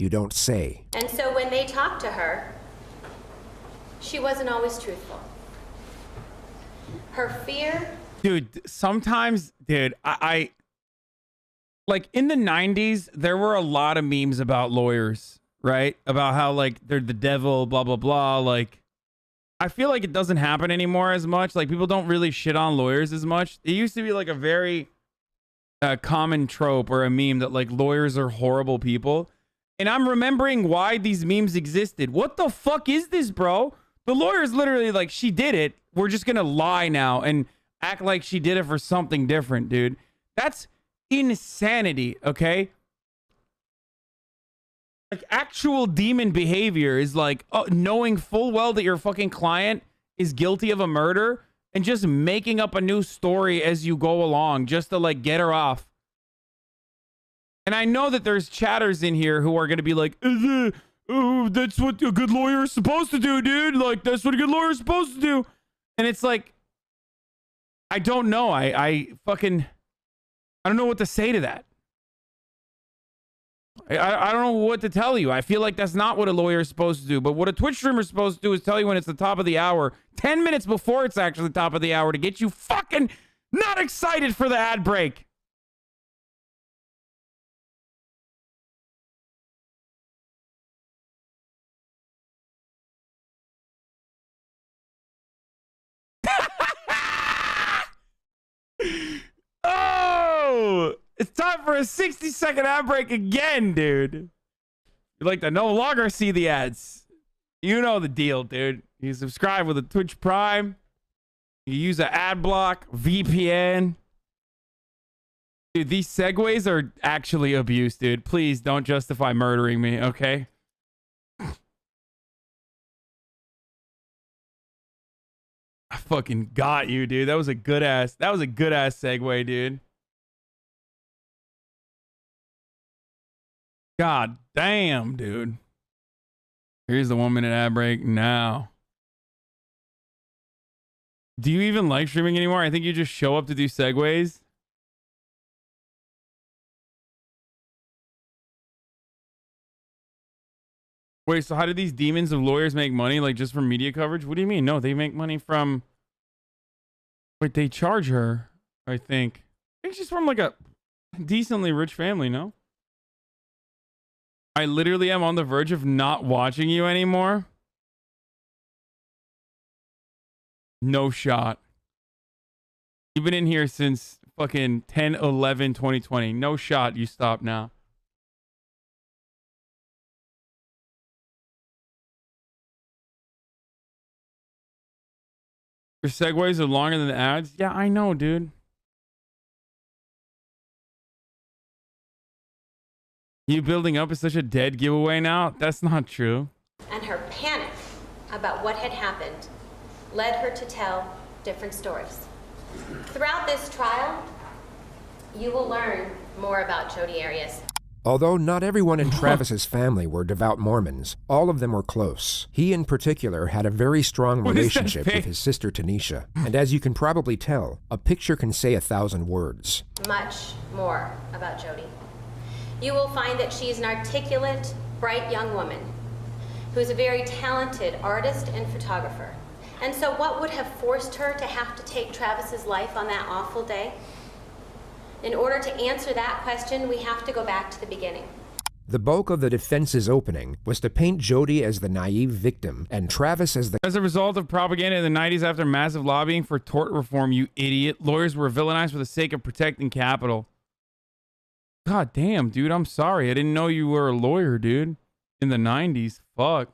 You don't say. And so when they talked to her, she wasn't always truthful. Her fear... Dude, sometimes, dude, I like in the 90s, there were a lot of memes about lawyers, right? About how like they're the devil, blah, blah, blah. Like, I feel like it doesn't happen anymore as much. Like, people don't really shit on lawyers as much. It used to be like a very common trope or a meme that like lawyers are horrible people. And I'm remembering why these memes existed. What the fuck is this, bro? The lawyer's literally like, she did it. We're just gonna lie now and act like she did it for something different, dude. That's insanity, okay? Like, actual demon behavior is like knowing full well that your fucking client is guilty of a murder and just making up a new story as you go along just to like get her off. And I know that there's chatters in here who are going to be like, oh, that's what a good lawyer is supposed to do, dude. Like, that's what a good lawyer is supposed to do. And it's like, I don't know. I don't know what to say to that. I don't know what to tell you. I feel like that's not what a lawyer is supposed to do. But what a Twitch streamer is supposed to do is tell you when it's the top of the hour, 10 minutes before it's actually the top of the hour, to get you fucking not excited for the ad break. Oh, it's time for a 60-second ad break again, dude. You like to no longer see the ads. You know the deal, dude. You subscribe with a Twitch Prime. You use an ad block, VPN. Dude, these segues are actually abuse, dude. Please don't justify murdering me, okay? I fucking got you, dude. That was a good ass segue, dude. God damn, dude. Here's the 1 minute ad break now. Do you even like streaming anymore? I think you just show up to do segues. Wait, so how do these demons of lawyers make money? Like just from media coverage? What do you mean? No, they make money from... Wait, they charge her, I think. I think she's from like a decently rich family, no? I literally am on the verge of not watching you anymore. No shot. You've been in here since fucking 10/11/2020. No shot you stop now. Your segues are longer than the ads? Yeah, I know, dude. You building up is such a dead giveaway now? That's not true. And her panic about what had happened led her to tell different stories. Throughout this trial, you will learn more about Jodi Arias. Although not everyone in Travis's family were devout Mormons, all of them were close. He in particular had a very strong relationship with his sister Tanisha. And as you can probably tell, a picture can say 1,000 words. Much more about Jodi. You will find that she is an articulate, bright young woman who's a very talented artist and photographer. And so what would have forced her to have to take Travis's life on that awful day? In order to answer that question, we have to go back to the beginning. The bulk of the defense's opening was to paint Jodi as the naive victim and Travis as the... As a result of propaganda in the 90s after massive lobbying for tort reform, you idiot, lawyers were villainized for the sake of protecting capital. God damn, dude, I'm sorry. I didn't know you were a lawyer, dude. In the 90s. Fuck.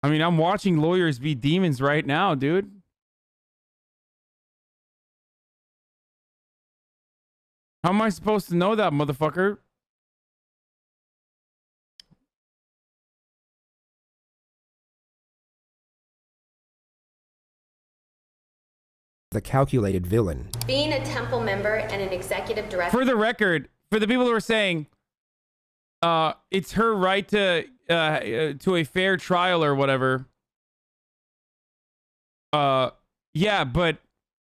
I mean, I'm watching lawyers be demons right now, dude. How am I supposed to know that, motherfucker? The calculated villain. Being a temple member and an executive director... For the record, for the people who are saying, it's her right to a fair trial or whatever. Yeah, but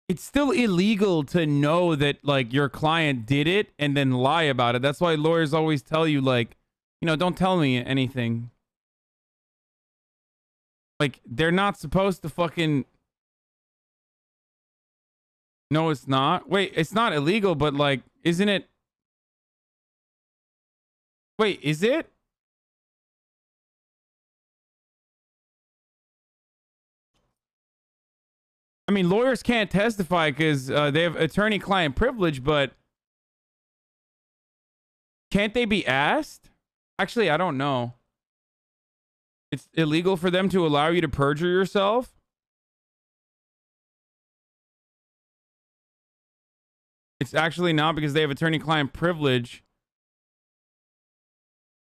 it's still illegal to know that like your client did it and then lie about it. That's why lawyers always tell you like, you know, don't tell me anything. Like they're not supposed to fucking. No, it's not. Wait, it's not illegal, but like, isn't it? Wait, is it? I mean, lawyers can't testify because they have attorney-client privilege, but can't they be asked? Actually, I don't know. It's illegal for them to allow you to perjure yourself? It's actually not because they have attorney-client privilege.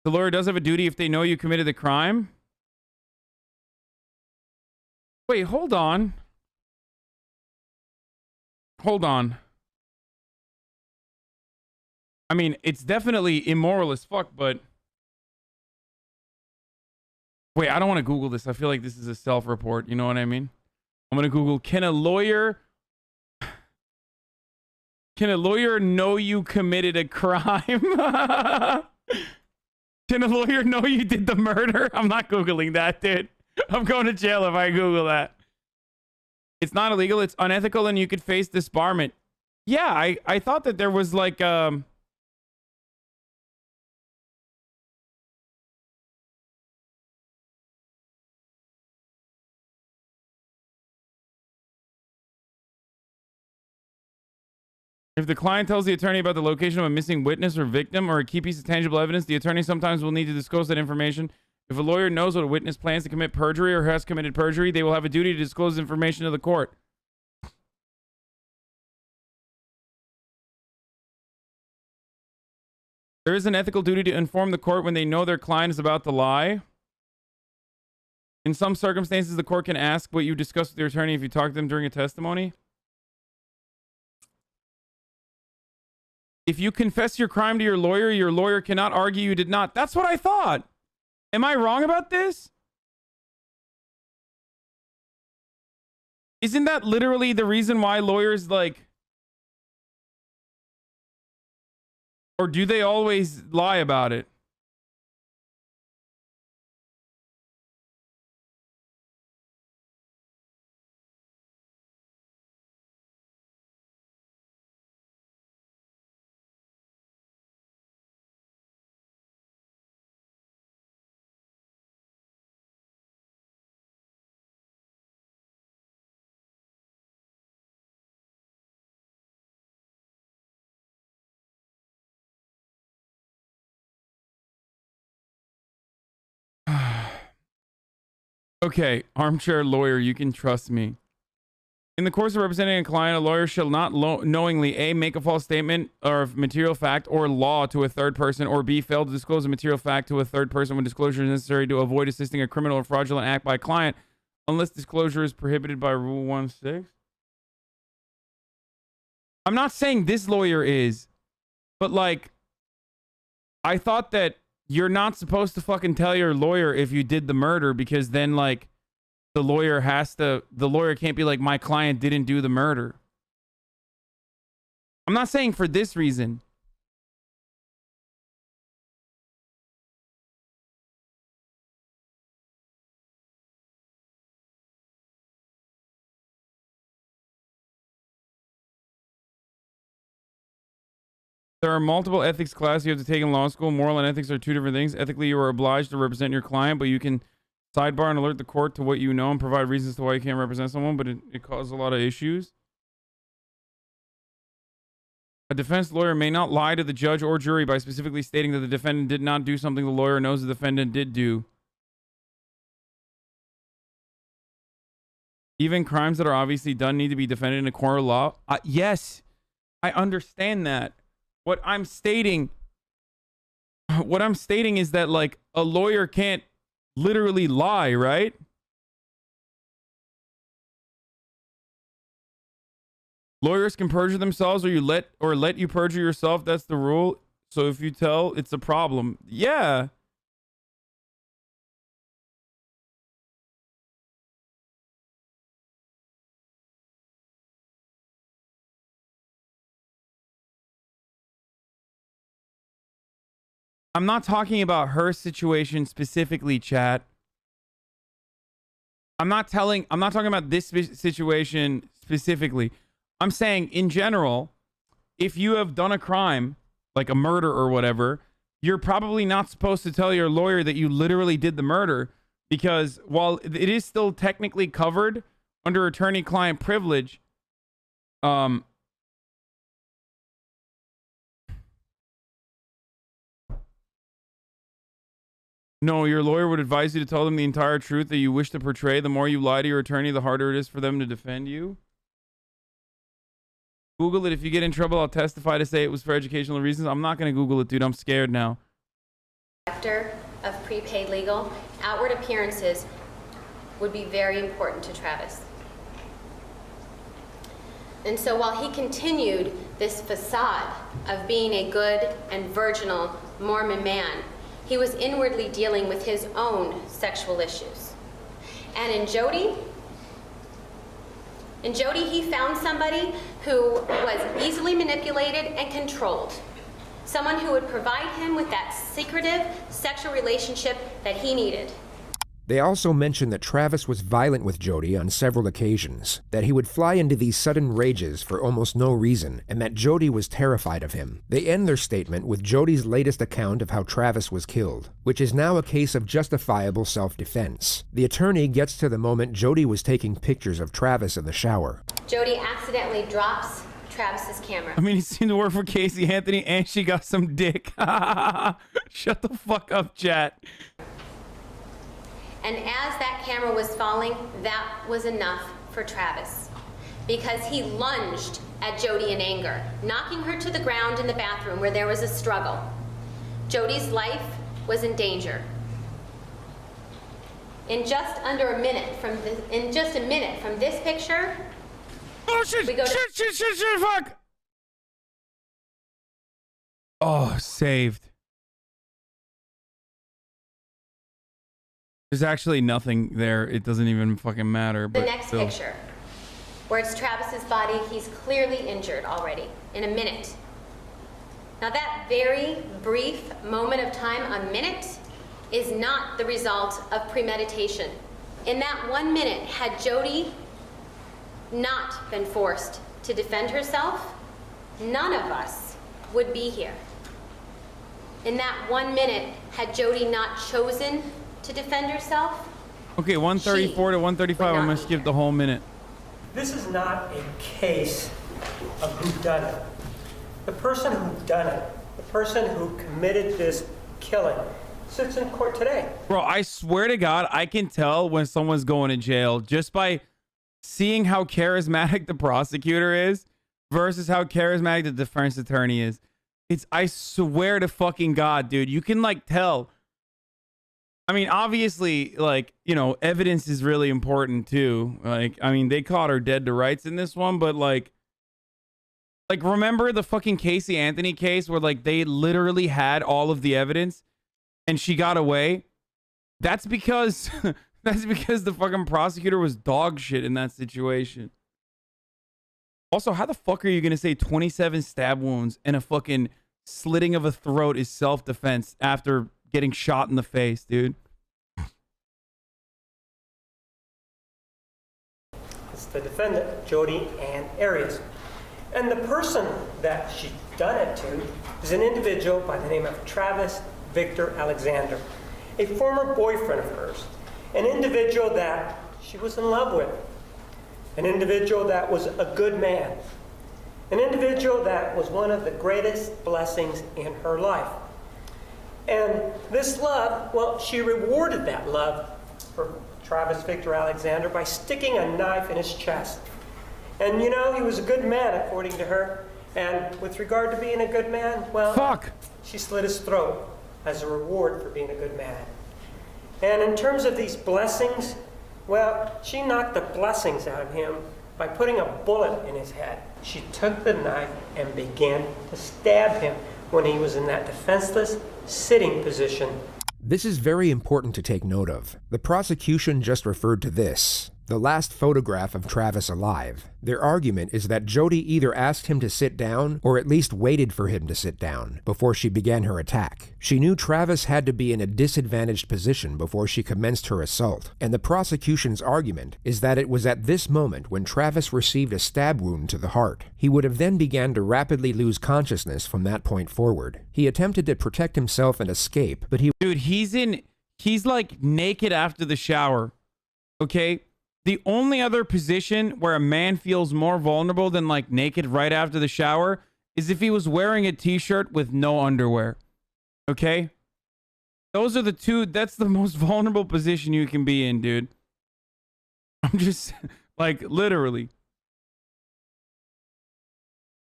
The lawyer does have a duty if they know you committed the crime. Wait, hold on. Hold on. I mean, it's definitely immoral as fuck, but... Wait, I don't want to Google this. I feel like this is a self-report. You know what I mean? I'm going to Google, can a lawyer know you committed a crime? Can a lawyer know you did the murder? I'm not Googling that, dude. I'm going to jail if I Google that. It's not illegal. It's unethical and you could face disbarment. Yeah, I thought that there was like... If the client tells the attorney about the location of a missing witness or victim or a key piece of tangible evidence, the attorney sometimes will need to disclose that information. If a lawyer knows what a witness plans to commit perjury or has committed perjury, they will have a duty to disclose information to the court. There is an ethical duty to inform the court when they know their client is about to lie. In some circumstances, the court can ask what you discussed with your attorney if you talk to them during a testimony. If you confess your crime to your lawyer cannot argue you did not. That's what I thought. Am I wrong about this? Isn't that literally the reason why lawyers like... Or do they always lie about it? Okay, armchair lawyer, you can trust me. In the course of representing a client, a lawyer shall not knowingly A, make a false statement of material fact or law to a third person, or B, fail to disclose a material fact to a third person when disclosure is necessary to avoid assisting a criminal or fraudulent act by a client, unless disclosure is prohibited by Rule 16. I'm not saying this lawyer is, but like, I thought that you're not supposed to fucking tell your lawyer if you did the murder, because then like the lawyer can't be like, my client didn't do the murder. I'm not saying for this reason. There are multiple ethics classes you have to take in law school. Moral and ethics are two different things. Ethically, you are obliged to represent your client, but you can sidebar and alert the court to what you know and provide reasons to why you can't represent someone, but it causes a lot of issues. A defense lawyer may not lie to the judge or jury by specifically stating that the defendant did not do something the lawyer knows the defendant did do. Even crimes that are obviously done need to be defended in a court of law. Yes, I understand that. What I'm stating is that like a lawyer can't literally lie, right? Lawyers can perjure themselves, or let you perjure yourself. That's the rule. So if you tell, it's a problem. Yeah. I'm not talking about her situation specifically, chat. I'm not talking about this situation specifically. I'm saying in general, if you have done a crime, like a murder or whatever, you're probably not supposed to tell your lawyer that you literally did the murder, because while it is still technically covered under attorney-client privilege, no, your lawyer would advise you to tell them the entire truth that you wish to portray. The more you lie to your attorney, the harder it is for them to defend you. Google it. If you get in trouble, I'll testify to say it was for educational reasons. I'm not going to Google it, dude. I'm scared now. Director of prepaid legal, outward appearances would be very important to Travis. And so while he continued this facade of being a good and virginal Mormon man, he was inwardly dealing with his own sexual issues. And in Jodi, he found somebody who was easily manipulated and controlled. Someone who would provide him with that secretive sexual relationship that he needed. They also mention that Travis was violent with Jodi on several occasions, that he would fly into these sudden rages for almost no reason, and that Jodi was terrified of him. They end their statement with Jodi's latest account of how Travis was killed, which is now a case of justifiable self-defense. The attorney gets to the moment Jodi was taking pictures of Travis in the shower. Jodi accidentally drops Travis's camera. I mean, he seemed to work for Casey Anthony, and she got some dick. Shut the fuck up, chat. And as that camera was falling, that was enough for Travis, because he lunged at Jodi in anger, knocking her to the ground in the bathroom where there was a struggle. Jodi's life was in danger. In just a minute from this picture, oh shit! We go shit! Fuck! Oh, saved. There's actually nothing there. It doesn't even fucking matter. But the next still. picture, where it's Travis's body, he's clearly injured already, in a minute. Now that very brief moment of time, a minute, is not the result of premeditation. In that 1 minute, had Jodi not been forced to defend herself, none of us would be here. In that 1 minute, had Jodi not chosen to defend herself? Okay, 134 to 135. I'm gonna skip the whole minute. This is not a case of who done it. The person who done it, the person who committed this killing, sits in court today. Bro, I swear to God, I can tell when someone's going to jail just by seeing how charismatic the prosecutor is versus how charismatic the defense attorney is. I swear to fucking God, dude, you can like tell. I mean, obviously, like, you know, evidence is really important too. Like, I mean, they caught her dead to rights in this one, but like remember the fucking Casey Anthony case where like they literally had all of the evidence and she got away? That's because the fucking prosecutor was dog shit in that situation. Also, how the fuck are you gonna say 27 stab wounds and a fucking slitting of a throat is self-defense after getting shot in the face, dude? It's the defendant, Jodi Ann Arias. And the person that she done it to is an individual by the name of Travis Victor Alexander, a former boyfriend of hers, an individual that she was in love with, an individual that was a good man, an individual that was one of the greatest blessings in her life. And this love, well, she rewarded that love for Travis Victor Alexander by sticking a knife in his chest. And you know, he was a good man, according to her. And with regard to being a good man, well, she slit his throat as a reward for being a good man. And in terms of these blessings, well, she knocked the blessings out of him by putting a bullet in his head. She took the knife and began to stab him when he was in that defenseless sitting position. This is very important to take note of. The prosecution just referred to this. the last photograph of Travis alive. Their argument is that Jodi either asked him to sit down or at least waited for him to sit down before she began her attack. She knew Travis had to be in a disadvantaged position before she commenced her assault, and the prosecution's argument is that it was at this moment when Travis received a stab wound to the heart. He would have then began to rapidly lose consciousness from that point forward. He attempted to protect himself and escape, but Dude, he's like naked after the shower. Okay? The only other position where a man feels more vulnerable than like naked right after the shower is if he was wearing a t-shirt with no underwear. Okay? Those are the two, that's the most vulnerable position you can be in, dude. I'm just, like, literally.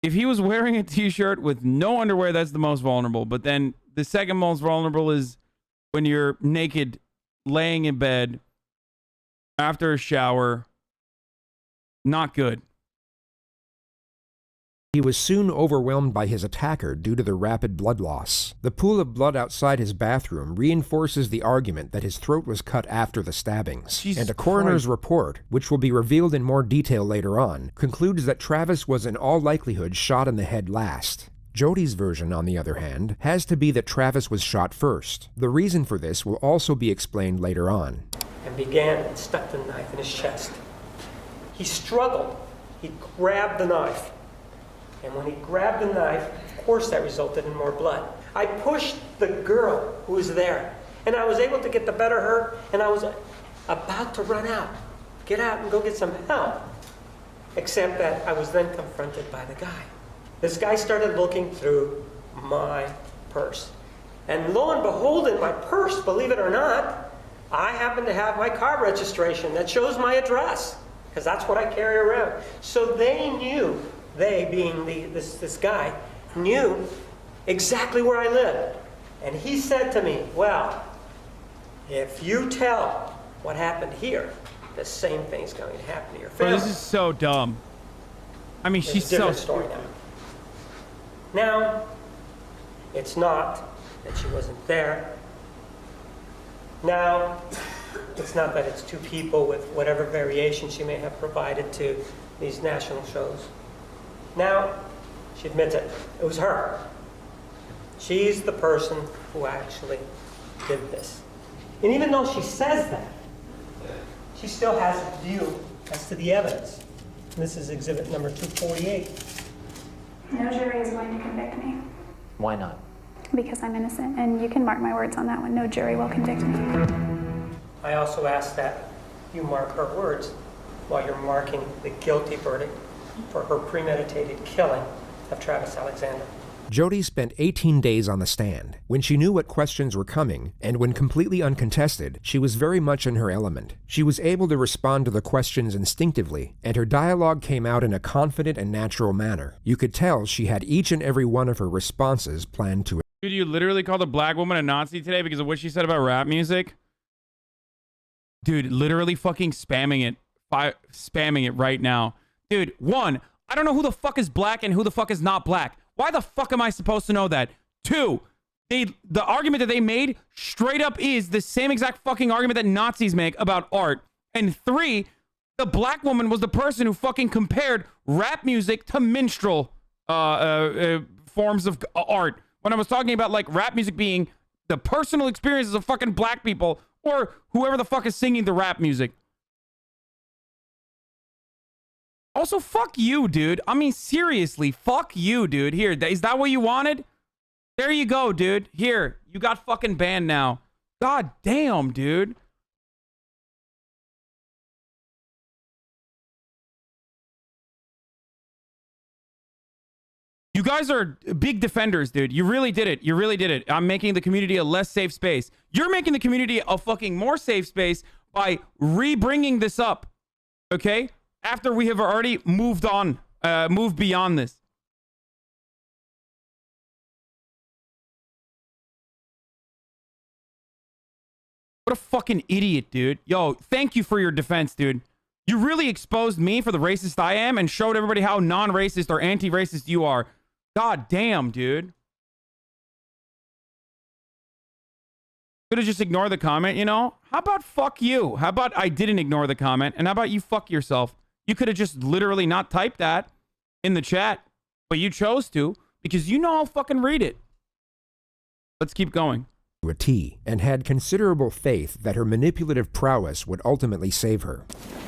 If he was wearing a t-shirt with no underwear, that's the most vulnerable. But then the second most vulnerable is when you're naked, laying in bed, after a shower. Not good. He was soon overwhelmed by his attacker due to the rapid blood loss. The pool of blood outside his bathroom reinforces the argument that his throat was cut after the stabbings. Jesus and a coroner's Christ. report, which will be revealed in more detail later on, concludes that Travis was in all likelihood shot in the head last. Jodi's version, on the other hand, has to be that Travis was shot first. The reason for this will also be explained later on. And began and stuck the knife in his chest. He struggled. He grabbed the knife. And when he grabbed the knife, of course that resulted in more blood. I pushed the girl who was there, and I was able to get the better of her, and I was about to run out, get out and go get some help. Except that I was then confronted by the guy. This guy started looking through my purse. And lo and behold, in my purse, believe it or not, I happen to have my car registration that shows my address, because that's what I carry around. So they knew, they being this guy, knew exactly where I lived. And he said to me, well, if you tell what happened here, the same thing's going to happen to your family. Bro, this is so dumb. I mean, she's so... story now. Now, it's not that she wasn't there. Now, it's not that it's two people with whatever variation she may have provided to these national shows. Now, she admits it. It was her. She's the person who actually did this. And even though she says that, she still has a view as to the evidence. And this is exhibit number 248. No jury is going to convict me. Why not? Because I'm innocent, and you can mark my words on that one. No jury will convict me. I also ask that you mark her words while you're marking the guilty verdict for her premeditated killing of Travis Alexander. Jodi spent 18 days on the stand. When she knew what questions were coming, and when completely uncontested, she was very much in her element. She was able to respond to the questions instinctively, and her dialogue came out in a confident and natural manner. You could tell she had each and every one of her responses planned to. Dude, you literally called a black woman a Nazi today because of what she said about rap music? Dude, literally fucking spamming it. Spamming it right now. Dude, one, I don't know who the fuck is black and who the fuck is not black. Why the fuck am I supposed to know that? Two, the argument that they made straight up is the same exact fucking argument that Nazis make about art. And three, the black woman was the person who fucking compared rap music to minstrel forms of art. When I was talking about like rap music being the personal experiences of fucking black people or whoever the fuck is singing the rap music. Also, fuck you, dude. I mean, seriously, fuck you, dude. Here, is that what you wanted? There you go, dude. Here, you got fucking banned now. God damn, dude. You guys are big defenders, dude. You really did it. You really did it. I'm making the community a less safe space. You're making the community a fucking more safe space by re-bringing this up, okay? After we have already moved on, moved beyond this. What a fucking idiot, dude. Yo, thank you for your defense, dude. You really exposed me for the racist I am and showed everybody how non-racist or anti-racist you are. God damn, dude. Could have just ignored the comment, you know? How about fuck you? How about I didn't ignore the comment? And how about you fuck yourself? You could have just literally not typed that in the chat, but you chose to because you know I'll fucking read it. Let's keep going. A T, and had considerable faith that her manipulative prowess would ultimately save her.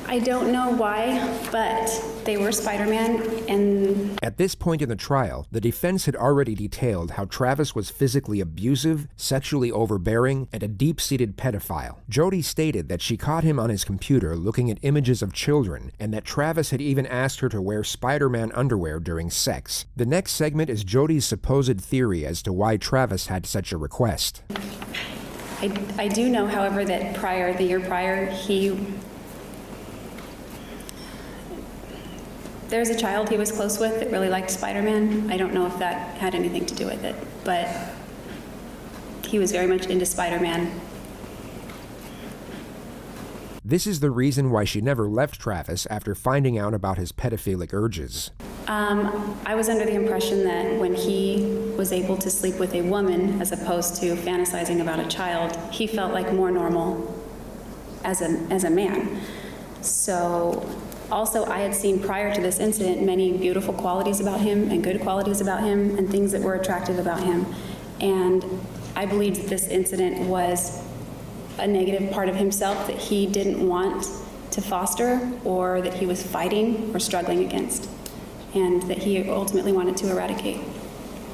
I don't know why, but they were Spider-Man, and... At this point in the trial, the defense had already detailed how Travis was physically abusive, sexually overbearing, and a deep-seated pedophile. Jodi stated that she caught him on his computer looking at images of children, and that Travis had even asked her to wear Spider-Man underwear during sex. The next segment is Jodi's supposed theory as to why Travis had such a request. I do know, however, that the year prior, there's a child he was close with that really liked Spider-Man. I don't know if that had anything to do with it, but he was very much into Spider-Man. This is the reason why she never left Travis after finding out about his pedophilic urges. I was under the impression that when he was able to sleep with a woman as opposed to fantasizing about a child, he felt like more normal as a man. So also I had seen prior to this incident many beautiful qualities about him and good qualities about him and things that were attractive about him. And I believed that this incident was a negative part of himself that he didn't want to foster or that he was fighting or struggling against, and that he ultimately wanted to eradicate.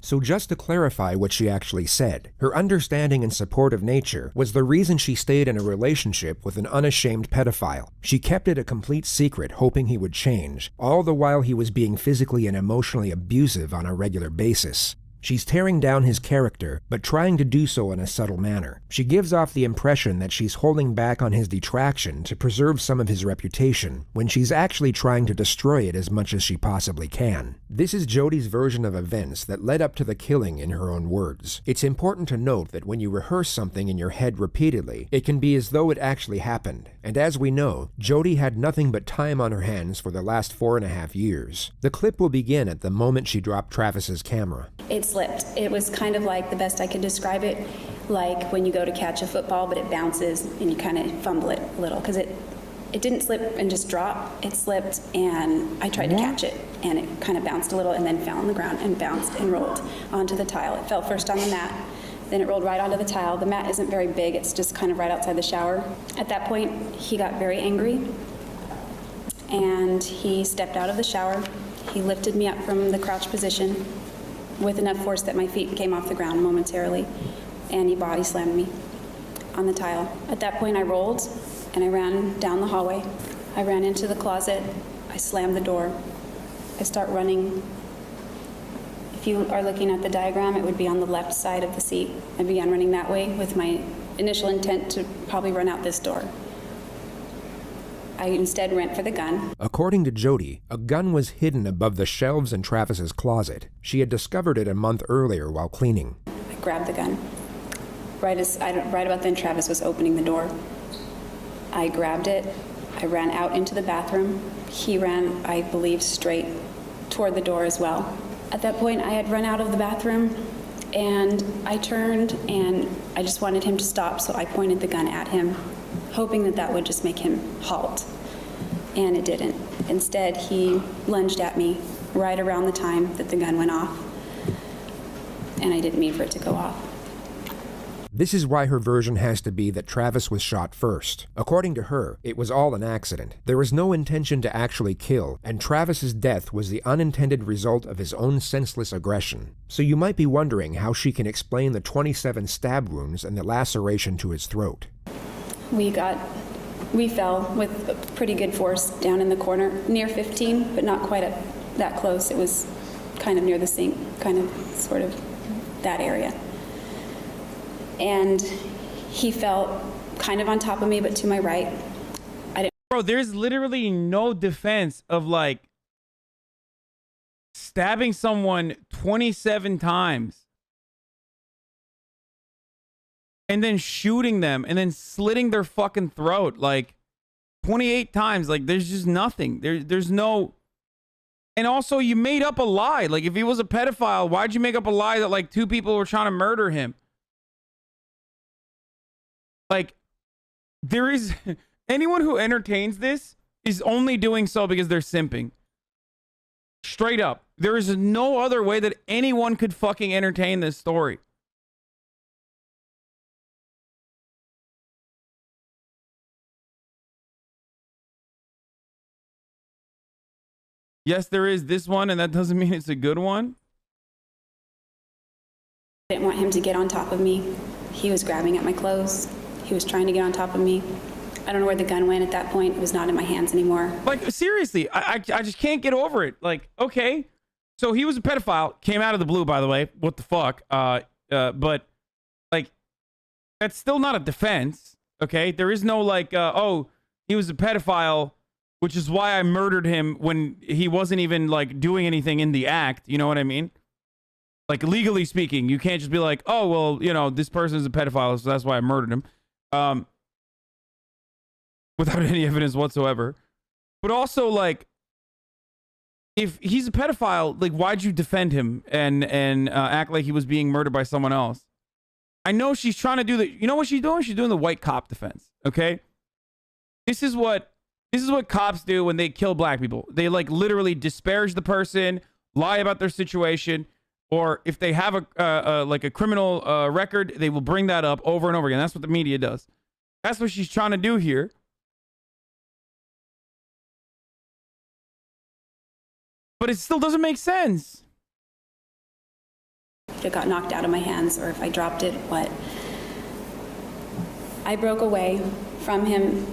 So just to clarify what she actually said, her understanding and support of nature was the reason she stayed in a relationship with an unashamed pedophile. She kept it a complete secret, hoping he would change, all the while he was being physically and emotionally abusive on a regular basis. She's tearing down his character, but trying to do so in a subtle manner. She gives off the impression that she's holding back on his detraction to preserve some of his reputation, when she's actually trying to destroy it as much as she possibly can. This is Jodi's version of events that led up to the killing in her own words. It's important to note that when you rehearse something in your head repeatedly, it can be as though it actually happened. And as we know, Jodi had nothing but time on her hands for the last 4.5 years. The clip will begin at the moment she dropped Travis's camera. It slipped. It was kind of like, the best I could describe it, like when you go to catch a football but it bounces and you kind of fumble it a little, because it didn't slip and just drop. It slipped and I tried to catch it and it kind of bounced a little and then fell on the ground and bounced and rolled onto the tile. It fell first on the mat, then it rolled right onto the tile. The mat isn't very big, it's just kind of right outside the shower. At that point, he got very angry and he stepped out of the shower. He lifted me up from the crouch position with enough force that my feet came off the ground momentarily, and he body slammed me on the tile. At that point, I rolled and I ran down the hallway. I ran into the closet. I slammed the door. I start running. If you are looking at the diagram, it would be on the left side of the seat. I began running that way with my initial intent to probably run out this door. I instead went for the gun. According to Jodi, a gun was hidden above the shelves in Travis's closet. She had discovered it a month earlier while cleaning. I grabbed the gun. Right about then, Travis was opening the door. I grabbed it. I ran out into the bathroom. He ran, I believe, straight toward the door as well. At that point, I had run out of the bathroom, and I turned, and I just wanted him to stop, so I pointed the gun at him, hoping that that would just make him halt. And it didn't. Instead, he lunged at me right around the time that the gun went off, and I didn't mean for it to go off. This is why her version has to be that Travis was shot first. According to her, it was all an accident. There was no intention to actually kill, and Travis's death was the unintended result of his own senseless aggression. So you might be wondering how she can explain the 27 stab wounds and the laceration to his throat. We fell with pretty good force down in the corner, near 15, but not quite that close. It was kind of near the sink, kind of, sort of that area. And he fell kind of on top of me, but to my right. Bro, there's literally no defense of like stabbing someone 27 times and then shooting them and then slitting their fucking throat like 28 times. Like, there's just nothing. There's no. And also, you made up a lie. Like, if he was a pedophile, why'd you make up a lie that like 2 people were trying to murder him? Like, there is anyone who entertains this is only doing so because they're simping. Straight up. There is no other way that anyone could fucking entertain this story. Yes, there is this one, and that doesn't mean it's a good one. I didn't want him to get on top of me. He was grabbing at my clothes. He was trying to get on top of me. I don't know where the gun went at that point. It was not in my hands anymore. Like, seriously, I just can't get over it. Like, okay, so he was a pedophile. Came out of the blue, by the way. What the fuck? But, like, that's still not a defense, okay? There is no, like, oh, he was a pedophile, which is why I murdered him when he wasn't even, like, doing anything in the act. You know what I mean? Like, legally speaking, you can't just be like, oh, well, you know, this person is a pedophile, so that's why I murdered him. Without any evidence whatsoever. But also, like, if he's a pedophile, like, why'd you defend him and act like he was being murdered by someone else? I know she's trying to do the, you know what she's doing? She's doing the white cop defense, okay? This is what cops do when they kill black people. They, like, literally disparage the person, lie about their situation, or if they have a criminal record, they will bring that up over and over again. That's what the media does. That's what she's trying to do here. But it still doesn't make sense. If it got knocked out of my hands or if I dropped it, what? I broke away from him.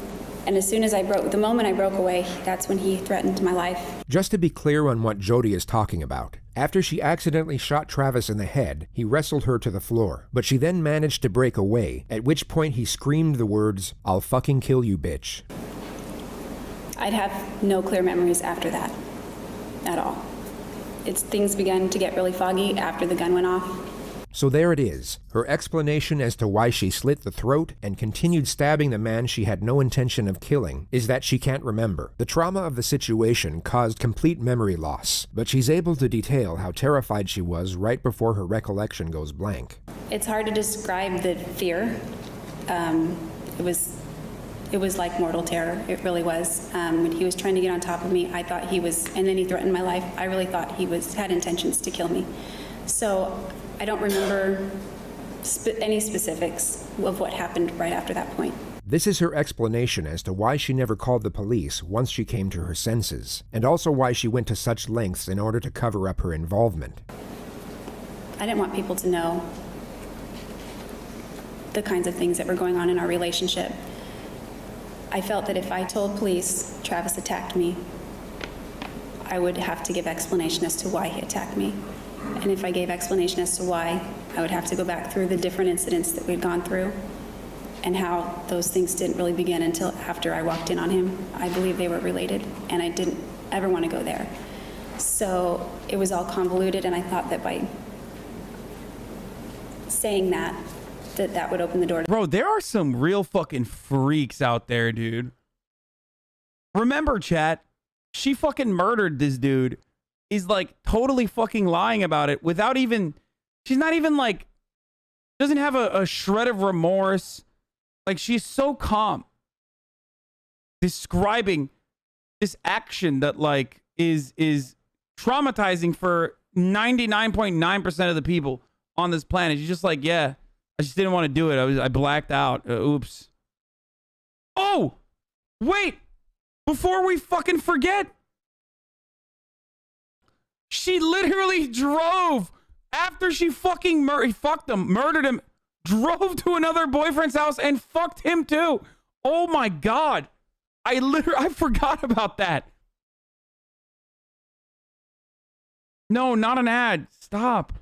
And as soon as the moment I broke away, that's when he threatened my life. Just to be clear on what Jodi is talking about, after she accidentally shot Travis in the head, he wrestled her to the floor, but she then managed to break away, at which point he screamed the words, "I'll fucking kill you, bitch." I'd have no clear memories after that, at all. Things began to get really foggy after the gun went off. So there it is, her explanation as to why she slit the throat and continued stabbing the man she had no intention of killing is that she can't remember. The trauma of the situation caused complete memory loss, but she's able to detail how terrified she was right before her recollection goes blank. It's hard to describe the fear. It was like mortal terror. It really was. When he was trying to get on top of me, I thought he was, and then he threatened my life. I really thought he had intentions to kill me. So I don't remember any specifics of what happened right after that point. This is her explanation as to why she never called the police once she came to her senses, and also why she went to such lengths in order to cover up her involvement. I didn't want people to know the kinds of things that were going on in our relationship. I felt that if I told police Travis attacked me, I would have to give explanation as to why he attacked me. And if I gave explanation as to why, I would have to go back through the different incidents that we'd gone through and how those things didn't really begin until after I walked in on him. I believe they were related, and I didn't ever want to go there. So it was all convoluted, and I thought that by saying that would open the door. Bro, there are some real fucking freaks out there, dude. Remember, chat, she fucking murdered this dude. Is like totally fucking lying about it without even, she's not even like, doesn't have a shred of remorse. Like, she's so calm describing this action that like is traumatizing for 99.9% of the people on this planet. She's just like, yeah, I just didn't want to do it. I blacked out. Oops. Oh, wait, before we fucking forget, she literally drove after she fucking murdered him, drove to another boyfriend's house and fucked him too. Oh my God. I forgot about that. No, not an ad. Stop.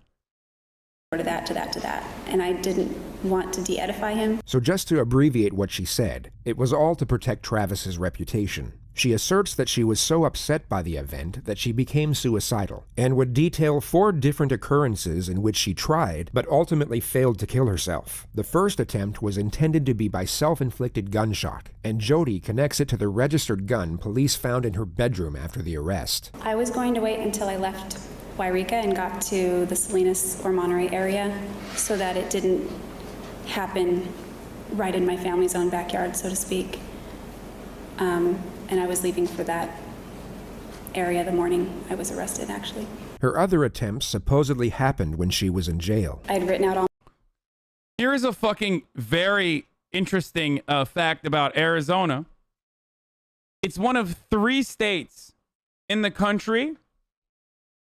To that. And I didn't want to de-edify him. So just to abbreviate what she said, it was all to protect Travis's reputation. She asserts that she was so upset by the event that she became suicidal, and would detail 4 different occurrences in which she tried, but ultimately failed to kill herself. The first attempt was intended to be by self-inflicted gunshot, and Jodi connects it to the registered gun police found in her bedroom after the arrest. I was going to wait until I left Wairika and got to the Salinas or Monterey area so that it didn't happen right in my family's own backyard, so to speak. And I was leaving for that area the morning I was arrested, actually. Her other attempts supposedly happened when she was in jail. I had written out all... Here is a fucking very interesting fact about Arizona. It's one of 3 states in the country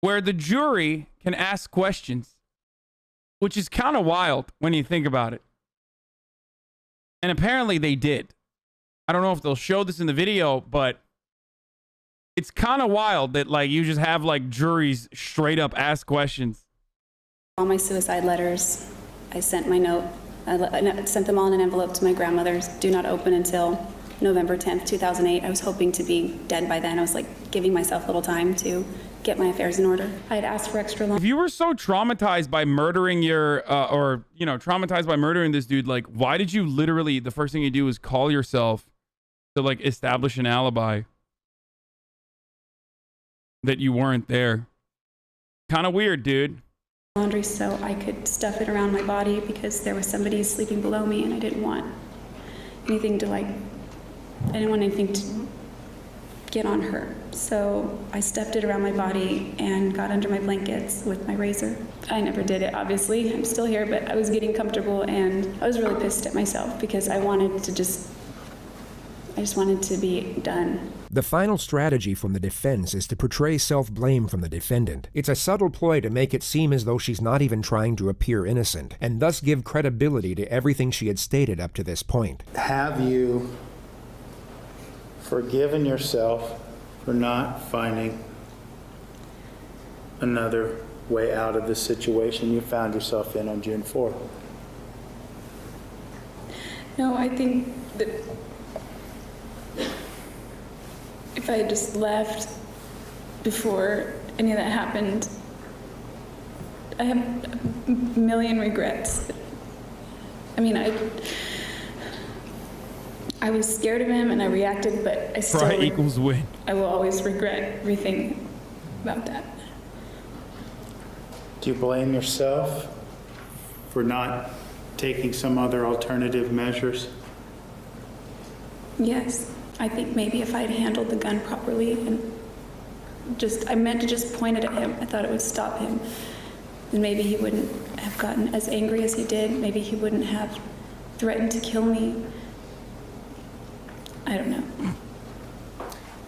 where the jury can ask questions, which is kind of wild when you think about it. And apparently they did. I don't know if they'll show this in the video, but it's kind of wild that like you just have like juries straight up ask questions. All my suicide letters, I sent my note. I sent them all in an envelope to my grandmother's. Do not open until November 10th, 2008. I was hoping to be dead by then. I was like giving myself a little time to get my affairs in order. I had asked for extra long. If you were so traumatized by murdering your, traumatized by murdering this dude, like, why did you literally, the first thing you do is call yourself to, like, establish an alibi that you weren't there? Kind of weird, dude. Laundry so I could stuff it around my body because there was somebody sleeping below me and I didn't want anything to, like, I didn't want anything to get on her. So I stuffed it around my body and got under my blankets with my razor. I never did it, obviously. I'm still here, but I was getting comfortable and I was really pissed at myself because I just wanted to be done. The final strategy from the defense is to portray self-blame from the defendant. It's a subtle ploy to make it seem as though she's not even trying to appear innocent, and thus give credibility to everything she had stated up to this point. Have you forgiven yourself for not finding another way out of the situation you found yourself in on June 4th? No, I think that if I had just left before any of that happened, I have a million regrets. I mean, I was scared of him and I reacted, but I still... Right equals win. I will always regret everything about that. Do you blame yourself for not taking some other alternative measures? Yes. I think maybe if I had handled the gun properly and I meant to just point it at him. I thought it would stop him. And maybe he wouldn't have gotten as angry as he did. Maybe he wouldn't have threatened to kill me. I don't know.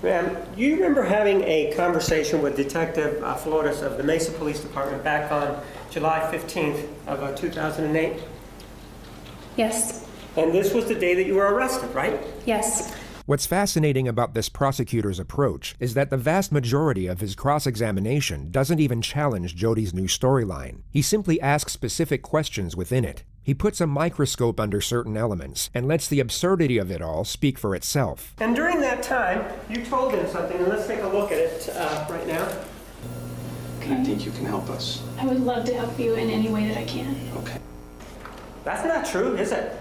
Ma'am, do you remember having a conversation with Detective Flores of the Mesa Police Department back on July 15th of 2008? Yes. And this was the day that you were arrested, right? Yes. What's fascinating about this prosecutor's approach is that the vast majority of his cross-examination doesn't even challenge Jodi's new storyline. He simply asks specific questions within it. He puts a microscope under certain elements and lets the absurdity of it all speak for itself. And during that time, you told him something, and let's take a look at it right now. Okay. I think you can help us. I would love to help you in any way that I can. Okay. That's not true, is it?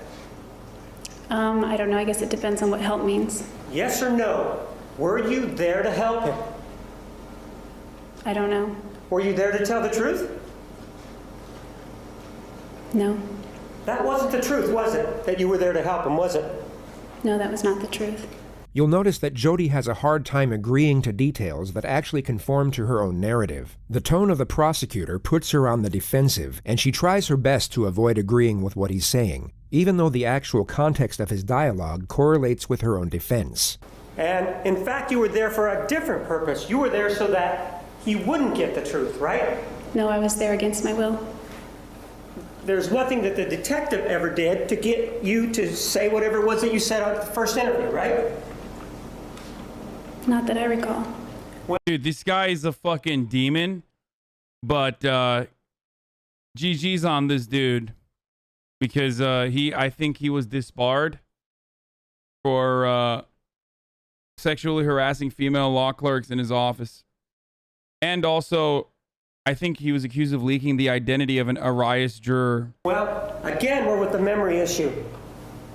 I don't know. I guess it depends on what help means. Yes or no? Were you there to help him? I don't know. Were you there to tell the truth? No. That wasn't the truth, was it? That you were there to help him, was it? No, that was not the truth. You'll notice that Jodi has a hard time agreeing to details that actually conform to her own narrative. The tone of the prosecutor puts her on the defensive, and she tries her best to avoid agreeing with what he's saying, even though the actual context of his dialogue correlates with her own defense. And in fact, you were there for a different purpose. You were there so that he wouldn't get the truth, right? No, I was there against my will. There's nothing that the detective ever did to get you to say whatever it was that you said at the first interview, right? Not that I recall. Dude, this guy is a fucking demon, but GG's on this dude because I think he was disbarred for sexually harassing female law clerks in his office. And also, I think he was accused of leaking the identity of an Arias juror. Well, again, we're with the memory issue.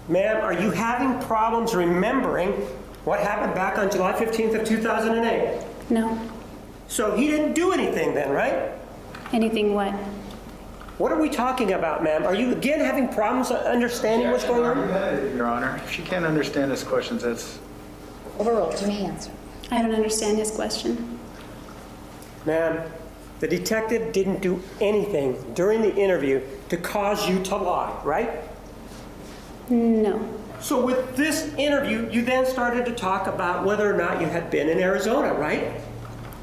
Ma'am, are you having problems remembering what happened back on July 15th of 2008? No. So he didn't do anything then, right? Anything what? What are we talking about, ma'am? Are you again having problems understanding what's going on? Your Honor, if she can't understand his questions, that's... Overruled. You may answer. I don't understand his question. Ma'am, the detective didn't do anything during the interview to cause you to lie, right? No. So with this interview, you then started to talk about whether or not you had been in Arizona, right?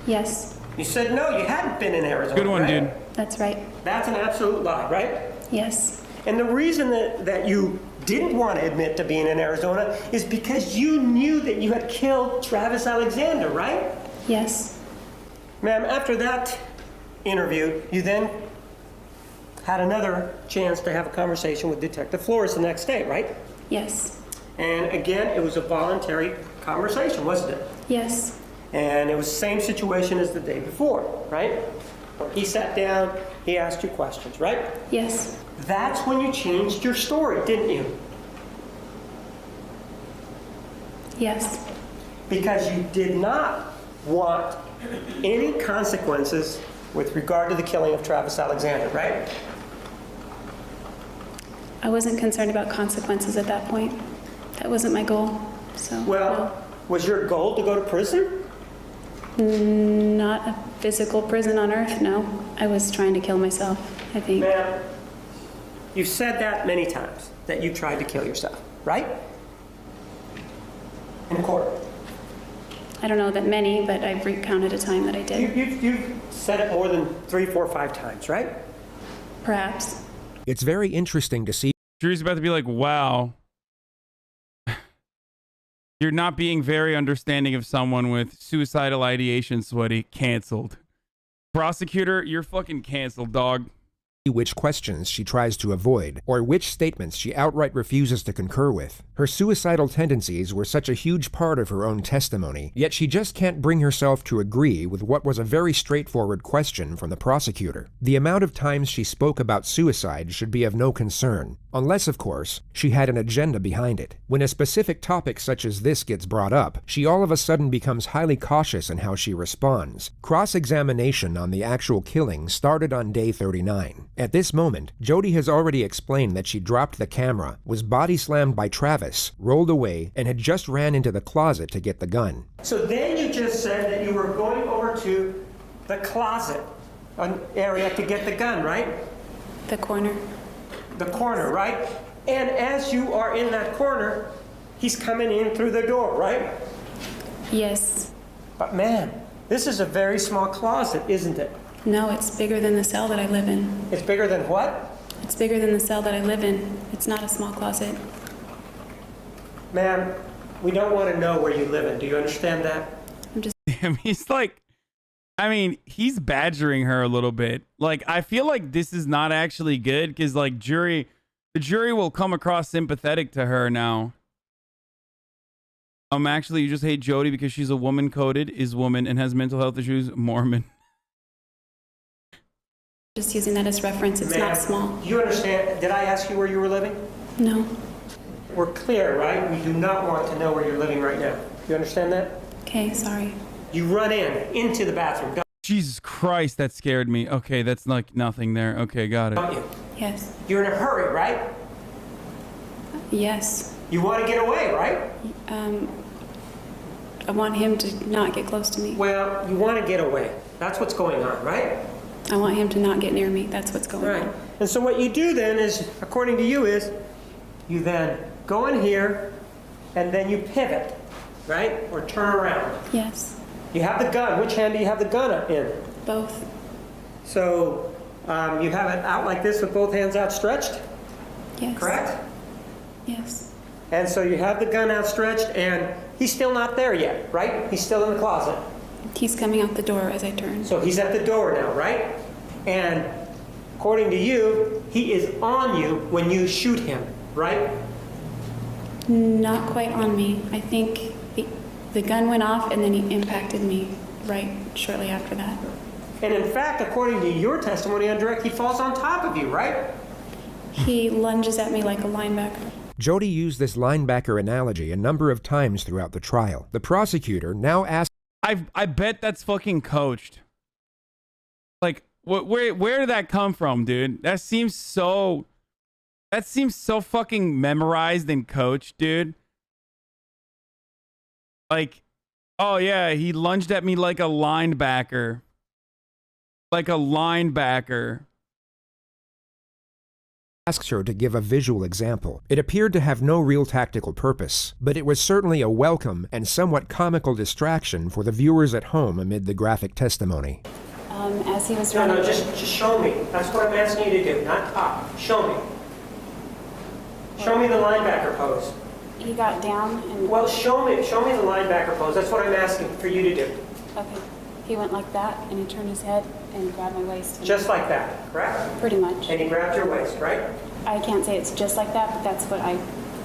Yes. You said no, you hadn't been in Arizona. Good one, right? dude. That's right. That's an absolute lie, right? Yes. And the reason that you didn't want to admit to being in Arizona is because you knew that you had killed Travis Alexander, right? Yes. Ma'am, after that interview, you then had another chance to have a conversation with Detective Flores the next day, right? Yes. And again, it was a voluntary conversation, wasn't it? Yes. And it was the same situation as the day before, right? He sat down, he asked you questions, right? Yes. That's when you changed your story, didn't you? Yes. Because you did not want any consequences with regard to the killing of Travis Alexander, right? I wasn't concerned about consequences at that point. That wasn't my goal. So, well, was your goal to go to prison? Not a physical prison on Earth, no. I was trying to kill myself, I think. Ma'am, you've said that many times, that you tried to kill yourself, right? In court. I don't know that many, but I've recounted a time that I did. You've said it more than 3, 4, 5 times, right? Perhaps. It's very interesting to see. Drew's about to be like, wow. You're not being very understanding of someone with suicidal ideation, sweaty. Canceled. Prosecutor, you're fucking canceled, dog. Which questions she tries to avoid, or which statements she outright refuses to concur with. Her suicidal tendencies were such a huge part of her own testimony, yet she just can't bring herself to agree with what was a very straightforward question from the prosecutor. The amount of times she spoke about suicide should be of no concern, unless, of course, she had an agenda behind it. When a specific topic such as this gets brought up, she all of a sudden becomes highly cautious in how she responds. Cross-examination on the actual killing started on day 39. At this moment, Jodi has already explained that she dropped the camera, was body slammed by Travis, rolled away, and had just ran into the closet to get the gun. So then you just said that you were going over to the closet area to get the gun, right? The corner. The corner, right? And as you are in that corner, he's coming in through the door, right? Yes. But man, this is a very small closet, isn't it? No, it's bigger than the cell that I live in. It's bigger than what? It's bigger than the cell that I live in. It's not a small closet. Ma'am, we don't want to know where you live in. Do you understand that? I'm just... Damn, he's like... I mean, he's badgering her a little bit. Like, I feel like this is not actually good because, like, the jury will come across sympathetic to her now. Actually, you just hate Jodi because she's a woman coded, is woman, and has mental health issues, Mormon. Just using that as reference, it's not small. Do you understand? Did I ask you where you were living? No. We're clear, right? We do not want to know where you're living right now. You understand that? Okay, sorry. You run into the bathroom. Jesus Christ, that scared me. Okay, that's like nothing there. Okay, got it. Don't you? Yes. You're in a hurry, right? Yes. You want to get away, right? I want him to not get close to me. Well, you want to get away. That's what's going on, right? I want him to not get near me. That's what's going on. And so what you do then is, according to you, is you then go in here and then you pivot, right? Or turn around. Yes. You have the gun. Which hand do you have the gun in? Both. So you have it out like this with both hands outstretched? Yes. Correct? Yes. And so you have the gun outstretched and he's still not there yet, right? He's still in the closet. He's coming out the door as I turn. So he's at the door now, right? And according to you, he is on you when you shoot him, right? Not quite on me. I think the gun went off and then he impacted me right shortly after that. And in fact, according to your testimony on direct, he falls on top of you, right? He lunges at me like a linebacker. Jodi used this linebacker analogy a number of times throughout the trial. The prosecutor now asked... I bet that's fucking coached. Like, Where did that come from, dude? That seems so fucking memorized and coached, dude. Like, oh yeah, he lunged at me like a linebacker. Like a linebacker. Asked her to give a visual example. It appeared to have no real tactical purpose, but it was certainly a welcome and somewhat comical distraction for the viewers at home amid the graphic testimony. As he was No, just show me. That's what I'm asking you to do, not talk. Show me. Show me the linebacker pose. He got down and... Well, show me the linebacker pose. That's what I'm asking for you to do. Okay. He went like that, and he turned his head and grabbed my waist. Just like that, correct? Pretty much. And he grabbed your waist, right? I can't say it's just like that, but that's what I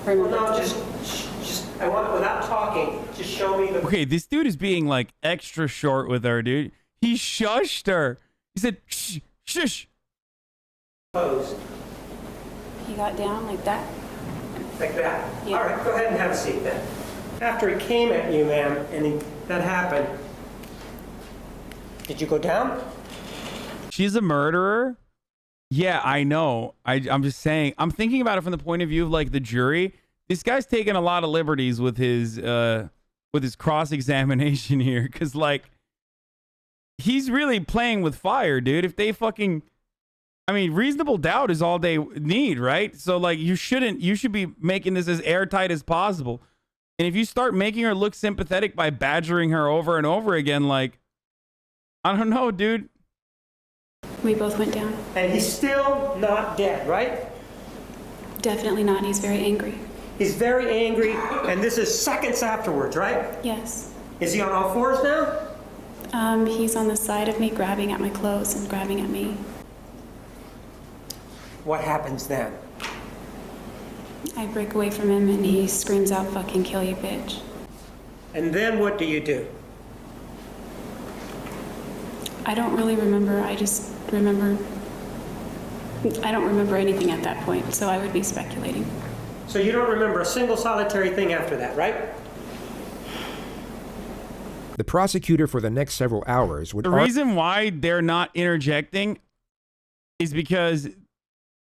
remember. Well, no, just I want, without talking, just show me the... Okay, this dude is being like extra short with her, dude. He shushed her. He said, shh, shush. Pose. He got down like that. Like that? Yeah. All right, go ahead and have a seat then. After he came at you, ma'am, and that happened, did you go down? She's a murderer? Yeah, I know. I'm just saying. I'm thinking about it from the point of view of like the jury. This guy's taking a lot of liberties with his cross-examination here, because like he's really playing with fire, dude. If they fucking, I mean, reasonable doubt is all they need, right? So like you should be making this as airtight as possible. And if you start making her look sympathetic by badgering her over and over again, like, I don't know, dude. We both went down. And he's still not dead, right? Definitely not. He's very angry. He's very angry, and this is seconds afterwards, right? Yes. Is he on all fours now? He's on the side of me, grabbing at my clothes and grabbing at me. What happens then? I break away from him and he screams out, "Fucking kill you, bitch." And then what do you do? I don't really remember. I just remember... I don't remember anything at that point, so I would be speculating. So you don't remember a single solitary thing after that, right? The prosecutor for the next several hours would... The reason why they're not interjecting is because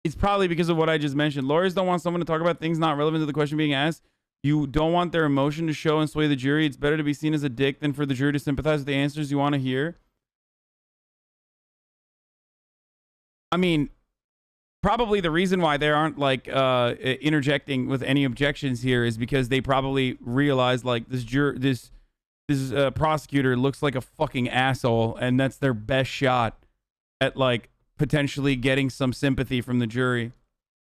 it's probably because of what I just mentioned. Lawyers don't want someone to talk about things not relevant to the question being asked. You don't want their emotion to show and sway the jury. It's better to be seen as a dick than for the jury to sympathize with the answers you want to hear. I mean, probably the reason why they aren't like interjecting with any objections here is because they probably realize like this prosecutor looks like a fucking asshole, and that's their best shot at like potentially getting some sympathy from the jury.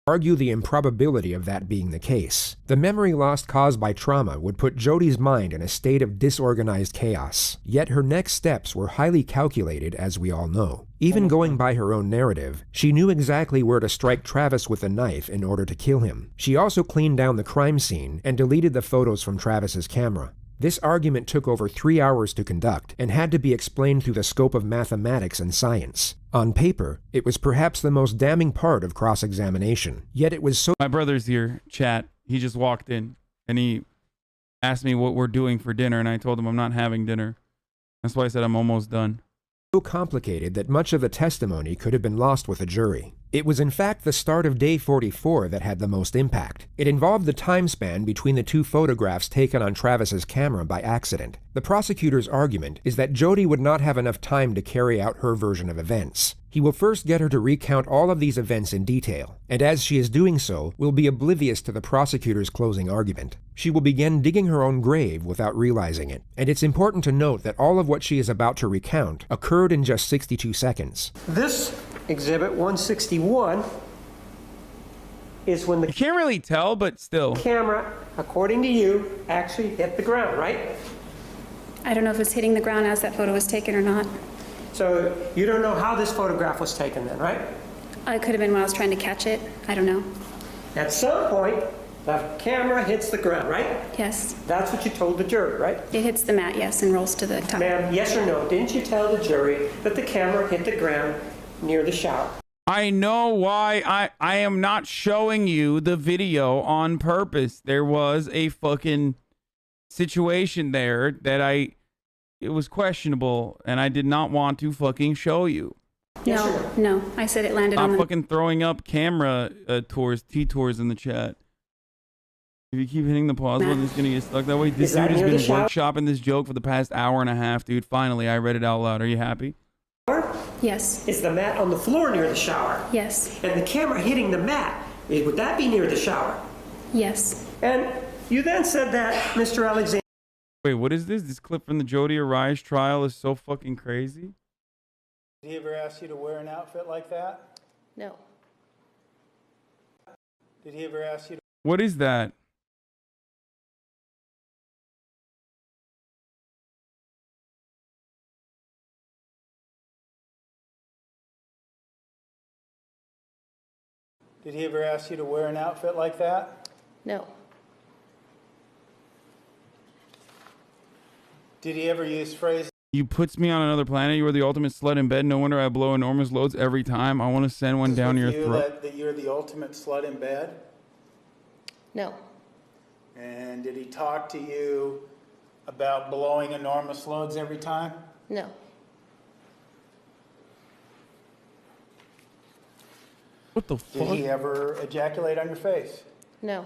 Argue the improbability of that being the case. The memory loss caused by trauma would put Jodi's mind in a state of disorganized chaos. Yet her next steps were highly calculated, as we all know. Even going by her own narrative, she knew exactly where to strike Travis with a knife in order to kill him. She also cleaned down the crime scene and deleted the photos from Travis's camera. This argument took over 3 hours to conduct and had to be explained through the scope of mathematics and science. On paper, it was perhaps the most damning part of cross-examination, yet it was so... My brother's here, chat. He just walked in and he asked me what we're doing for dinner, and I told him I'm not having dinner. That's why I said I'm almost done. So complicated that much of the testimony could have been lost with a jury. It was in fact the start of day 44 that had the most impact. It involved the time span between the two photographs taken on Travis's camera by accident. The prosecutor's argument is that Jodi would not have enough time to carry out her version of events. He will first get her to recount all of these events in detail, and as she is doing so, will be oblivious to the prosecutor's closing argument. She will begin digging her own grave without realizing it, and it's important to note that all of what she is about to recount occurred in just 62 seconds. This exhibit 161 is when the... You can't really tell, but still. Camera, according to you, actually hit the ground, right? I don't know if it's hitting the ground as that photo was taken or not. So you don't know how this photograph was taken then, right? It could have been when I was trying to catch it. I don't know. At some point, the camera hits the ground, right? Yes. That's what you told the jury, right? It hits the mat, yes, and rolls to the top. Ma'am, yes or no, didn't you tell the jury that the camera hit the ground near the shower? I know why I am not showing you the video on purpose. There was a fucking situation there that it was questionable, and I did not want to fucking show you. Yes or No, I said it landed on I'm the... fucking throwing up camera tours in the chat. If you keep hitting the pause button, it's gonna get stuck that way. This Is that dude has near been the shower? workshopping this joke for the past hour and a half, dude. Finally, I read it out loud. Are you happy? Yes. Is the mat on the floor near the shower? Yes. And the camera hitting the mat, would that be near the shower? Yes. And you then said that Mr. Alexander... Wait, what is this? This clip from the Jodi Arias trial is so fucking crazy. Did he ever ask you to wear an outfit like that? No. Did he ever ask you to... What is that? Did he ever ask you to wear an outfit like that? No. Did he ever use phrases? You puts me on another planet. You are the ultimate slut in bed. No wonder I blow enormous loads every time. I want to send one down your throat. That you're the ultimate slut in bed? No. And did he talk to you about blowing enormous loads every time? No. What the fuck? Did he ever ejaculate on your face? No.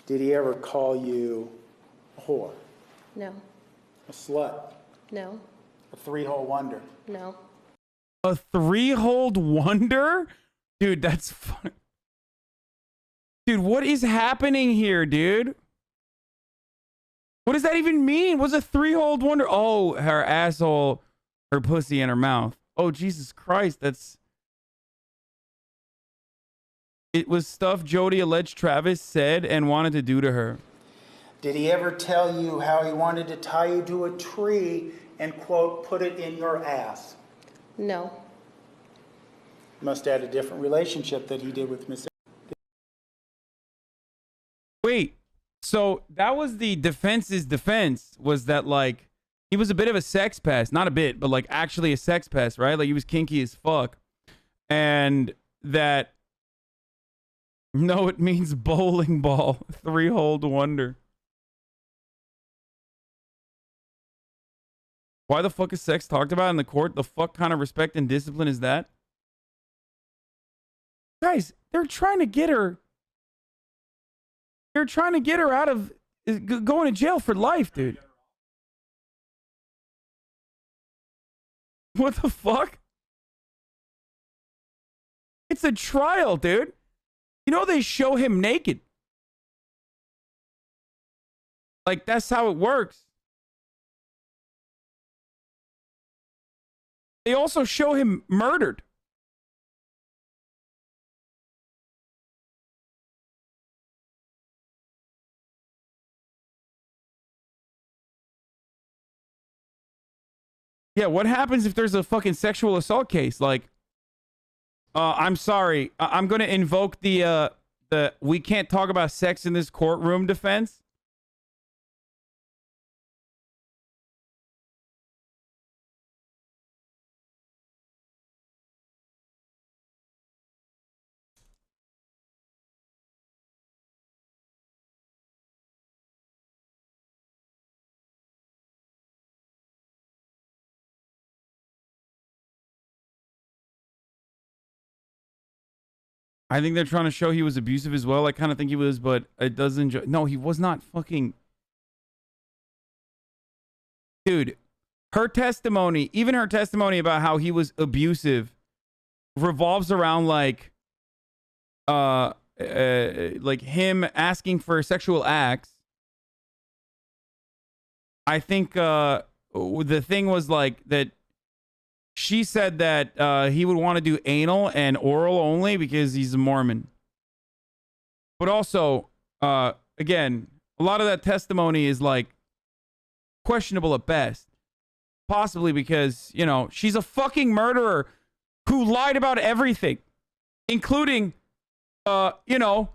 Did he ever call you a whore, No. a slut, No. a three-hole wonder? No. A three-holed wonder? Dude, that's fun. Dude, what is happening here, dude? What does that even mean? What's a three-holed wonder? Oh, her asshole, her pussy, and her mouth. Oh, Jesus Christ, that's... It was stuff Jodi alleged Travis said and wanted to do to her. Did he ever tell you how he wanted to tie you to a tree and, quote, put it in your ass? No. Must have had a different relationship that he did with Miss. Wait, so that was the defense's defense, was that, like, he was a bit of a sex pest. Not a bit, but, like, actually a sex pest, right? Like, he was kinky as fuck. And that... No, it means bowling ball. Three-holed wonder. Why the fuck is sex talked about in the court? The fuck kind of respect and discipline is that? Guys, they're trying to get her. They're trying to get her out of going to jail for life, dude. What the fuck? It's a trial, dude. You know they show him naked. Like, that's how it works. They also show him murdered. Yeah, what happens if there's a fucking sexual assault case? Like, I'm sorry. I'm going to invoke the we can't talk about sex in this courtroom defense. I think they're trying to show he was abusive as well. I kind of think he was, but it doesn't. No, he was not fucking. Dude, her testimony, even her testimony about how he was abusive, revolves around like him asking for sexual acts. I think the thing was like that. She said that he would want to do anal and oral only because he's a Mormon. But also, again, a lot of that testimony is like questionable at best. Possibly because, you know, she's a fucking murderer who lied about everything, including, you know,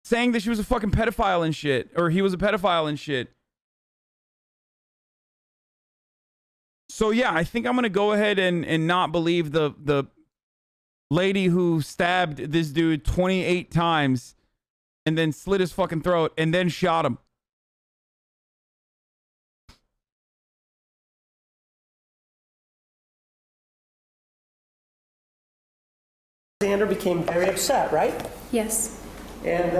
saying that she was a fucking pedophile and shit, or he was a pedophile and shit. So yeah, I think I'm gonna go ahead and not believe the lady who stabbed this dude 28 times and then slit his fucking throat and then shot him. Alexander became very upset, right? Yes. And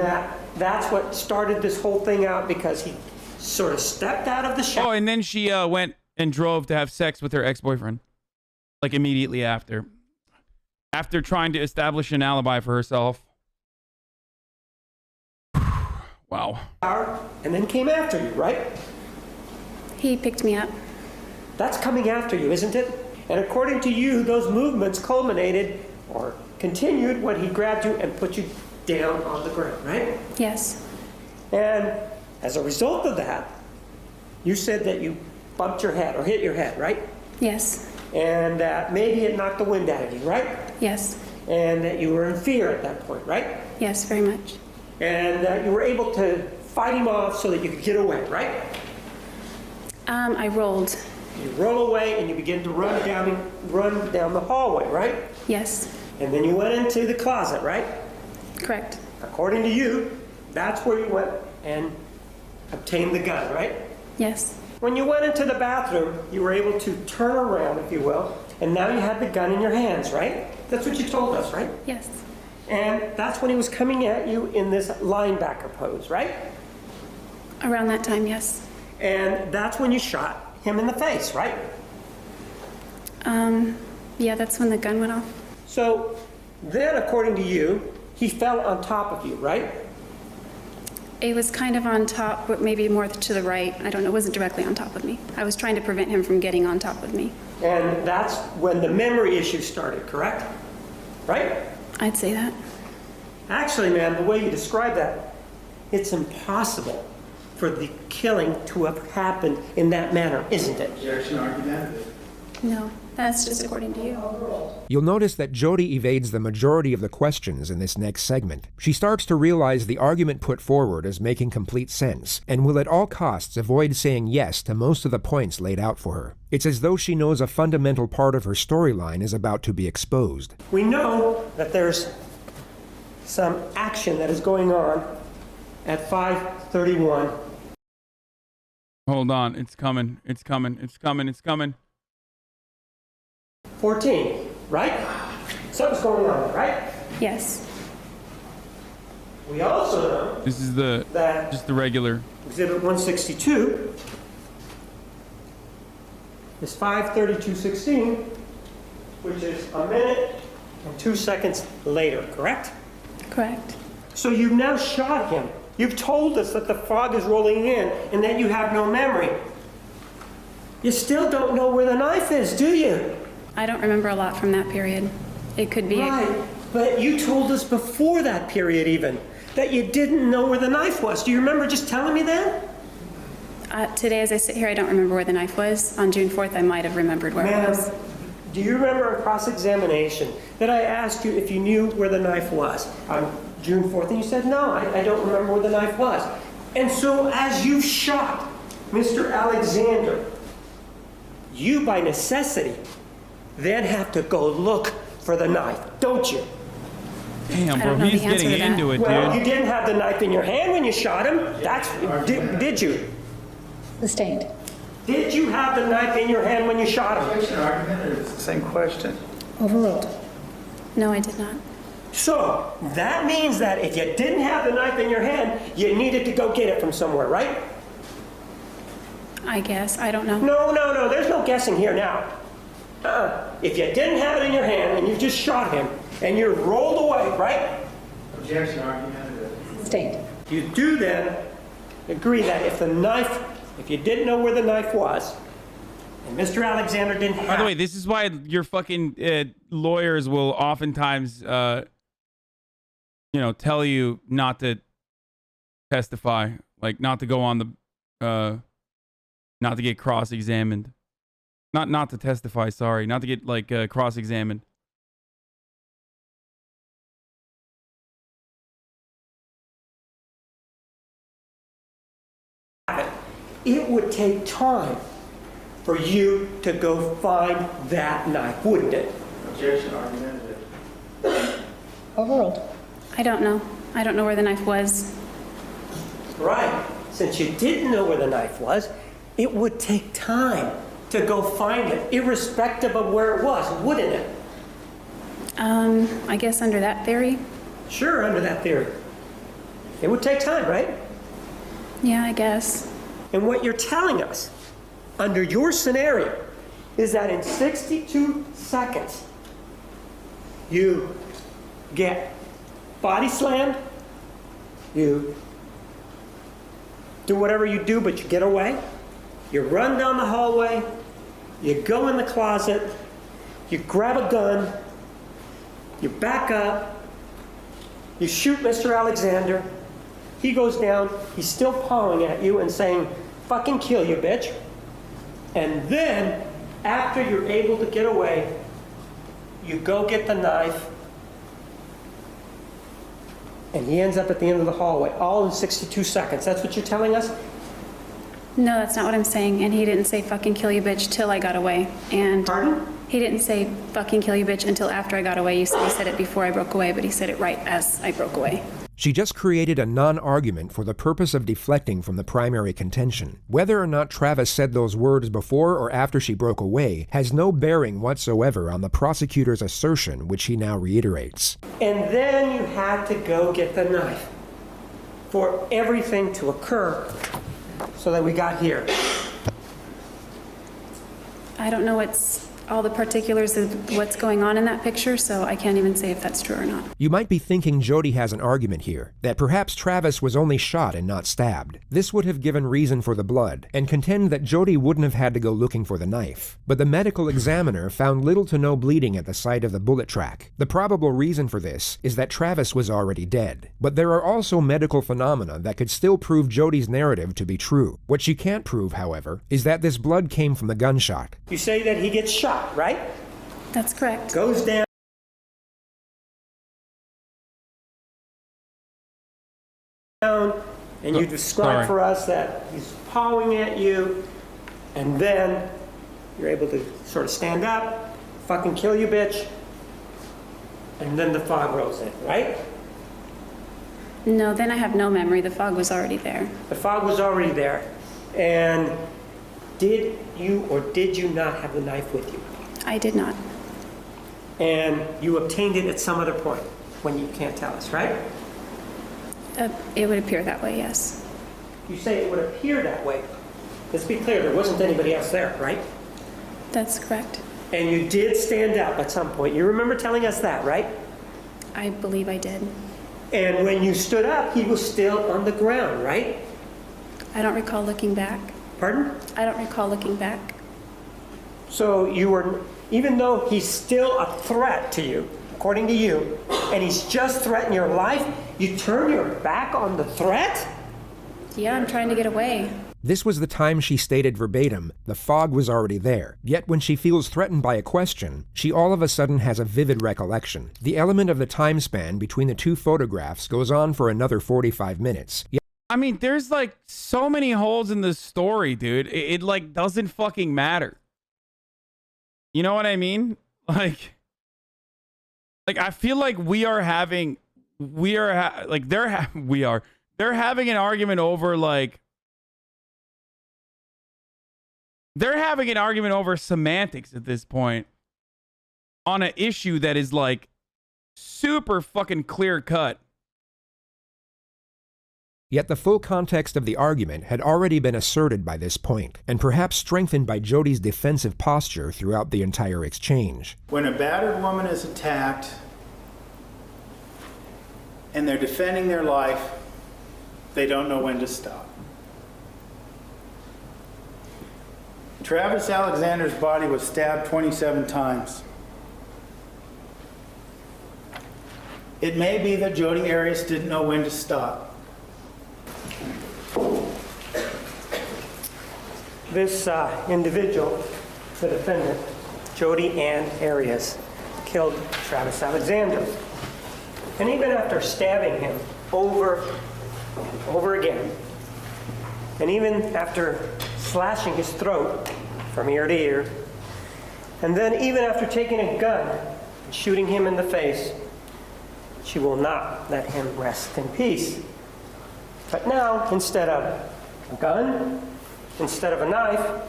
that's what started this whole thing out, because he sort of stepped out of the shower. Oh, and then she went and drove to have sex with her ex-boyfriend. Like immediately after. After trying to establish an alibi for herself. Wow. And then came after you, right? He picked me up. That's coming after you, isn't it? And according to you, those movements culminated or continued when he grabbed you and put you down on the ground, right? Yes. And as a result of that, you said that you bumped your head or hit your head, right? Yes. And maybe it knocked the wind out of you, right? Yes. And that you were in fear at that point, right? Yes, very much. And you were able to fight him off so that you could get away, right? I rolled. You roll away and you begin to run down the hallway, right? Yes. And then you went into the closet, right? Correct. According to you, that's where you went and obtained the gun, right? Yes. When you went into the bathroom, you were able to turn around, if you will, and now you had the gun in your hands, right? That's what you told us, right? Yes. And that's when he was coming at you in this linebacker pose, right? Around that time, yes. And that's when you shot him in the face, right? Yeah, that's when the gun went off. So then, according to you, he fell on top of you, right? It was kind of on top, but maybe more to the right. I don't know. It wasn't directly on top of me. I was trying to prevent him from getting on top of me. And that's when the memory issue started, correct? Right? I'd say that. Actually, ma'am, the way you describe that, it's impossible for the killing to have happened in that manner, isn't it? Objection, argumentative. No, that's just according to you. You'll notice that Jodi evades the majority of the questions in this next segment. She starts to realize the argument put forward is making complete sense, and will at all costs avoid saying yes to most of the points laid out for her. It's as though she knows a fundamental part of her storyline is about to be exposed. We know that there's some action that is going on at 5:31. Hold on. It's coming. It's coming. It's coming. It's coming. 14, right? Something's going on, right? Yes. We also know This is that just the regular. Exhibit 162 is 5:32:16, which is a minute and 2 seconds later, correct? Correct. So you've now shot him. You've told us that the fog is rolling in and that you have no memory. You still don't know where the knife is, do you? I don't remember a lot from that period. It could be. Right, but you told us before that period even that you didn't know where the knife was. Do you remember just telling me that? Today, as I sit here, I don't remember where the knife was. On June 4th, I might have remembered where it was. Do you remember in cross-examination that I asked you if you knew where the knife was on June 4th, and you said, no, I don't remember where the knife was. And so as you shot Mr. Alexander, you by necessity then have to go look for the knife, don't you? Damn, bro, he's getting into it, dude. Well, you didn't have the knife in your hand when you shot him. Did you? Sustained. Did you have the knife in your hand when you shot him? Objection, argumentative. It's the same question. Overruled. No, I did not. So that means that if you didn't have the knife in your hand, you needed to go get it from somewhere, right? I guess. I don't know. No. There's no guessing here now. If you didn't have it in your hand and you just shot him and you rolled away, right? Objection, argumentative. Sustained. You do then agree that if you didn't know where the knife was, and Mr. Alexander didn't have... By the way, this is why your fucking lawyers will oftentimes, tell you not to testify, like not to go on the, not to get cross-examined. Not to testify, sorry. Not to get, cross-examined. It would take time for you to go find that knife, wouldn't it? Objection, argumentative. Overruled. I don't know. I don't know where the knife was. Right. Since you didn't know where the knife was, it would take time to go find it, irrespective of where it was, wouldn't it? I guess under that theory? Sure, under that theory. It would take time, right? Yeah, I guess. And what you're telling us, under your scenario, is that in 62 seconds, you get body slammed, you do whatever you do, but you get away, you run down the hallway, you go in the closet, you grab a gun, you back up, you shoot Mr. Alexander, he goes down, he's still pawing at you and saying, fucking kill you, bitch. And then, after you're able to get away, you go get the knife, and he ends up at the end of the hallway, all in 62 seconds. That's what you're telling us? No, that's not what I'm saying. And he didn't say fucking kill you bitch till I got away. And Pardon? He didn't say fucking kill you bitch until after I got away. You said he said it before I broke away, but he said it right as I broke away. She just created a non-argument for the purpose of deflecting from the primary contention. Whether or not Travis said those words before or after she broke away has no bearing whatsoever on the prosecutor's assertion, which he now reiterates. And then you had to go get the knife for everything to occur so that we got here. I don't know all the particulars of what's going on in that picture, so I can't even say if that's true or not. You might be thinking Jodi has an argument here, that perhaps Travis was only shot and not stabbed. This would have given reason for the blood, and contend that Jodi wouldn't have had to go looking for the knife. But the medical examiner found little to no bleeding at the site of the bullet track. The probable reason for this is that Travis was already dead. But there are also medical phenomena that could still prove Jodi's narrative to be true. What she can't prove, however, is that this blood came from the gunshot. You say that he gets shot, right? That's correct. Goes down. And you describe for us that he's pawing at you, and then you're able to sort of stand up, fucking kill you, bitch, and then the fog rolls in, right? No, then I have no memory. The fog was already there. The fog was already there. And did you or did you not have the knife with you? I did not. And you obtained it at some other point when you can't tell us, right? It would appear that way, yes. You say it would appear that way. Let's be clear, there wasn't anybody else there, right? That's correct. And you did stand up at some point. You remember telling us that, right? I believe I did. And when you stood up, he was still on the ground, right? I don't recall looking back. Pardon? I don't recall looking back. So you were, even though he's still a threat to you, according to you, and he's just threatened your life, you turn your back on the threat? Yeah, I'm trying to get away. This was the time she stated verbatim, the fog was already there. Yet when she feels threatened by a question, she all of a sudden has a vivid recollection. The element of the time span between the two photographs goes on for another 45 minutes. I mean, there's like so many holes in this story, dude. It like doesn't fucking matter. You know what I mean? Like I feel like they're having an argument over they're having an argument over semantics at this point on an issue that is like super fucking clear cut. Yet the full context of the argument had already been asserted by this point, and perhaps strengthened by Jodi's defensive posture throughout the entire exchange. When a battered woman is attacked and they're defending their life, they don't know when to stop. Travis Alexander's body was stabbed 27 times. It may be that Jodi Arias didn't know when to stop. This individual, the defendant, Jodi Ann Arias, killed Travis Alexander. And even after stabbing him over and over again, and even after slashing his throat from ear to ear, and then even after taking a gun and shooting him in the face, she will not let him rest in peace. But now, instead of a gun, instead of a knife,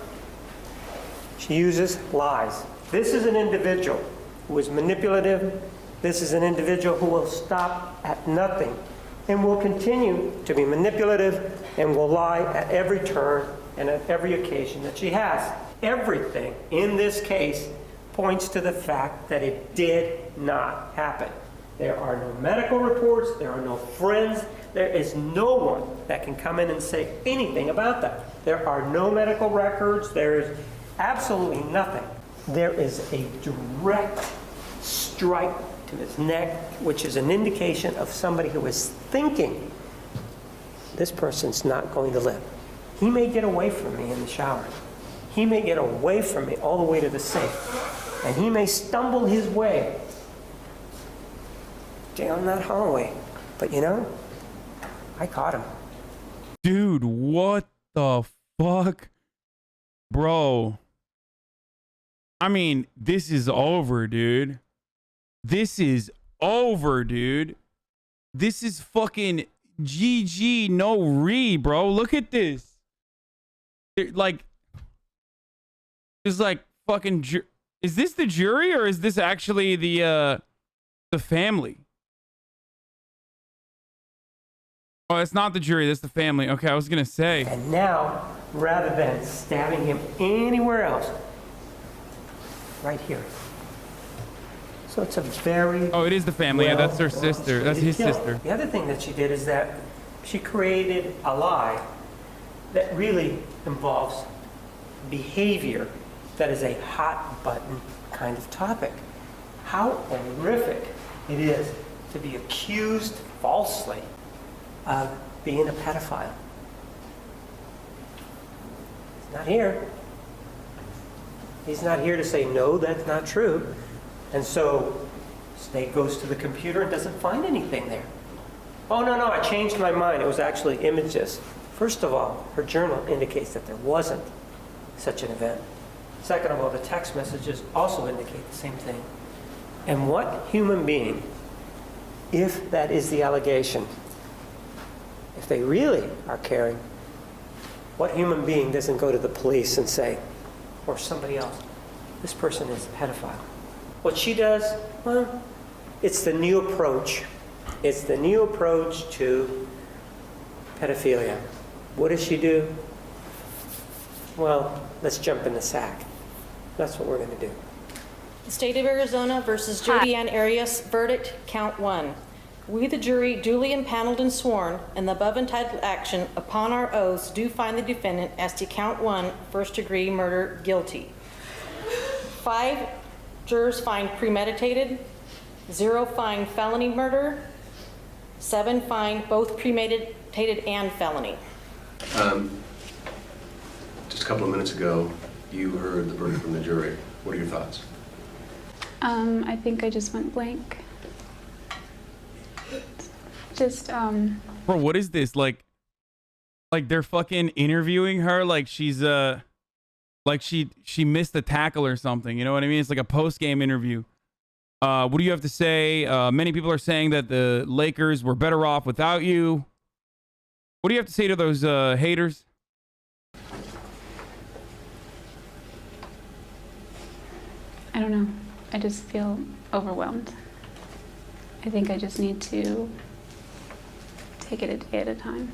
she uses lies. This is an individual who is manipulative. This is an individual who will stop at nothing and will continue to be manipulative and will lie at every turn and at every occasion that she has. Everything in this case points to the fact that it did not happen. There are no medical reports, there are no friends, there is no one that can come in and say anything about that. There are no medical records, there is absolutely nothing. There is a direct strike to his neck, which is an indication of somebody who is thinking, this person's not going to live. He may get away from me in the shower. He may get away from me all the way to the sink. And he may stumble his way down that hallway. But you know, I caught him. Dude, what the fuck? Bro. I mean, this is over, dude. This is over, dude. This is fucking GG, no re, bro. Look at this. Like, it's like fucking. Is this the jury or is this actually the family? Oh, it's not the jury. That's the family. Okay, I was gonna say. And now, rather than stabbing him anywhere else, right here. So it's a very... Oh, it is the family. Yeah, that's her sister. That's his sister. The other thing that she did is that she created a lie that really involves behavior that is a hot button kind of topic. How horrific it is to be accused falsely of being a pedophile. He's not here. He's not here to say, no, that's not true. And so Snake goes to the computer and doesn't find anything there. Oh, no, I changed my mind. It was actually images. First of all, her journal indicates that there wasn't such an event. Second of all, the text messages also indicate the same thing. And what human being, if that is the allegation, if they really are caring, what human being doesn't go to the police and say, or somebody else, this person is a pedophile? What she does, well, it's the new approach. It's the new approach to pedophilia. What does she do? Well, let's jump in the sack. That's what we're going to do. The State of Arizona versus Jodi Ann Arias, verdict, count 1. We, the jury, duly impaneled and sworn, in the above entitled action, upon our oaths, do find the defendant as to count 1, first-degree murder, guilty. 5 jurors find premeditated, 0 find felony murder, 7 find both premeditated and felony. Just a couple of minutes ago, you heard the verdict from the jury. What are your thoughts? I think I just went blank. Bro, what is this? Like they're fucking interviewing her like she's like she missed a tackle or something. You know what I mean? It's like a post-game interview. What do you have to say? Many people are saying that the Lakers were better off without you. What do you have to say to those haters? I don't know. I just feel overwhelmed. I think I just need to take it a day at a time.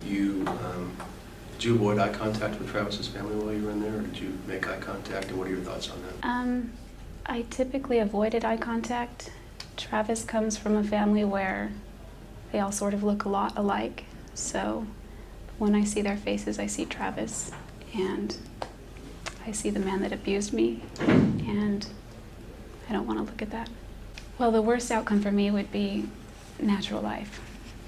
Did you avoid eye contact with Travis's family while you were in there, or did you make eye contact, and what are your thoughts on that? I typically avoided eye contact. Travis comes from a family where they all sort of look a lot alike, so when I see their faces, I see Travis, and I see the man that abused me, and I don't want to look at that. Well, the worst outcome for me would be natural life.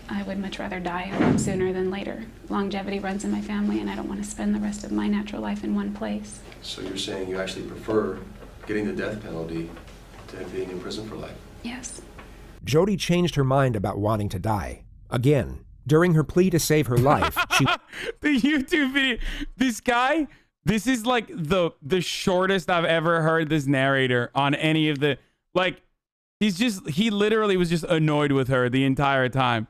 I would much rather die a lot sooner than later. Longevity runs in my family, and I don't want to spend the rest of my natural life in one place. So you're saying you actually prefer getting the death penalty to being in prison for life? Yes. Jodi changed her mind about wanting to die. Again, during her plea to save her life, she... The YouTube video. This guy, this is like the shortest I've ever heard this narrator on any of the... Like, He literally was just annoyed with her the entire time.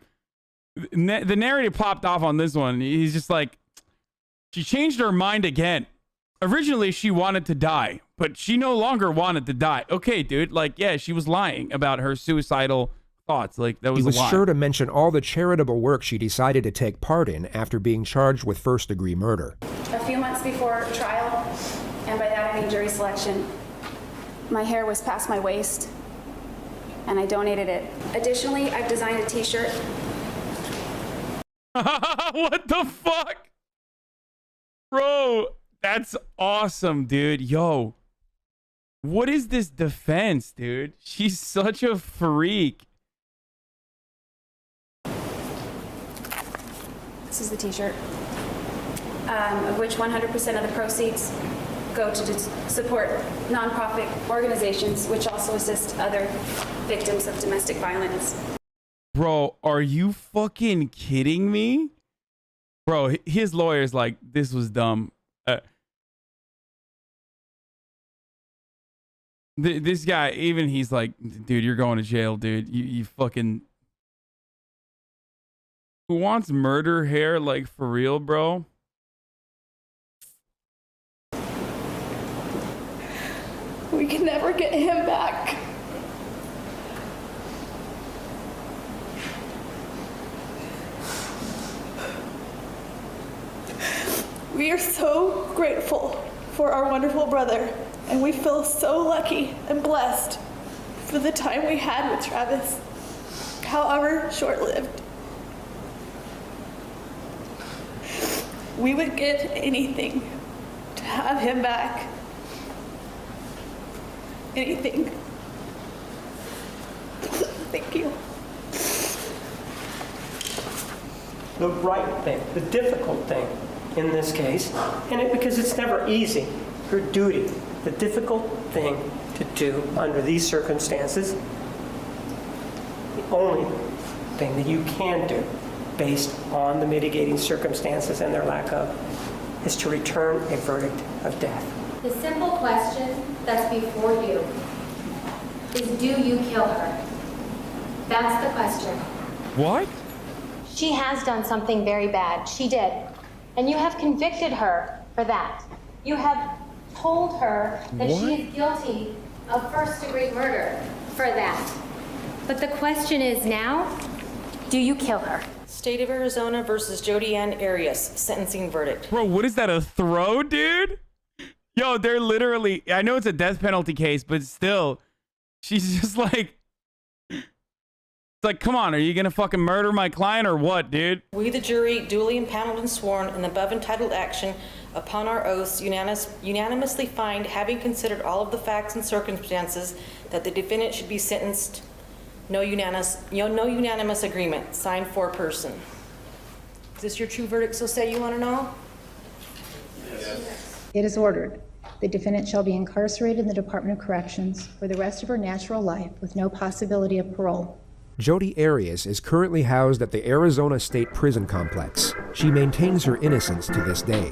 The narrative popped off on this one. He's just like, she changed her mind again. Originally, she wanted to die, but she no longer wanted to die. Okay, dude. Like, yeah, she was lying about her suicidal thoughts. Like, that was He was a lie. sure to mention all the charitable work she decided to take part in after being charged with first-degree murder. A few months before trial, and by that I mean jury selection, my hair was past my waist, and I donated it. Additionally, I've designed a t-shirt. What the fuck? Bro, that's awesome, dude. Yo, what is this defense, dude? She's such a freak. This is the t-shirt, of which 100% of the proceeds go to support nonprofit organizations, which also assist other victims of domestic violence. Bro, are you fucking kidding me? Bro, his lawyer's like, this was dumb. This guy, even he's like, dude, you're going to jail, dude. You fucking... Who wants murder hair, like, for real, bro? We can never get him back. We are so grateful for our wonderful brother, and we feel so lucky and blessed for the time we had with Travis, however short-lived. We would give anything to have him back. Anything. Thank you. The right thing, the difficult thing in this case, because it's never easy, her duty, the difficult thing to do under these circumstances, the only thing that you can do based on the mitigating circumstances and their lack of, is to return a verdict of death. The simple question that's before you is, do you kill her? That's the question. What? She has done something very bad. She did. And you have convicted her for that. You have told her that she is guilty of first-degree murder for that. But the question is now, do you kill her? State of Arizona versus Jodi Ann Arias, sentencing verdict. Bro, what is that, a throw, dude? Yo, they're literally... I know it's a death penalty case, but still, she's just like... It's like, come on, are you gonna fucking murder my client or what, dude? We, the jury, duly impaneled and sworn in the above entitled action, upon our oaths, unanimously find, having considered all of the facts and circumstances, that the defendant should be sentenced. No unanimous agreement. Signed, foreperson. Is this your true verdict, so say you want to know? Yes. It is ordered. The defendant shall be incarcerated in the Department of Corrections for the rest of her natural life with no possibility of parole. Jodi Arias is currently housed at the Arizona State Prison Complex. She maintains her innocence to this day.